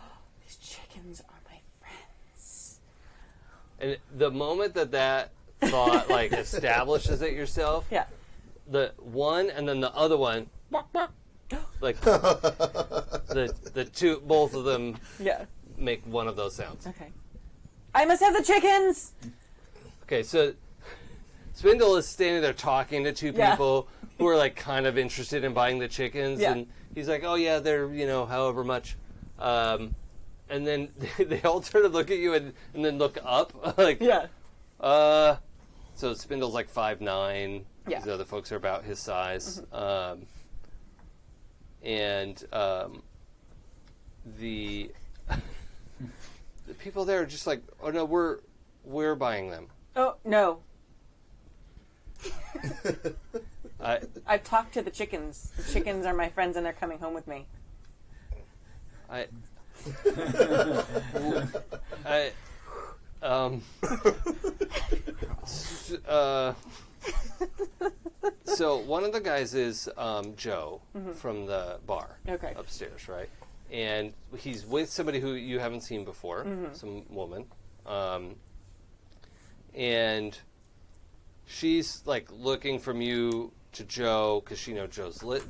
these chickens are my friends. And the moment that thought like establishes it yourself, Yeah. the one and then the other one, like the two, both of them Yeah. make one of those sounds. Okay. I must have the chickens. Okay, so Spindle is standing there talking to two Yeah. people who are like kind of interested in buying the chickens, Yeah. and he's like, "Oh yeah, they're however much," and then they all turn to look at you and then look up, like, Yeah. So Spindle's like 5'9". Yeah. These other folks are about his size, and the people there are just like, "Oh no, we're buying them." Oh no. I I've talked to the chickens. The chickens are my friends and they're coming home with me. So one of the guys is Joe from the bar Okay. upstairs, right? And he's with somebody who you haven't seen before, some woman, and she's like looking from you to Joe because she knows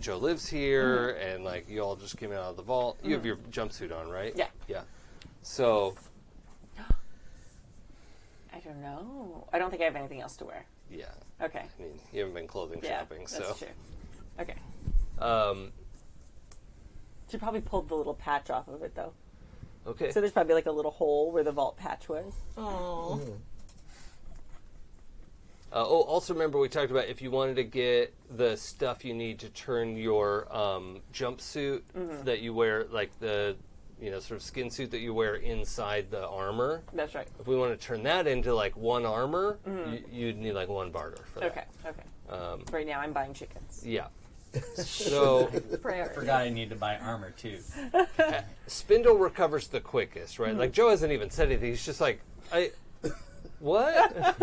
Joe lives here, and like you all just came out of the vault. You have your jumpsuit on, right? Yeah. Yeah. So I don't know. I don't think I have anything else to wear. yeah, Okay. I mean you haven't been clothing Yeah, shopping, that's so. true. Okay. Um, She probably pulled the little patch off of it though. okay. So there's probably like a little hole where the vault patch was. Oh. Also remember we talked about if you wanted to get the stuff you need to turn your jumpsuit that you wear, like the sort of skin suit that you wear inside the armor. That's right. If we want to turn that into like one armor, you'd need like one barter for that. Okay. Okay. Right now I'm buying chickens. Yeah. So Priority. Forgot I need to buy armor too. Spindle recovers the quickest, right? Like Joe hasn't even said anything. He's just like, what?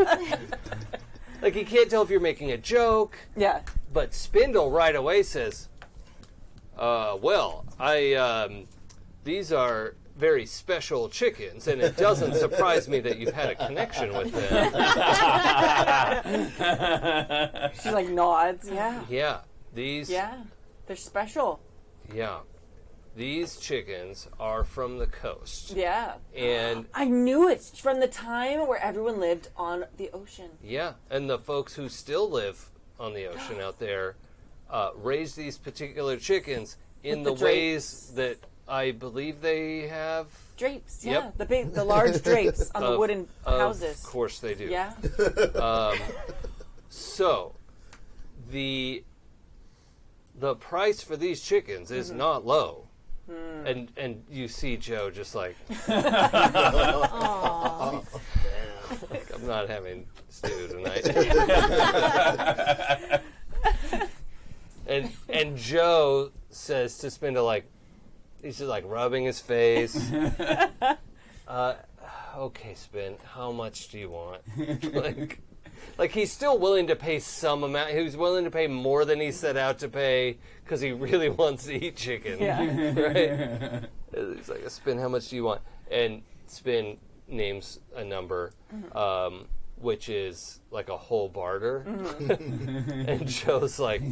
Like he can't tell if you're making a joke. Yeah. But Spindle right away says, well, these are very special chickens, and it doesn't surprise me that you've had a connection with them. She like nods. Yeah. Yeah, these. Yeah. They're special. Yeah, these chickens are from the coast. Yeah. And I knew it from the time where everyone lived on the ocean. yeah, and the folks who still live on the ocean out there raise these particular chickens in the With the ways that I believe they have. Drapes. Yep. Yeah. The large drapes on the wooden houses. Of course they do. Yeah. So, the price for these chickens is not low. And you see Joe just like, Aw. I'm not having stew tonight. and Joe says to Spindle, like, he's just like rubbing his face. Okay, Spin, how much do you want? Like he's still willing to pay some amount. He was willing to pay more than he set out to pay because he really wants to eat chicken. Yeah. Right? He's like, Spin, how much do you want? And Spin names a number, which is like a whole barter. And Joe's like,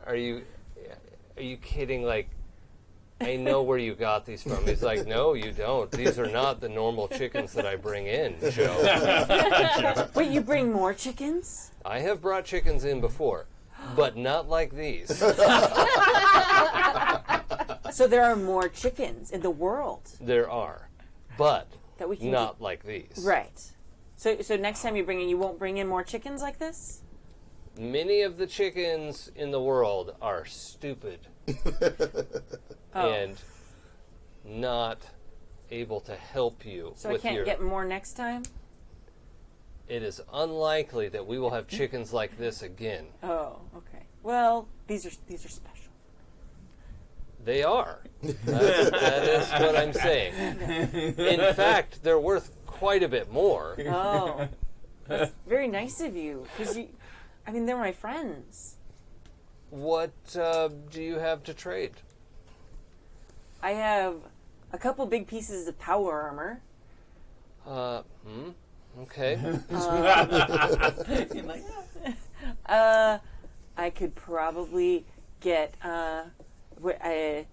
Are you kidding? Like, I know where you got these from. He's like, no, you don't. These are not the normal chickens that I bring in, Joe. Wait, you bring more chickens? I have brought chickens in before, but not like these. So there are more chickens in the world There are, but that we can not like these. Right. So next time you bring in, you won't bring in more chickens like this? Many of the chickens in the world are stupid and not able to help you So I with can't your... get more next time? It is unlikely that we will have chickens like this again. Oh, okay. Well, these are special. They are. That is what I'm saying. In fact, they're worth quite a bit more. Oh. That's very nice of you. Because they're my friends. What do you have to trade? I have a couple big pieces of power armor. Okay. I could probably get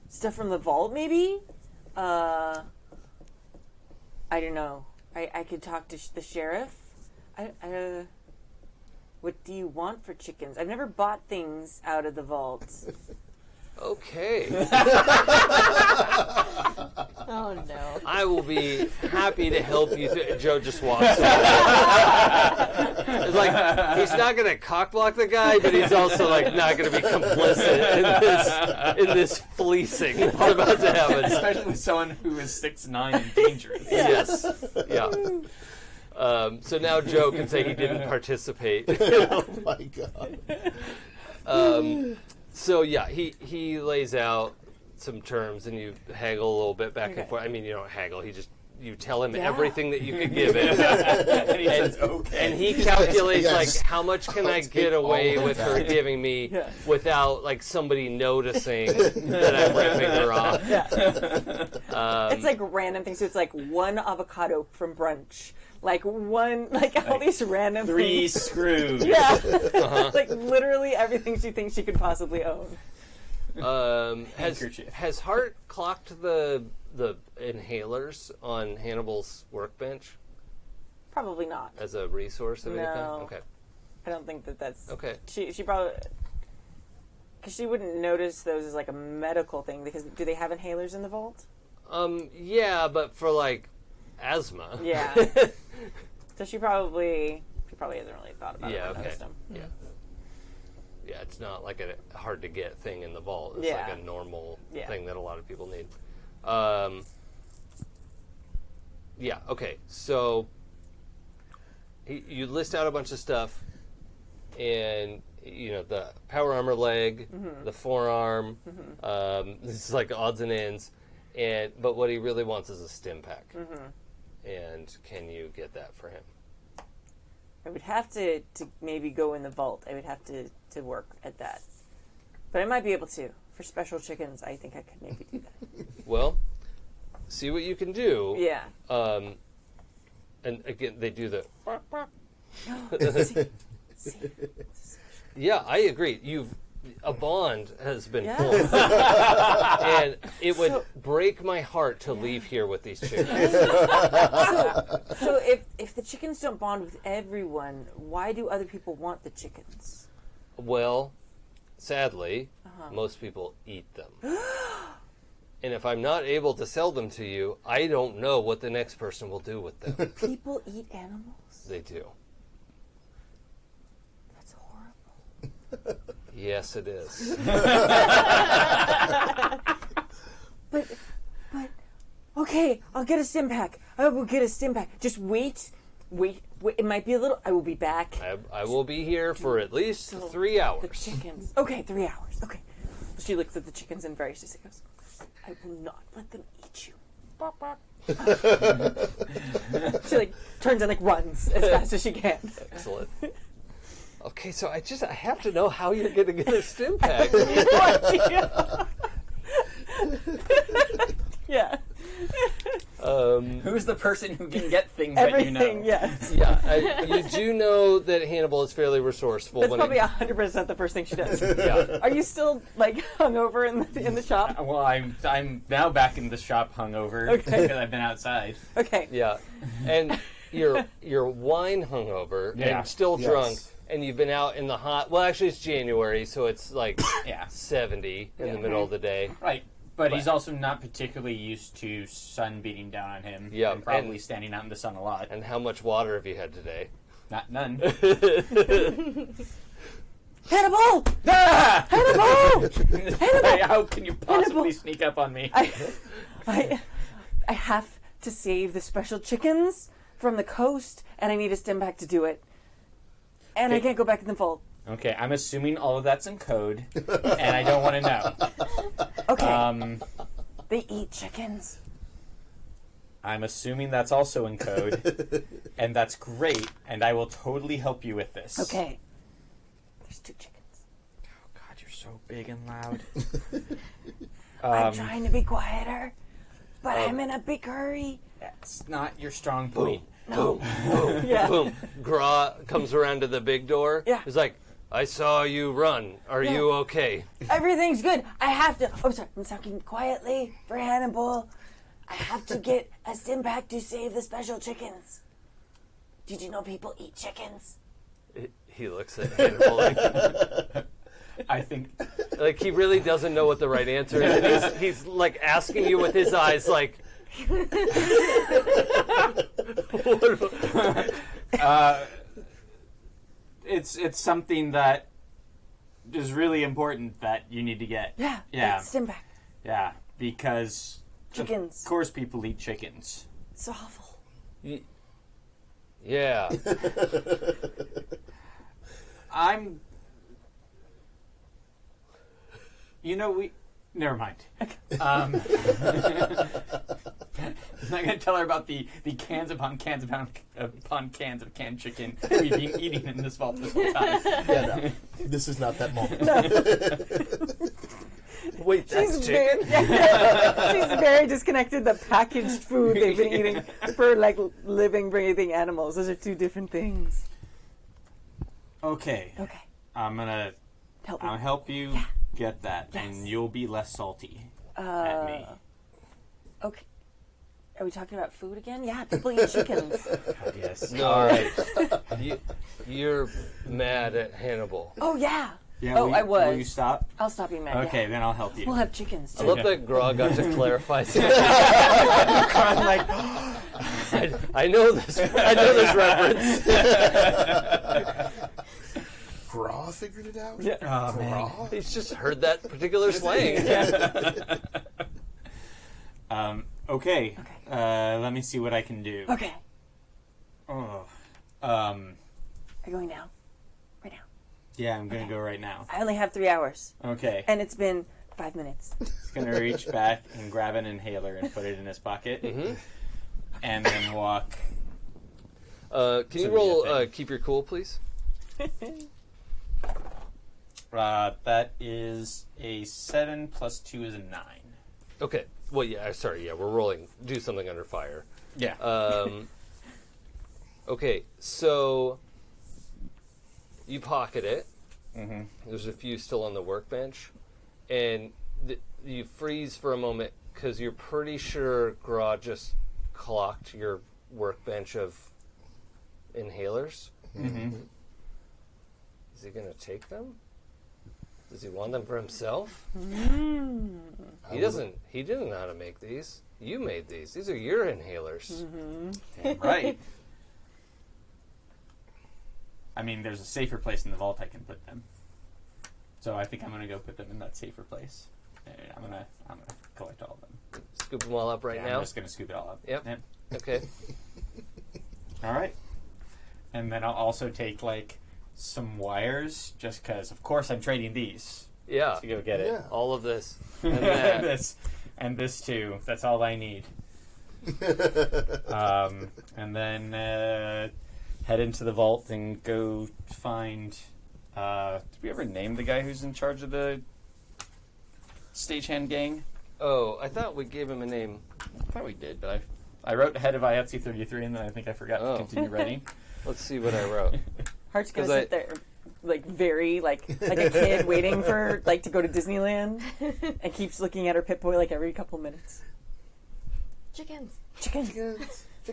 stuff from the vault, maybe? I don't know. I could talk to the sheriff. What do you want for chickens? I've never bought things out of the vault. Okay. Oh no. I will be happy to help you. Joe just walks away. It's like, he's not going to cockblock the guy, but he's also like not going to be complicit in this fleecing that's about to happen. Especially with someone who is 6'9" and dangerous. Yes. Yeah. So now Joe can say he didn't participate. Oh my god. So yeah, he lays out some terms, and you haggle a little bit back and forth. I mean, you don't haggle. You tell him everything that you could give him, And he says, okay. and he calculates Yes. like how much can I take get away all of with her that. giving me without like somebody noticing that I'm ripping her off. It's like random things. So it's like one avocado from brunch. Like one, like all these random 3 things. screws. Yeah. Like literally everything she thinks she could possibly own. Handkerchief. Has Hart clocked the inhalers on Hannibal's workbench Probably not. as a resource of any kind? No. Okay. I don't think that's... Okay. She probably... Because she wouldn't notice those as like a medical thing. Because do they have inhalers in the vault? Yeah, but for like asthma. Yeah. So she probably hasn't really thought about it. Yeah, or okay. noticed them. Yeah. Yeah, it's not like a hard to get thing in the vault. It's Yeah. like a normal Yeah. thing that a lot of people need. Yeah, okay. So you list out a bunch of stuff, and the power armor leg, the forearm. This is like odds and ends. But what he really wants is a stim pack. And can you get that for him? I would have to maybe go in the vault. I would have to work at that. But I might be able to. For special chickens, I think I could maybe do that. Well, see what you can do. Yeah. And again, they do the... See. Yeah, I agree. A bond has been Yeah. formed. And it would break my heart to leave here with these chickens. So if the chickens don't bond with everyone, why do other people want the chickens? Well, sadly, most people eat them. And if I'm not able to sell them to you, I don't know what the next person will do with them. People eat animals? They do. That's horrible. Yes, it is. But, okay, I'll get a stim pack. I will get a stim pack. Just wait. It might be a little. I will be back. I will be here for at least 3 hours. The chickens. Okay, 3 hours. Okay. She looks at the chickens and very seriously goes, I will not let them eat you. She turns and runs as fast as she can. Excellent. Okay, so I have to know how you're going to get a stim pack. No idea. Yeah. Who's the person who can get things that you know? Everything, yeah. Yeah, you do know that Hannibal is fairly resourceeful. That's when probably 100% the first thing she does. Yeah. Are you still hungover in the shop? Well, I'm now back in the shop hungover because I've been outside. Okay. Yeah, and you're wine hungover and still drunk, and you've been out in the hot. Well, actually, it's January, so it's 70 in the middle of the day. Right. But he's also not particularly used to sun beating down on him. Yeah, and probably standing out in the sun a lot. And how much water have you had today? None. Hannibal! Ah! Hannibal! How can you possibly sneak up on me? I have to save the special chickens from the coast, and I need a stim pack to do it. And I can't go back in the vault. Okay, I'm assuming all of that's in code, and I don't want to know. Okay. They eat chickens. I'm assuming that's also in code, and that's great, and I will totally help you with this. Okay. There's 2 chickens. Oh, God, you're so big and loud. I'm trying to be quieter, but I'm in a big hurry. That's not your strong point. No. Boom, Yeah. boom. Gra comes around to the big door. Yeah. He's like, I saw you run. Are you okay? Everything's good. I have to. Oh, sorry. I'm talking quietly for Hannibal. I have to get a stim pack to save the special chickens. Did you know people eat chickens? He looks at Hannibal I think like he really doesn't know what the right answer is. And he's asking you with his eyes it's something that is really important that you need to get. Yeah. Yeah. Stim pack. Yeah, because Chickens. of course people eat chickens. It's awful. Yeah. Never mind. I'm not going to tell her about the cans upon cans upon cans of canned chicken we've been eating in this vault this whole time. Yeah, no. This is not that moment. Wait, that's She's chicken? she's very disconnected. The packaged food they've been eating for living, breathing animals. Those are 2 different things. Okay. Okay. I'm going to help you get that, and you'll be less salty at me. Okay. Are we talking about food again? Yeah, people eat chickens. God, yes. No. All right. You're mad at Hannibal. Oh, yeah. Yeah, I was. Will you stop? I'll stop being mad. Okay, yeah. then I'll help you. We'll have chickens, I too. love that Gra got to clarify something. I know this reference. Gra figured it out? Yeah. Oh, man. Gra? He's just heard that particular slang. Okay. Let me see what I can do. Okay. Oh. Are you going now? Right now. Yeah, I'm gonna go right now. I only have 3 hours, Okay. and it's been 5 minutes. He's gonna reach back and grab an inhaler and put it in his pocket, Mm-hmm. and then walk. Can you So roll we get keep your cool, please? That is a 7 plus 2 is a 9. Okay. Well, yeah. Sorry. Yeah, we're rolling. Do something under fire. Yeah. Okay. So you pocket it. Mm-hmm. There's a few still on the workbench, and you freeze for a moment because you're pretty sure Gra just clocked your workbench of inhalers. Mm-hmm. Is he going to take them? Does he want them for himself? He doesn't. He didn't know how to make these. You made these. These are your inhalers. Damn right. I mean, there's a safer place in the vault I can put them. So I think I'm gonna go put them in that safer place. And I'm gonna collect all of them. Scoop them all up right Yeah, now. I'm just gonna scoop it all up. Yep. Okay. All right. And then I'll also take like some wires, just because, of course, I'm trading these Yeah. to go get it. Yeah. All of this. And And that. this too. That's all I need. And then head into the vault and go find. Did we ever name the guy who's in charge of the stagehand gang? Oh, I thought we gave him a name. I thought we did, but I wrote head of IATSE 33, and then I think I forgot Oh. to continue writing. Let's see what I wrote. Heart's gonna 'Cause sit there, like very like a kid waiting for like to go to Disneyland, and keeps looking at her Pip-Boy like every couple minutes. Chickens. Chicken.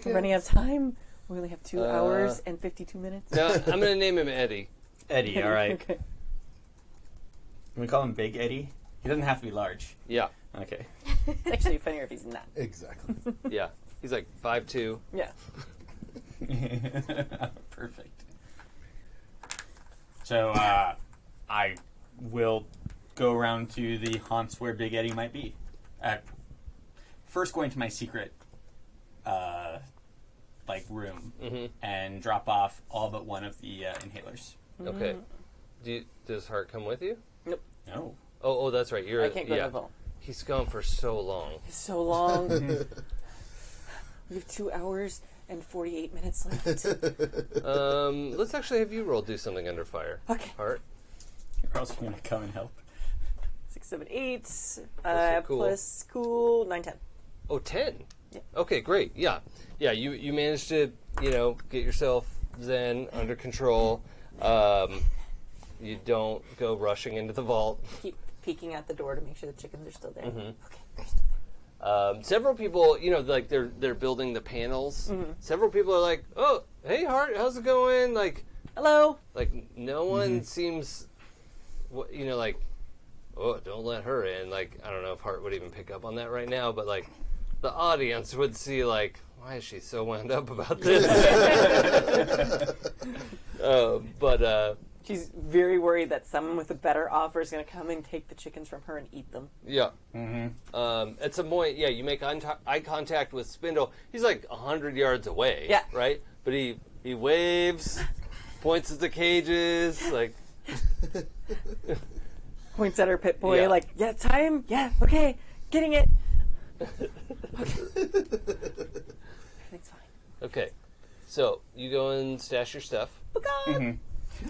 We're running out of time. We only have 2 hours and 52 minutes. No, I'm going to name him Eddie. Eddie, all right. Okay. Can we call him Big Eddie? He doesn't have to be large. Yeah. Okay. It's actually funnier if he's not. Exactly. Yeah. He's like 5'2". Yeah. Perfect. So I will go around to the haunts where Big Eddie might be. First, going to my secret room and drop off all but one of the inhalers. Okay. Does Hart come with you? Nope. No. Oh, that's right. You're I can't go to the vault. He's gone for so long. It's so long. We have 2 hours and 48 minutes left. Let's actually have you roll do something under fire. Okay. Hart. You're also going to come and help. 6, 7, 8. your cool. Plus cool 9, 10. Oh, 10. Yeah. Okay, great. Yeah. Yeah, you managed to, get yourself zen under control. You don't go rushing into the vault. Keep peeking at the door to make sure the chickens are still there. Okay. Several people, they're building the panels. Several people are like, "Oh, hey, Hart, how's it going?" Like, Hello. no one seems, oh, don't let her in. Like, I don't know if Hart would even pick up on that right now, but the audience would see, why is she so wound up about this? She's very worried that someone with a better offer is going to come and take the chickens from her and eat them. Yeah. At some point, you make eye contact with Spindle. He's 100 yards away. Yeah. Right? But he waves, points at the cages, Points at her Pip-Boy, Yeah. time? Yeah, okay, getting it. Okay. Everything's fine. Okay. So, you go and stash your stuff. Okay.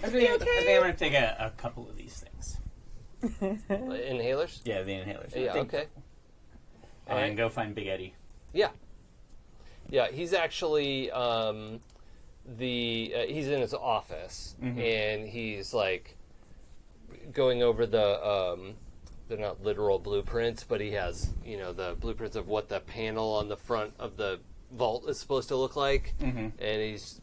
I think I'm going to take a couple of these things. Inhalers? Yeah, the inhalers. Yeah, okay. And go find Big Eddie. Yeah. Yeah, he's actually he's in his office and he's going over the they're not literal blueprints, but he has, the blueprints of what the panel on the front of the vault is supposed to look like. And he's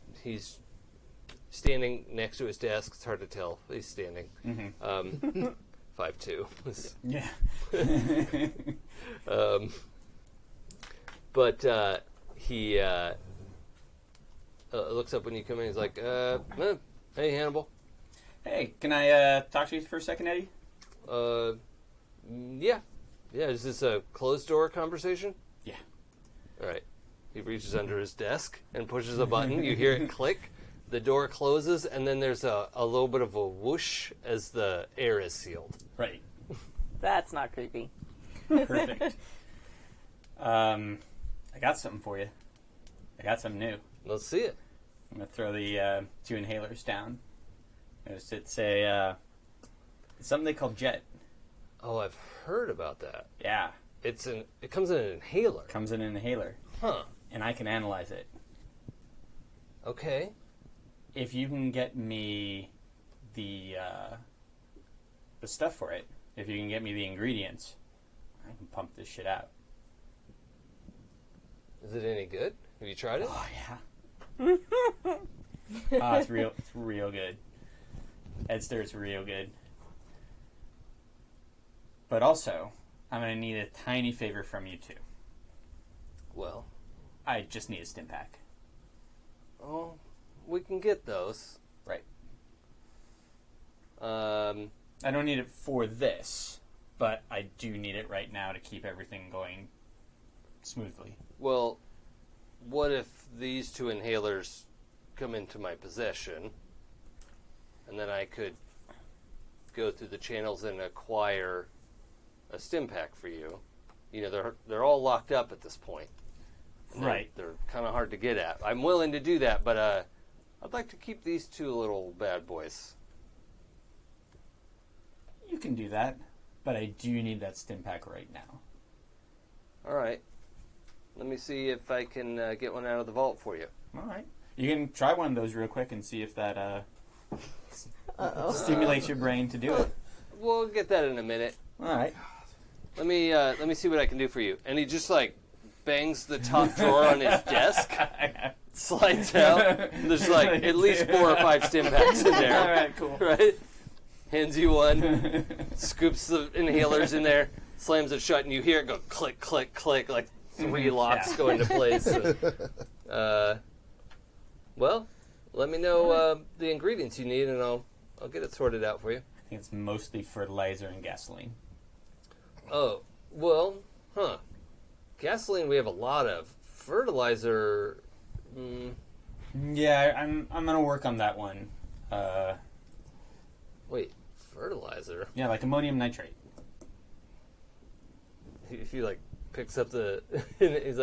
standing next to his desk. It's hard to tell. He's standing. 5'2". Yeah. But he looks up when you come in. He's like, "Hey, Hannibal." Hey, can I talk to you for a second, Eddie? Yeah. Is this a closed door conversation? Yeah. All right. He reaches under his desk and pushes a button. You hear it click. the door closes, and then there's a little bit of a whoosh as the air is sealed. Right. That's not creepy. Perfect. I got something for you. I got something new. Let's see it. I'm going to throw the 2 inhalers down. Notice it's it's something they call Jet. Oh, I've heard about that. Yeah. It comes in an inhaler. Comes in an inhaler. Huh. And I can analyze it. Okay. If you can get me the stuff for it, if you can get me the ingredients, I can pump this shit out. Is it any good? Have you tried it? Oh yeah. It's real good. Edster, it's real good. But also, I'm gonna need a tiny favor from you too. Well, I just need a stim pack. oh, we can get those. Right. I I don't need it for this, but I do need it right now to keep everything going smoothly. Well, what if these 2 inhalers come into my possession, and then I could go through the channels and acquire a stim pack for you? You know, they're all locked up at this point. And Right. They're kind of hard to get at. I'm willing to do that, but I'd like to keep these 2 little bad boys. You can do that, but I do need that stim pack right now. All right. Let me see if I can get one out of the vault for you. All right. You can try one of those real quick and see if that stimulates your brain to do it. We'll get that in a minute. All right. Let me see what I can do for you. And he just bangs the top drawer on his desk, slides out. And there's at least 4 or 5 stim packs in there. All right, cool. Right? Hands you one, scoops the inhalers in there, slams it shut, and you hear it go click, click, click, 3 locks go into place. Well, let me know the ingredients you need, and I'll get it sorted out for you. I think it's mostly fertilizer and gasoline. Oh, well, gasoline we have a lot of. Fertilizer, Yeah, I'm gonna work on that one. wait, fertilizer? Yeah, like ammonium nitrate. He picks up the, he's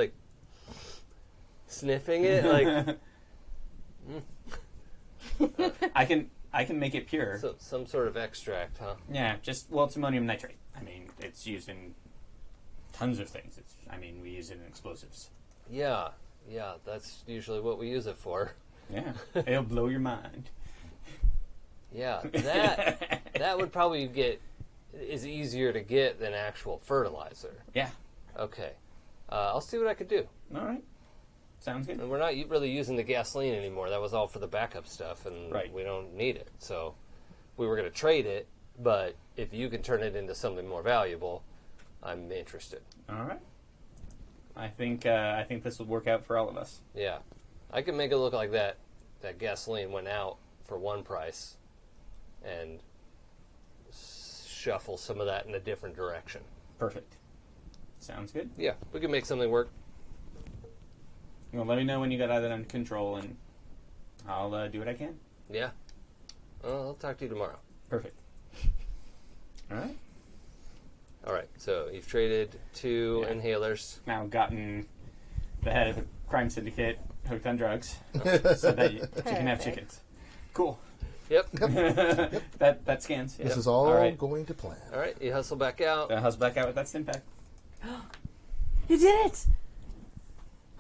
sniffing it, I can make it pure. so, some sort of extract, huh? Yeah, it's ammonium nitrate. I mean, it's used in tons of things. We use it in explosives. Yeah, that's usually what we use it for. Yeah, it'll blow your mind. Yeah, that would probably is easier to get than actual fertilizer. Yeah. Okay. I'll see what I could do. All right. Sounds good. And we're not really using the gasoline anymore. That was all for the backup stuff, and Right. we don't need it. So we were going to trade it, but if you can turn it into something more valuable, I'm interested. All right. I think this will work out for all of us. Yeah. I can make it look like that gasoline went out for one price and shuffle some of that in a different direction. Perfect. Sounds good. Yeah, we can make something work. Well, let me know when you got that under control, and I'll do what I can. Yeah. Well, I'll talk to you tomorrow. Perfect. All right. All right, so you've traded 2 Yeah. inhalers. Now gotten the head of the crime syndicate hooked on drugs, so that you can have chickens. Cool. Yep. that scans. This Yep. is all right. going to plan. All right, you hustle back out. How's back out with that stim pack? You did it!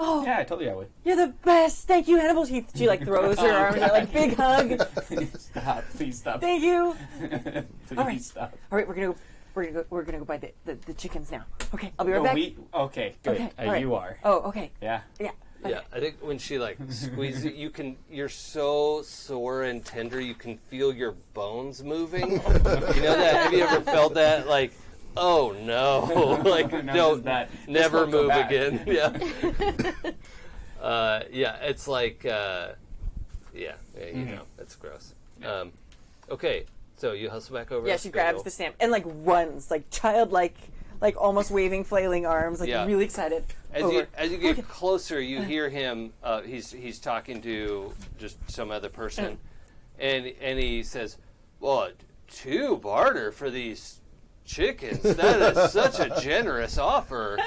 Oh, Yeah, I told you I would. you're the best! Thank you, Hannibal. She throws her arms out big hug. Stop! Please stop! Thank you. Please All right. stop. All right, we're gonna go buy the chickens now. Okay, I'll be right back. Okay, good. Okay, all right. You are. Oh, okay. Yeah. Yeah. Yeah, I think when she squeezes it, you're so sore and tender, you can feel your bones moving. You know that? Have you ever felt that? Oh no! No, that. never This won't go move back. again. Yeah. Yeah, it's you know, it's gross. Okay, so you hustle back over. Yeah, to she grabs schedule. the stamp and runs, childlike, like almost waving flailing arms, like Yeah. really excited. As you get closer, you hear him. He's talking to just some other person, and he says, "Well, 2 barter for these chickens. That is such a generous offer,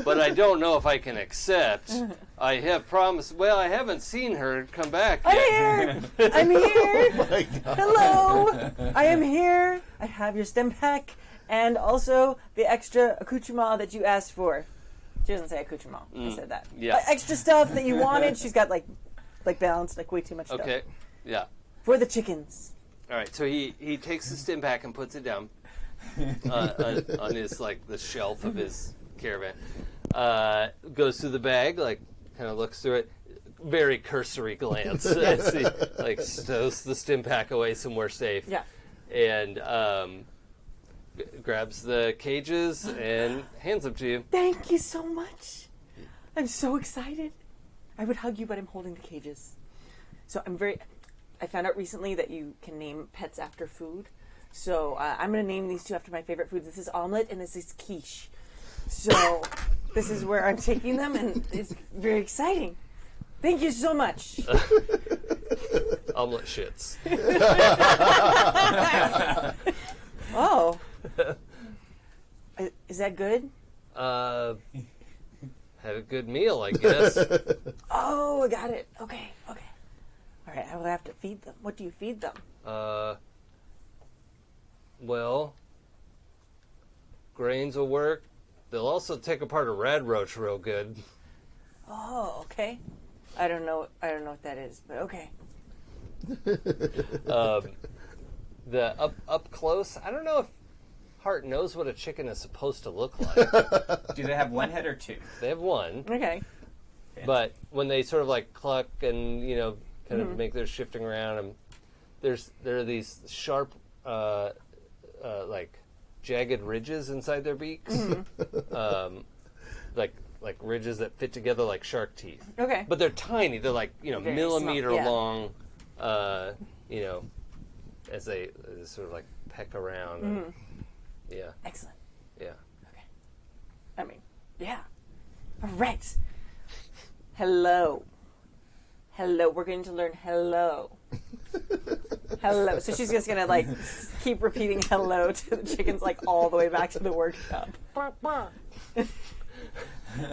but I don't know if I can accept. I have promised. Well, I haven't seen her come back yet." I'm here. Oh my God. Hello. I am here. I have your stem pack and also the extra accoutrement that you asked for. She doesn't say accoutrement. I said that. Yeah. Extra stuff that you wanted. She's got like balanced like way too much stuff. Okay. Yeah. For the chickens. All right. So he takes the stim pack and puts it down on his like the shelf of his caravan. Goes through the bag, like kind of looks through it. Very cursory glance as he like stows the stim pack away somewhere safe. Yeah. And grabs the cages and hands them to you. Thank you so much. I'm so excited. I would hug you, but I'm holding the cages. So I found out recently that you can name pets after food. So I'm going to name these 2 after my favorite foods. This is omelet and this is quiche. So this is where I'm taking them, and it's very exciting. Thank you so much. Omelet shits. Oh. Is that good? Had a good meal, I guess. Oh, I got it. Okay. All right, I will have to feed them. What do you feed them? Well, grains will work. They'll also take apart a rad roach real good. Oh, okay. I don't know what that is, but okay. The up close, I don't know if Hart knows what a chicken is supposed to look like. Do they have 1 head or 2? They have 1, Okay. but when they sort of like cluck and kind of make their shifting around, and there are these sharp, like jagged ridges inside their beaks, like ridges that fit together like shark teeth. Okay. But they're tiny. They're like Very millimeter small, yeah. long. As they sort of like peck around. And, yeah. Excellent. Yeah. Okay. I mean, yeah. All right. Hello. We're going to learn hello. Hello. So she's just going to like keep repeating hello to the chickens like all the way back to the workshop.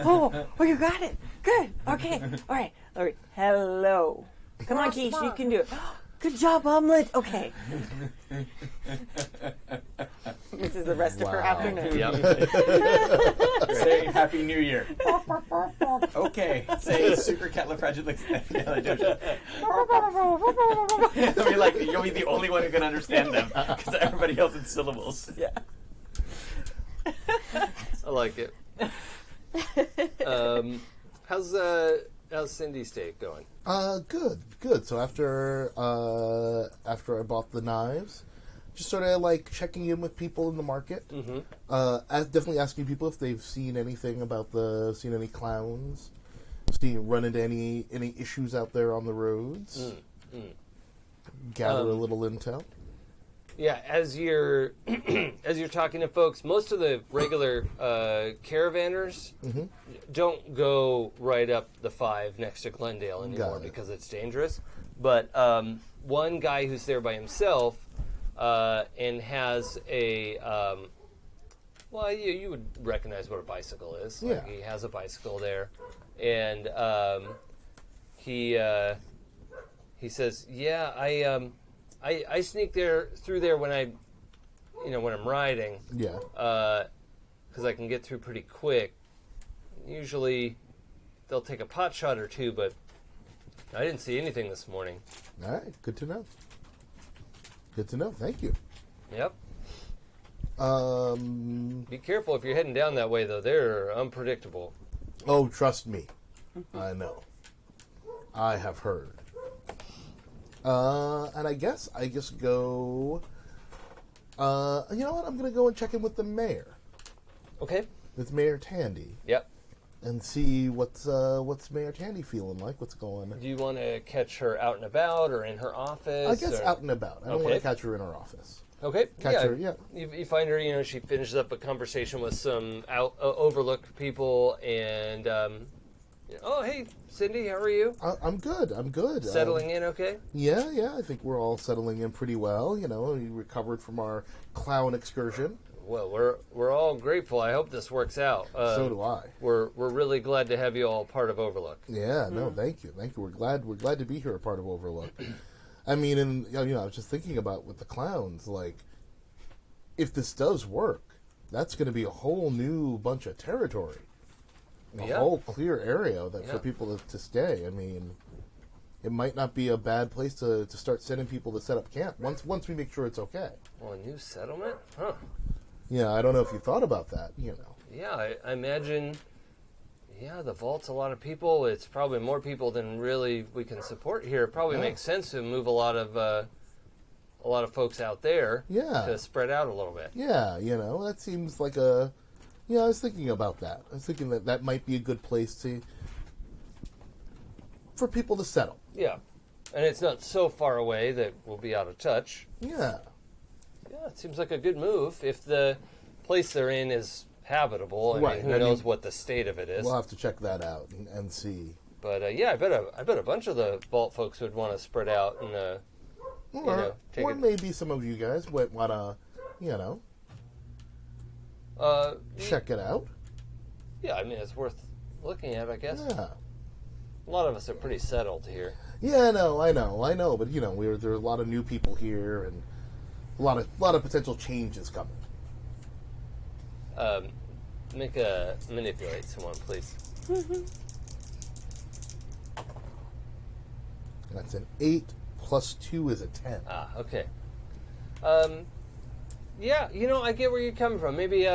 Oh, you got it. Good. Okay. All right. Hello. Come on, Quiche. You can do it. Good job, Omelet. Okay. This is the rest of her afternoon. Yep. Say Happy New Year. Okay. Say supercalifragilisticexpialidocious. I mean, like, you'll be the only one who can understand them because everybody else in syllables. Yeah. I like it. How's Syndy's steak going? Good. So after I bought the knives, just sort of like checking in with people in the market. Definitely asking people if they've seen anything about seen any clowns, run into any issues out there on the roads. Gather a little intel. Yeah, as you're talking to folks, most of the regular caravanners don't go right up the 5 next to Glendale anymore because it's dangerous. But one guy who's there by himself and has a well, you would recognize what a bicycle is. Yeah. Like, he has a bicycle there, and he says, "Yeah, I sneak through there when when I'm riding. Yeah. Because I can get through pretty quick. Usually, they'll take a pot shot or 2, but I didn't see anything this morning." All right. Good to know. Thank you. Yep. Be careful if you're heading down that way, though. They're unpredictable. Oh, trust me. I know. I have heard. And I guess I just go. You know what? I'm going to go and check in with the mayor, Okay. with Mayor Tandy, Yep. and see what's Mayor Tandy feeling like. What's going on? Do you want to catch her out and about or in her office? I guess or- out and about. I don't want Okay. to catch her in her office. Okay. Catch her, yeah. You find her. She finishes up a conversation with some overlook people, and oh, hey, Syndy, how are you? I'm good. I'm good. Settling in, okay? Yeah. I think we're all settling in pretty well. We recovered from our clown excursion. Well, we're all grateful. I hope this works out. So do I. We're really glad to have you all part of Overlook. Yeah. No, thank you. We're glad to be here, a part of Overlook. I mean, and I was just thinking about with the clowns, like, if this does work, that's going to be a whole new bunch of territory, a whole clear area for people to stay. I mean, it might not be a bad place to start sending people to set up camp once we make sure it's okay. Well, a new settlement? Huh. Yeah, I don't know if you thought about that. Yeah, I imagine. Yeah, the vault's a lot of people. It's probably more people than really we can support here. It probably makes sense to move a lot of folks out there. Yeah. To spread out a little bit. Yeah, that seems like a. Yeah, I was thinking about that. I was thinking that might be a good place for people to settle. Yeah, and it's not so far away that we'll be out of touch. Yeah. Yeah, it seems like a good move. If the place they're in is habitable, I Right, mean, who knows what the state of it is. We'll have to check that out and see. But I bet a bunch of the vault folks would want to spread out and Or maybe some of you guys might want to, check it out. Yeah, I mean, it's worth looking at, I guess. Yeah. A lot of us are pretty settled here. Yeah, I know. But there are a lot of new people here, and a lot of potential changes coming. Manipulate someone, please. That's an 8 plus 2 is a 10. Ah, okay. Yeah, I get where you're coming from. Maybe,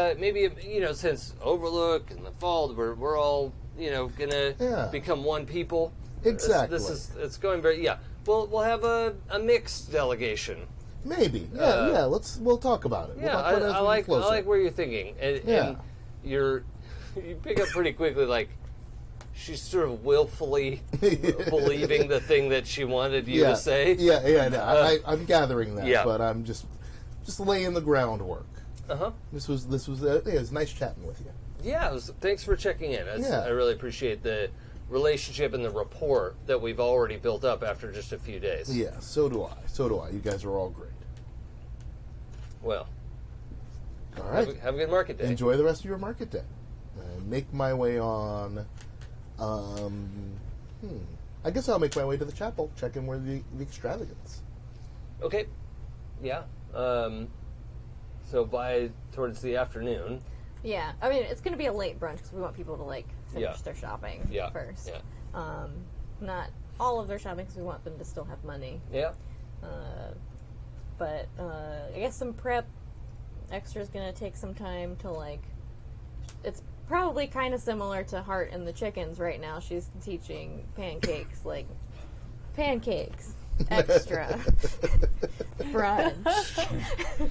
since Overlook and the Vault, we're all, gonna become one people. Exactly. It's going very, We'll have a mixed delegation. Maybe. Yeah. We'll talk about it. Yeah, I like where you're thinking, and you pick up pretty quickly. Like, she's sort of willfully believing the thing that she wanted you to say. Yeah. No, I'm gathering that, Yeah. but I'm just laying the groundwork. This was it was nice chatting with you. Yeah, thanks for checking in. I really appreciate the relationship and the rapport that we've already built up after just a few days. Yeah, so do I. You guys are all great. Well, all right. Have a good market day. Enjoy the rest of your market day. Make my way on. I guess I'll make my way to the chapel. Check in where the extravagance. Okay. Yeah. So towards the afternoon. Yeah, I mean, it's going to be a late brunch because we want people to, finish their shopping first. Yeah. Not all of their shopping because we want them to still have money. Yeah. But I guess some prep. Extra's going to take some time to, it's probably kind of similar to Heart and the Chickens right now. She's teaching pancakes, pancakes, extra, brunch.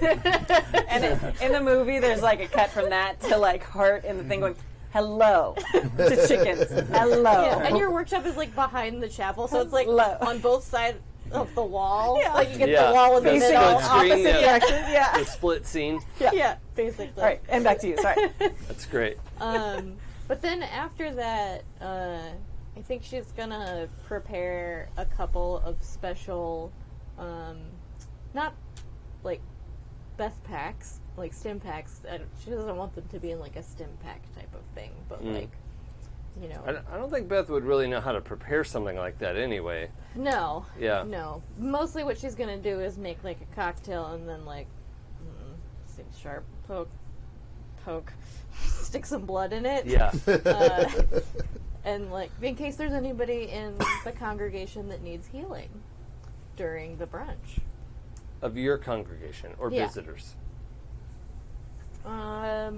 And in the movie, there's a cut from that to Heart in the thing going, hello to chickens. Hello. Yeah, and your workshop is behind the chapel, so it's on both sides of the wall. Yeah. You get the wall in the facing middle. opposite directions. Yeah. The split scene. Yeah, basically. All right, and back to you. Sorry. That's great. But then after that, I think she's gonna prepare a couple of special, not Beth packs, stim packs. She doesn't want them to be in a stim pack type of thing, but I don't think Beth would really know how to prepare something like that anyway. No. Yeah. No. Mostly what she's gonna do is make a cocktail and then stick sharp poke, stick some blood in it. Yeah. And in case there's anybody in the congregation that needs healing during the brunch. Of your congregation or visitors? Or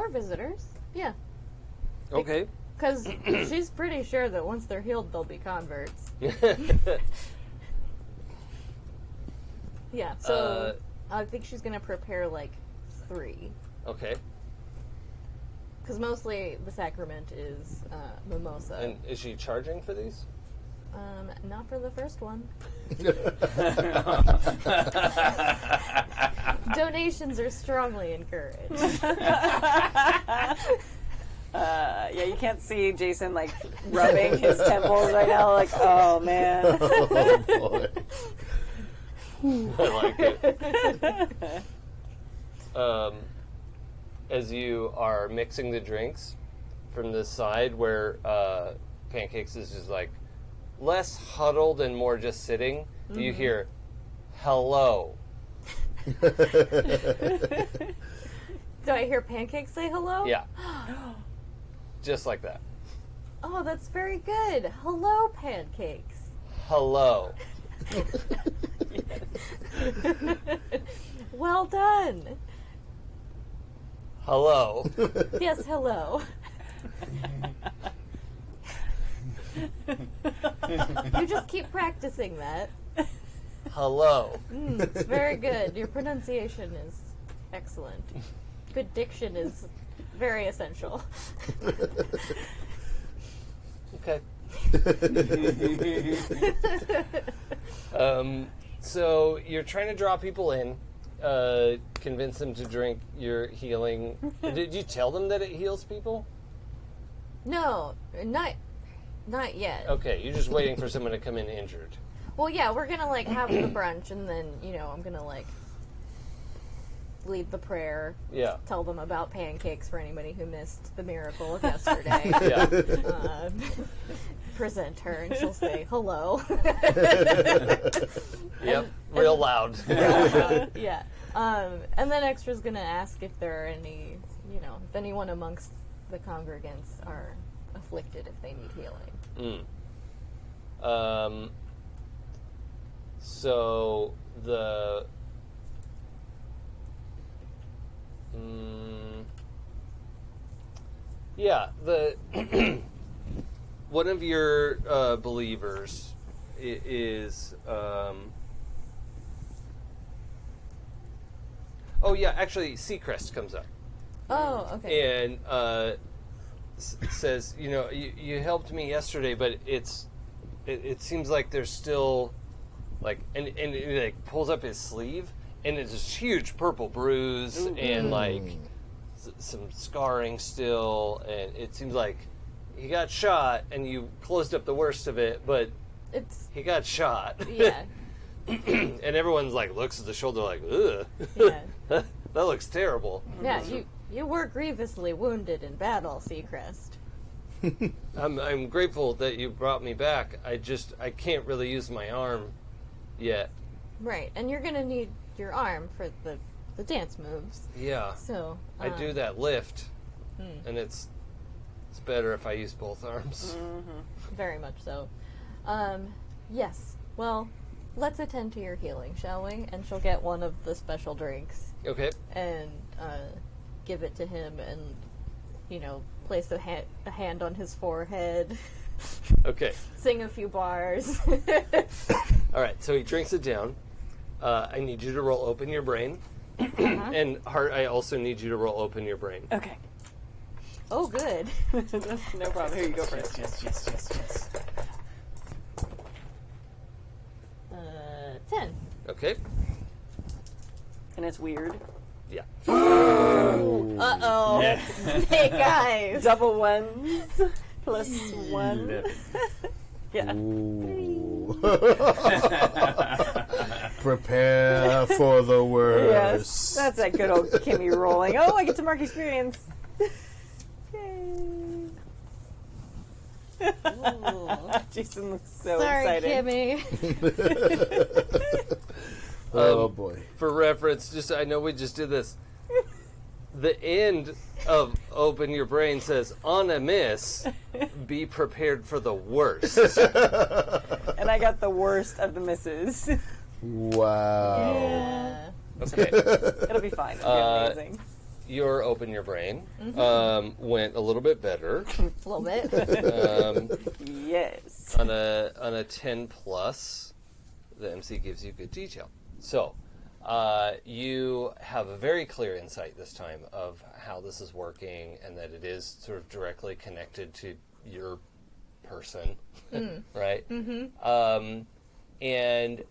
visitors. Yeah. Okay. Because she's pretty sure that once they're healed, they'll be converts. Yeah, so I think she's going to prepare 3. Okay. Because mostly the sacrament is mimosa. And is she charging for these? Not for the first one. Donations are strongly encouraged. Yeah, you can't see Jason like rubbing his temples right now. Like, oh man. Oh, boy. I like it. As you are mixing the drinks from the side where Pancakes is just like less huddled and more just sitting, you hear, hello. Do I hear Pancakes say hello? Yeah. Just like that. Oh, that's very good. Hello, Pancakes. Hello. Well done. Hello. Yes, hello. You just keep practicing that. Hello. It's very good. Your pronunciation is excellent. Good diction is very essential. Okay. So you're trying to draw people in, convince them to drink your healing. Did you tell them that it heals people? No, not yet. Okay, you're just waiting for someone to come in injured. Well, yeah, we're gonna like have the brunch, and then I'm gonna like lead the prayer. Yeah. Tell them about pancakes for anybody who missed the miracle of yesterday. Yeah. Present her, and she'll say hello. Yep. Real loud. Yeah. And then Extra's gonna ask if there are any, if anyone amongst the congregants are afflicted, if they need healing. So the one of your believers is actually Seacrest comes up Oh, okay. and says, you helped me yesterday, but it seems like there's still like, and he like pulls up his sleeve, and it's this huge purple bruise and like some scarring still, and it seems like he got shot, and you closed up the worst of it, but he got shot. Yeah. And everyone's like looks at the shoulder like, ugh. Yeah. That looks terrible. Yeah, you were grievously wounded in battle, Seacrest. I'm grateful that you brought me back. I can't really use my arm yet. Right, and you're gonna need your arm for the dance moves. Yeah. So I do that lift, and it's better if I use both arms. very much so. Yes. Well, let's attend to your healing, shall we? And she'll get one of the special drinks Okay. and give it to him, and place a hand on his forehead. Okay. Sing a few bars. All right. So he drinks it down. I need you to roll open your brain, and Heart. I also need you to roll open your brain. Okay. Oh, good. No problem. Here you go first. Yes. 10. Okay. And it's weird. Yeah. Uh-oh. Snake eyes. Double ones plus 1. Yeah. Ooh. Prepare for the worst. Yes. That's that good old Kimi rolling. Oh, I get to mark experience. Yay. Jason looks so Sorry, excited. Kimmy. Oh boy. For reference, I know we just did this. The end of Open Your Brain says, on a miss, be prepared for the worst. And I got the worst of the misses. Wow. Yeah. Okay. It'll be fine. It'll be amazing. Your Open Your Brain went a little bit better. A little bit. Yes. On a 10 plus, the MC gives you good detail. So, you have a very clear insight this time of how this is working, and that it is sort of directly connected to your person, right? And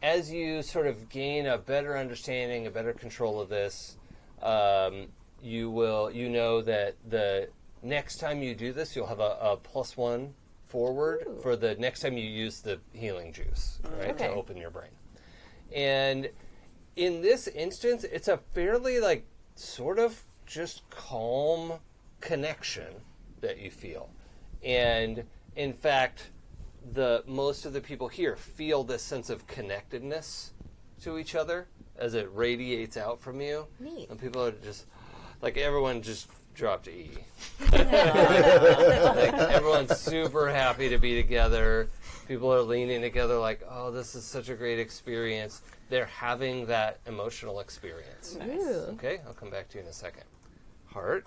as you sort of gain a better understanding, a better control of this, you know that the next time you do this, you'll have a +1 forward for the next time you use the healing juice, right, to open your brain. And in this instance, it's a fairly, like, sort of just calm connection that you feel. And, in fact, most of the people here feel this sense of connectedness to each other as it radiates out from you. Neat. And people are just, like, everyone just dropped E. Like, everyone's super happy to be together. People are leaning together like, oh, this is such a great experience. They're having that emotional experience. Nice. Okay, I'll come back to you in a second. Heart?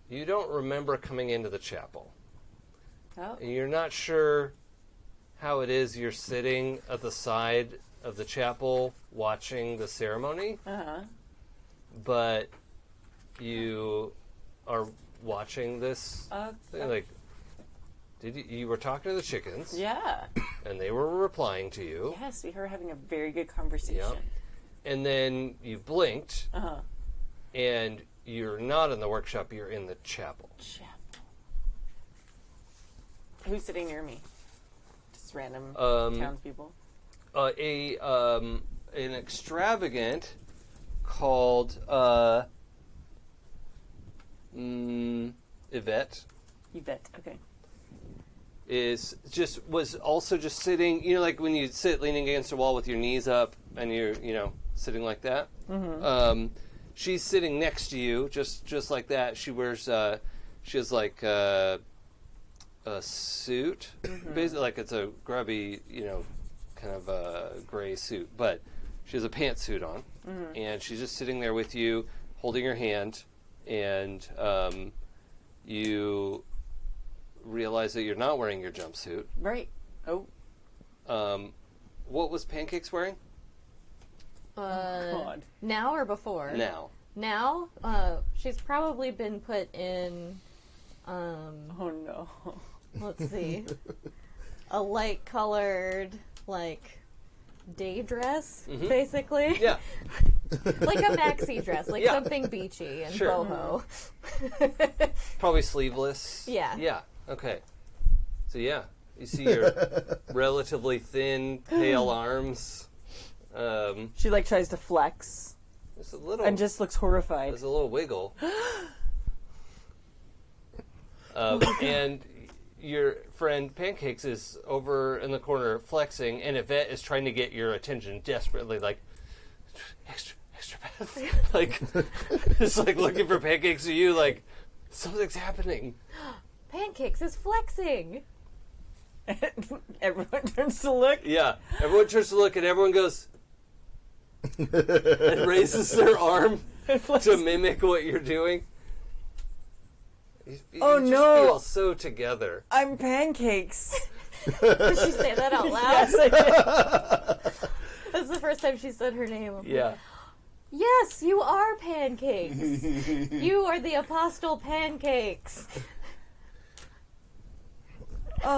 You don't remember coming into the chapel. Oh. You're not sure how it is you're sitting at the side of the chapel watching the ceremony, but you are watching this thing, like, you were talking to the chickens, Yeah. and they were replying to you. Yes, we were having a very good conversation. Yep. And then you blinked, and you're not in the workshop, you're in the chapel. Who's sitting near me? Just random townspeople? An extravagant called Yvette Yvette, okay. was also just sitting, you know, like when you sit leaning against a wall with your knees up and you're, you know, sitting like that. She's sitting next to you, just like that. She wears she has like a suit, basically, like it's a grubby, you know, kind of a gray suit, but she has a pantsuit on, and she's just sitting there with you, holding your hand, and you realize that you're not wearing your jumpsuit. Right. Oh. What was Pancake's wearing? God. Now or before? Now. Now, she's probably been put in, Oh no. let's see, a light-colored, like, day dress, basically. Yeah. Like a maxi dress, like Yeah. something beachy and Sure. boho. Probably sleeveless. Yeah. Yeah. Okay. So yeah, you see your relatively thin, pale arms. She like tries to flex There's a little. and just looks horrified. There's a little wiggle. And your friend Pancakes is over in the corner flexing, and Yvette is trying to get your attention desperately, like, Extrabeth. Like, just like looking for Pancakes to you, like, something's happening. Pancakes is flexing. Everyone turns to look. Yeah. Everyone turns to look, and everyone goes, and raises their arm to mimic what you're doing. You Oh, just no. feel so together. I'm Pancakes. Did she say that out loud? Yes, I did. That's the first time she said her name. Yeah. Yes, you are Pancakes. You are the Apostle Pancakes. So,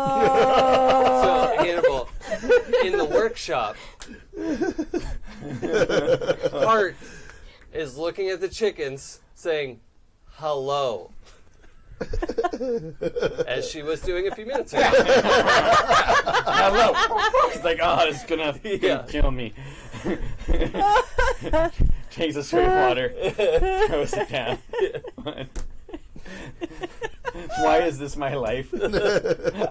Hannibal, in the workshop, Hart is looking at the chickens saying, hello, as she was doing a few minutes ago. Hello. It's like, oh, it's gonna kill me. Takes a swig of water, throws it down. Why is this my life?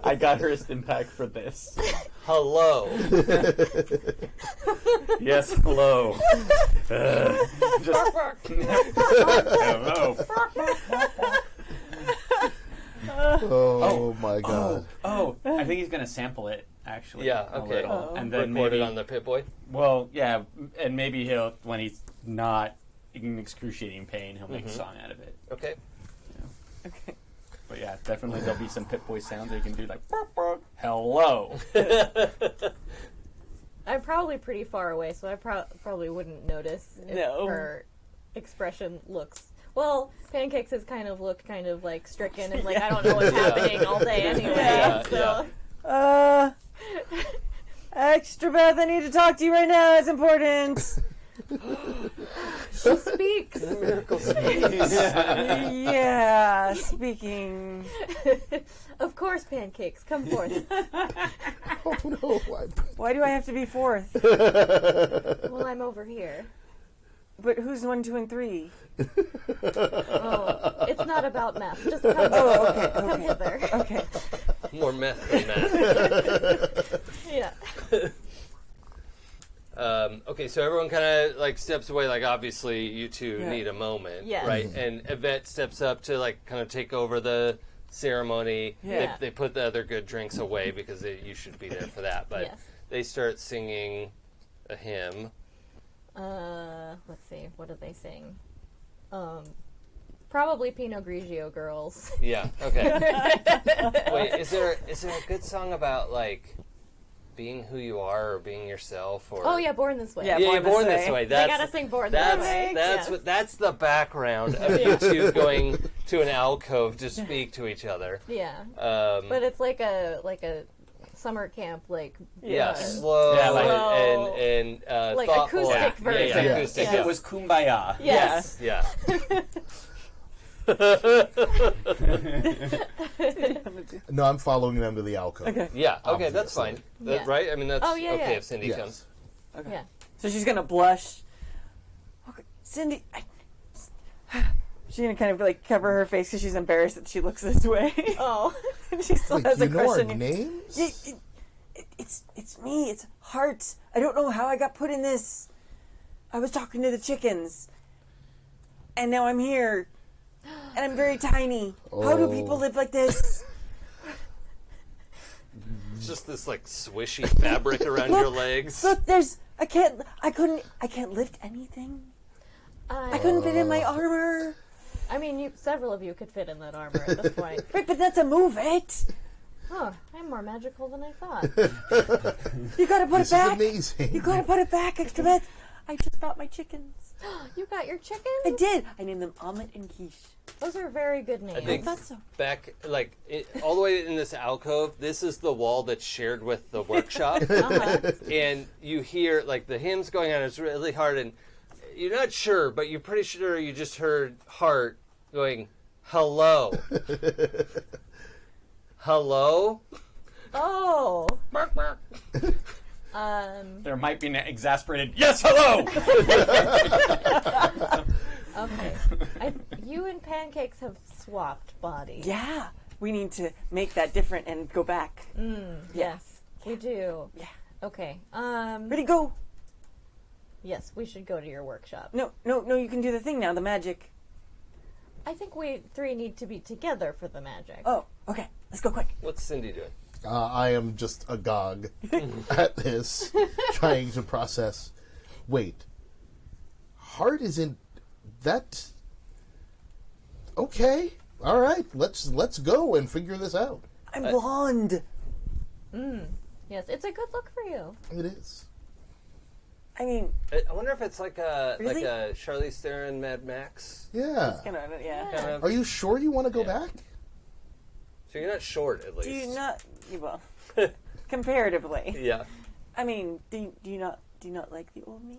I got her impact for this. Hello. Yes, hello. Just hello. Oh my god. Oh, I think he's gonna sample it actually. Yeah, a okay. little. And then Record maybe it on the Pip-Boy. Well, yeah, and maybe he'll, when he's not in excruciating pain, he'll make a song out of it. Okay. Okay. But yeah, definitely there'll be some Pip-Boy sounds that you can do, like, bark, bark, hello. I'm probably pretty far away, so I probably wouldn't notice if No. her expression looks Well, Pancakes has kind of looked kind of like stricken and like I don't know what's happening all day anyway. Yeah, so Extrabeth, I need to talk to you right now. It's important. she speaks. Miracle speaks. Yeah, speaking. Of course, Pancakes, come forth. Oh no! Why do I have to be fourth? Well, I'm over here. But who's 1, 2, and 3? Oh, it's not about math. Just come. Come hither. Okay. More meth than that. Yeah. Okay, so everyone kind of like steps away. Like obviously, you two Yeah. need a moment, Yes. right? And Yvette steps up to like kind of take over the ceremony. Yeah. They put the other good drinks away because you should be there for that. But Yes. they start singing a hymn. Let's see. What do they sing? Probably Pinot Grigio Girls. Yeah. Okay. Wait, is there a good song about like being who you are or being yourself? Or Oh yeah, Born This Way. Yeah. yeah, Born Born This This Way. Way. They That's gotta sing Born This Way. that's Yes. what that's the background of you two going to an alcove to speak to each other. Yeah. Um, But it's like a summer camp, like slow, Yeah, like- and like thoughtful. acoustic version. Yeah, Yeah. acoustic. If Yeah. it was Kumbaya. Yes. Yeah. No, I'm following them to the alcove. Okay. Yeah. Okay, that's Obviously. fine. That- Yeah. right? I mean, that's Oh, yeah, okay yeah. if Syndy Yes. comes. Yeah. So she's gonna blush. Okay, Syndy, she's gonna kind of like cover her face because she's embarrassed that she looks this way. Oh. She still Wait, has do a you know crush our on you. names? It's me. It's Heart. I don't know how I got put in this. I was talking to the chickens, and now I'm here, and I'm very tiny. How do Oh. people live like this? It's just this like swishy fabric around your legs. Look, I can't lift anything. I couldn't fit in my armor. I mean, several of you could fit in that armor at this point. Right, but that's a move it. Huh, I'm more magical than I thought. You gotta put This it is back. amazing. You gotta put it back, Extrabeth. I just brought my chickens. You got your chickens? I did. I named them Omelet and Quiche. Those are very good names. I think thought so. back, like, all the way in this alcove, this is the wall that's shared with the workshop. Uh-huh. And you hear, like, the hymns going on. It's really hard, and you're not sure, but you're pretty sure you just heard Heart going, hello. Hello? Oh. There might be an exasperated, yes, hello! Okay. You and Pancakes have swapped bodies. Yeah, we need to make that different and go back. Yes, we do. Yeah. Okay. Ready, go. Yes, we should go to your workshop. No, you can do the thing now, the magic. I think we three need to be together for the magic. Oh, okay. Let's go quick. What's Syndy doing? I am just agog at this, trying to process. Wait, Heart isn't that? Okay, all right. Let's go and figure this out. I'm blonde. Yes, it's a good look for you. It is. I mean, I wonder if it's like a Really? like a Charlize Theron Mad Max. Yeah. kind of, yeah. Kind of. Are you sure you want to go Yeah. back? So you're not short, at least. Do you not? Well, comparatively. Yeah. I mean, do you not like the old me?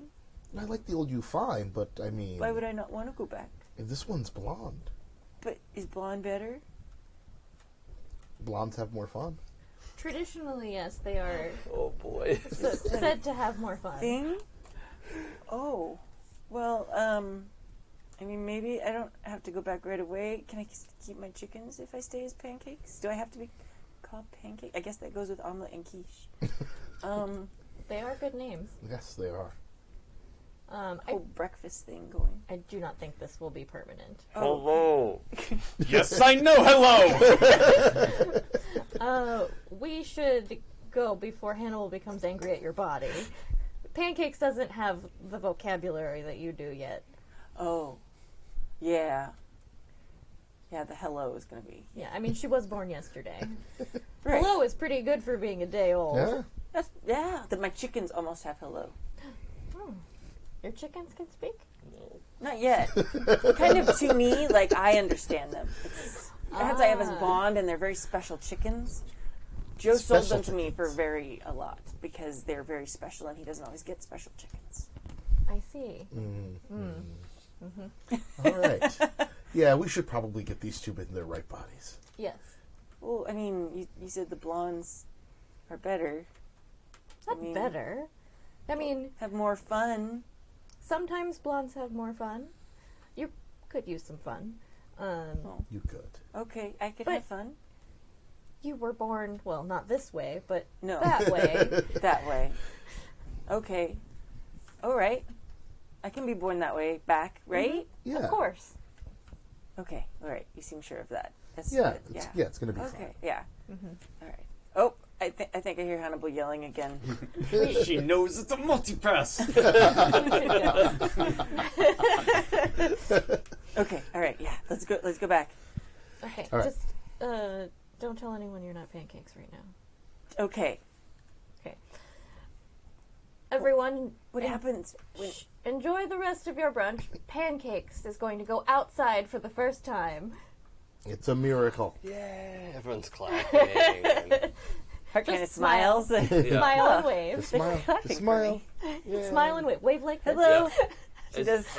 I like the old you fine, but I mean, Why would I not want to go back? if this one's blonde, But is blonde better? blondes have more fun. Traditionally, yes, they are Oh boy. said to have more fun. Thing? Oh, well, I mean, maybe I don't have to go back right away. Can I keep my chickens if I stay as Pancakes? Do I have to be called Pancake? I guess that goes with Omelet and Quiche. They are good names. Yes, they are. Whole breakfast thing going. I do not think this will be permanent. Hello. Yes, I know, hello! We should go before Hannibal becomes angry at your body. Pancakes doesn't have the vocabulary that you do yet. Oh, yeah. Yeah, the hello is going to be. Yeah, I mean, she was born yesterday. Right. Hello is pretty good for being a day old. Yeah. Yeah, my chickens almost have hello. Your chickens can speak? No. Not yet. Kind of to me, like, I understand them. Perhaps I have this bond, and they're very special chickens. Joe sold them to me for a lot because they're very special, and he doesn't always get special chickens. I see. All right. Yeah, we should probably get these two in their right bodies. Yes. Well, I mean, you said the blondes are better. Not better. I mean, have more fun. Sometimes blondes have more fun. You could use some fun. You could. Okay, I could But- have fun. You were born, well, not this way, but No. that way. That way. Okay. All right. I can be born that way back, right? Yeah. Of course. Okay. All right. You seem sure of that. That's Yeah. good. It's going to be Okay. Yeah. All right. Oh, I think I hear Hannibal yelling again. She knows it's a multipass. Okay. All right. Yeah. Let's go back. Okay, All right. just don't tell anyone you're not pancakes right now. Okay. Okay. Everyone, What happens when? enjoy the rest of your brunch. Pancakes is going to go outside for the first time. It's a miracle. Yeah, everyone's clapping. and- Hart kind of Just smile. smiles. Smile and The wave. smile. The clapping for smile. Smile and wave. Wave like this. Hello.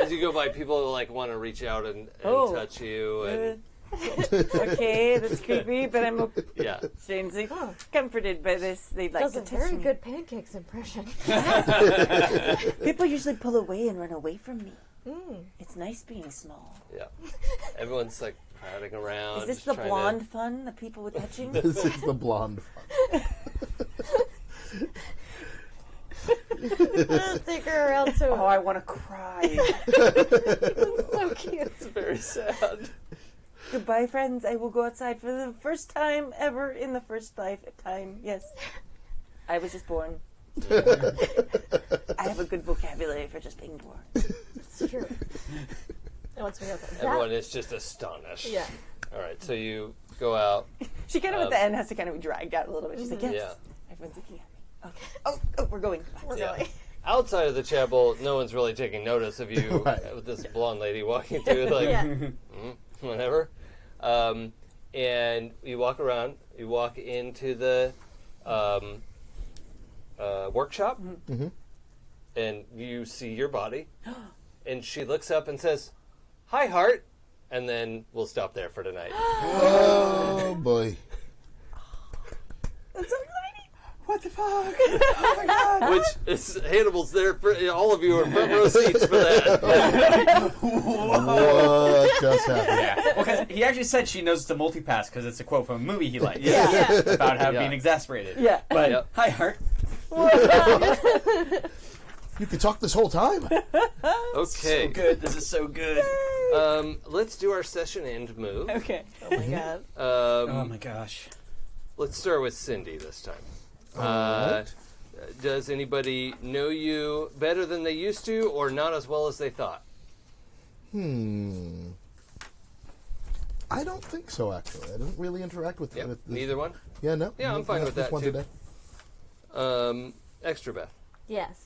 As you go by, people like want to reach out and Oh. touch you, and Okay, that's creepy, but I'm yeah. strangely comforted by this. They'd like Does to a touch very me. good pancakes impression. People usually pull away and run away from me. Mm. It's nice being small. Yeah. Everyone's like crowding around. Is this just the trying blonde fun? The people with touching? This is the blonde fun. Take her around to Oh, I want to cry. so cute. It's very sad. Goodbye, friends. I will go outside for the first time ever in the first lifetime. Yes. I was just born. I have a good vocabulary for just being born. It's true. And once we have that, Everyone is just astonished. yeah. All right, so you go out. She kind of at the end has to kind of be dragged out a little bit. She's like, yes. Yeah. Everyone's looking at me. Okay. Oh, we're going. We're Yeah. going. Outside of the chapel, no one's really taking notice of you Right. with this blonde lady walking through, like, Yeah. whatever. And you walk around. You walk into the workshop, and you see your body. And she looks up and says, "Hi, Hart." And then we'll stop there for tonight. Oh, boy. That's so exciting. What the fuck? Oh my god. Which is Hannibal's there for all of you are front row seats for that. What just happened? Yeah. Well, 'cause he actually said she knows it's a multipass because it's a quote from a movie he likes. Yeah. About how Yeah. being exasperated. Yeah. But Yep. hi, Hart. You could talk this whole time? Okay. So good. This is so good. Let's do our session end move. Okay. Oh my god. Oh my gosh. Let's start with Syndy this time. Alright. Does anybody know you better than they used to, or not as well as they thought? I don't think so, actually. I didn't really interact with Yep. with this. Neither one. Yeah, no. Yeah, I'm fine with this that, one too. today. Extrabeth. Yes.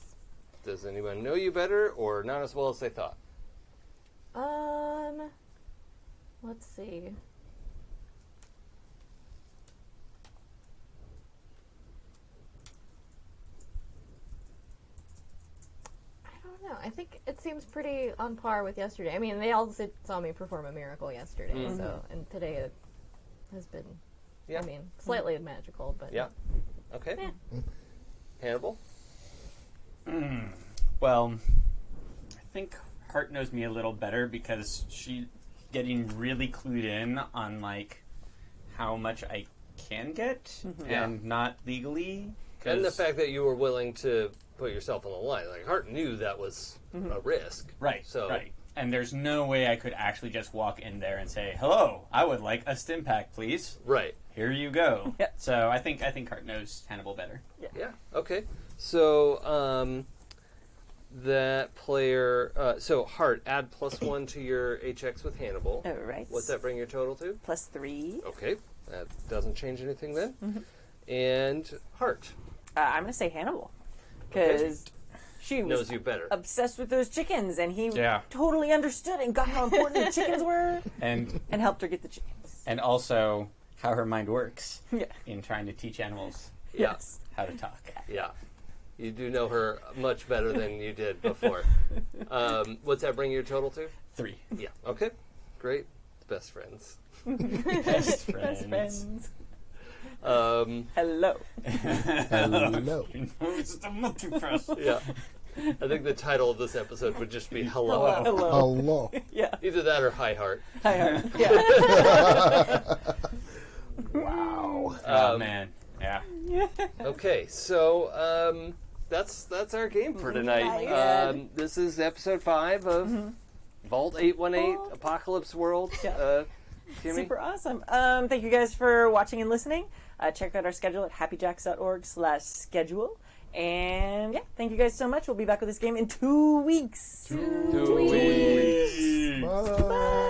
Does anyone know you better, or not as well as they thought? Let's see. I don't know. I think it seems pretty on par with yesterday. I mean, they all saw me perform a miracle yesterday, so and today it has been. Yeah. I mean, slightly magical, but Yeah. Okay. Yeah. Hannibal? Well, I think Hart knows me a little better because she's getting really clued in on like how much I can get Yeah. and not legally. And the 'cause- fact that you were willing to put yourself on the line. Like, Hart knew that was a risk. Right. So, Right. And there's no way I could actually just walk in there and say, "Hello, I would like a stim pack, please." Right. Here you go. Yeah. So I think Hart knows Hannibal better. Yeah. Okay. So, that player. So, Hart, add +1 to your HX with Hannibal. All right. What's that bring your total to? +3. Okay. That doesn't change anything then. And Hart. I'm going to say Hannibal. Because She knows was you better. obsessed with those chickens, and he Yeah. totally understood and got how important the chickens were, And helped her get the chickens. and also how her mind works Yeah. in trying to teach animals Yeah, Yes. how to talk. yeah. You do know her much better than you did before. What's that bring your total to? 3. Yeah. Okay. Great. Best friends. Best friends. Best friends. Um, Hello. Hello. It's the multi-press. yeah. I think the title of this episode would just be Hello. Hello. Hello. Yeah. Either that or Hi Heart. Hi, Heart. Yeah. Wow. Oh, man. Yeah. Okay, so that's our game for tonight. Nice. This is episode 5 of Vault 818 Apocalypse World. Yeah. Kimi? Super awesome. Thank you guys for watching and listening. Check out our schedule at happyjacks.org/schedule. And yeah, thank you guys so much. We'll be back with this game in 2 weeks. 2 weeks. Bye.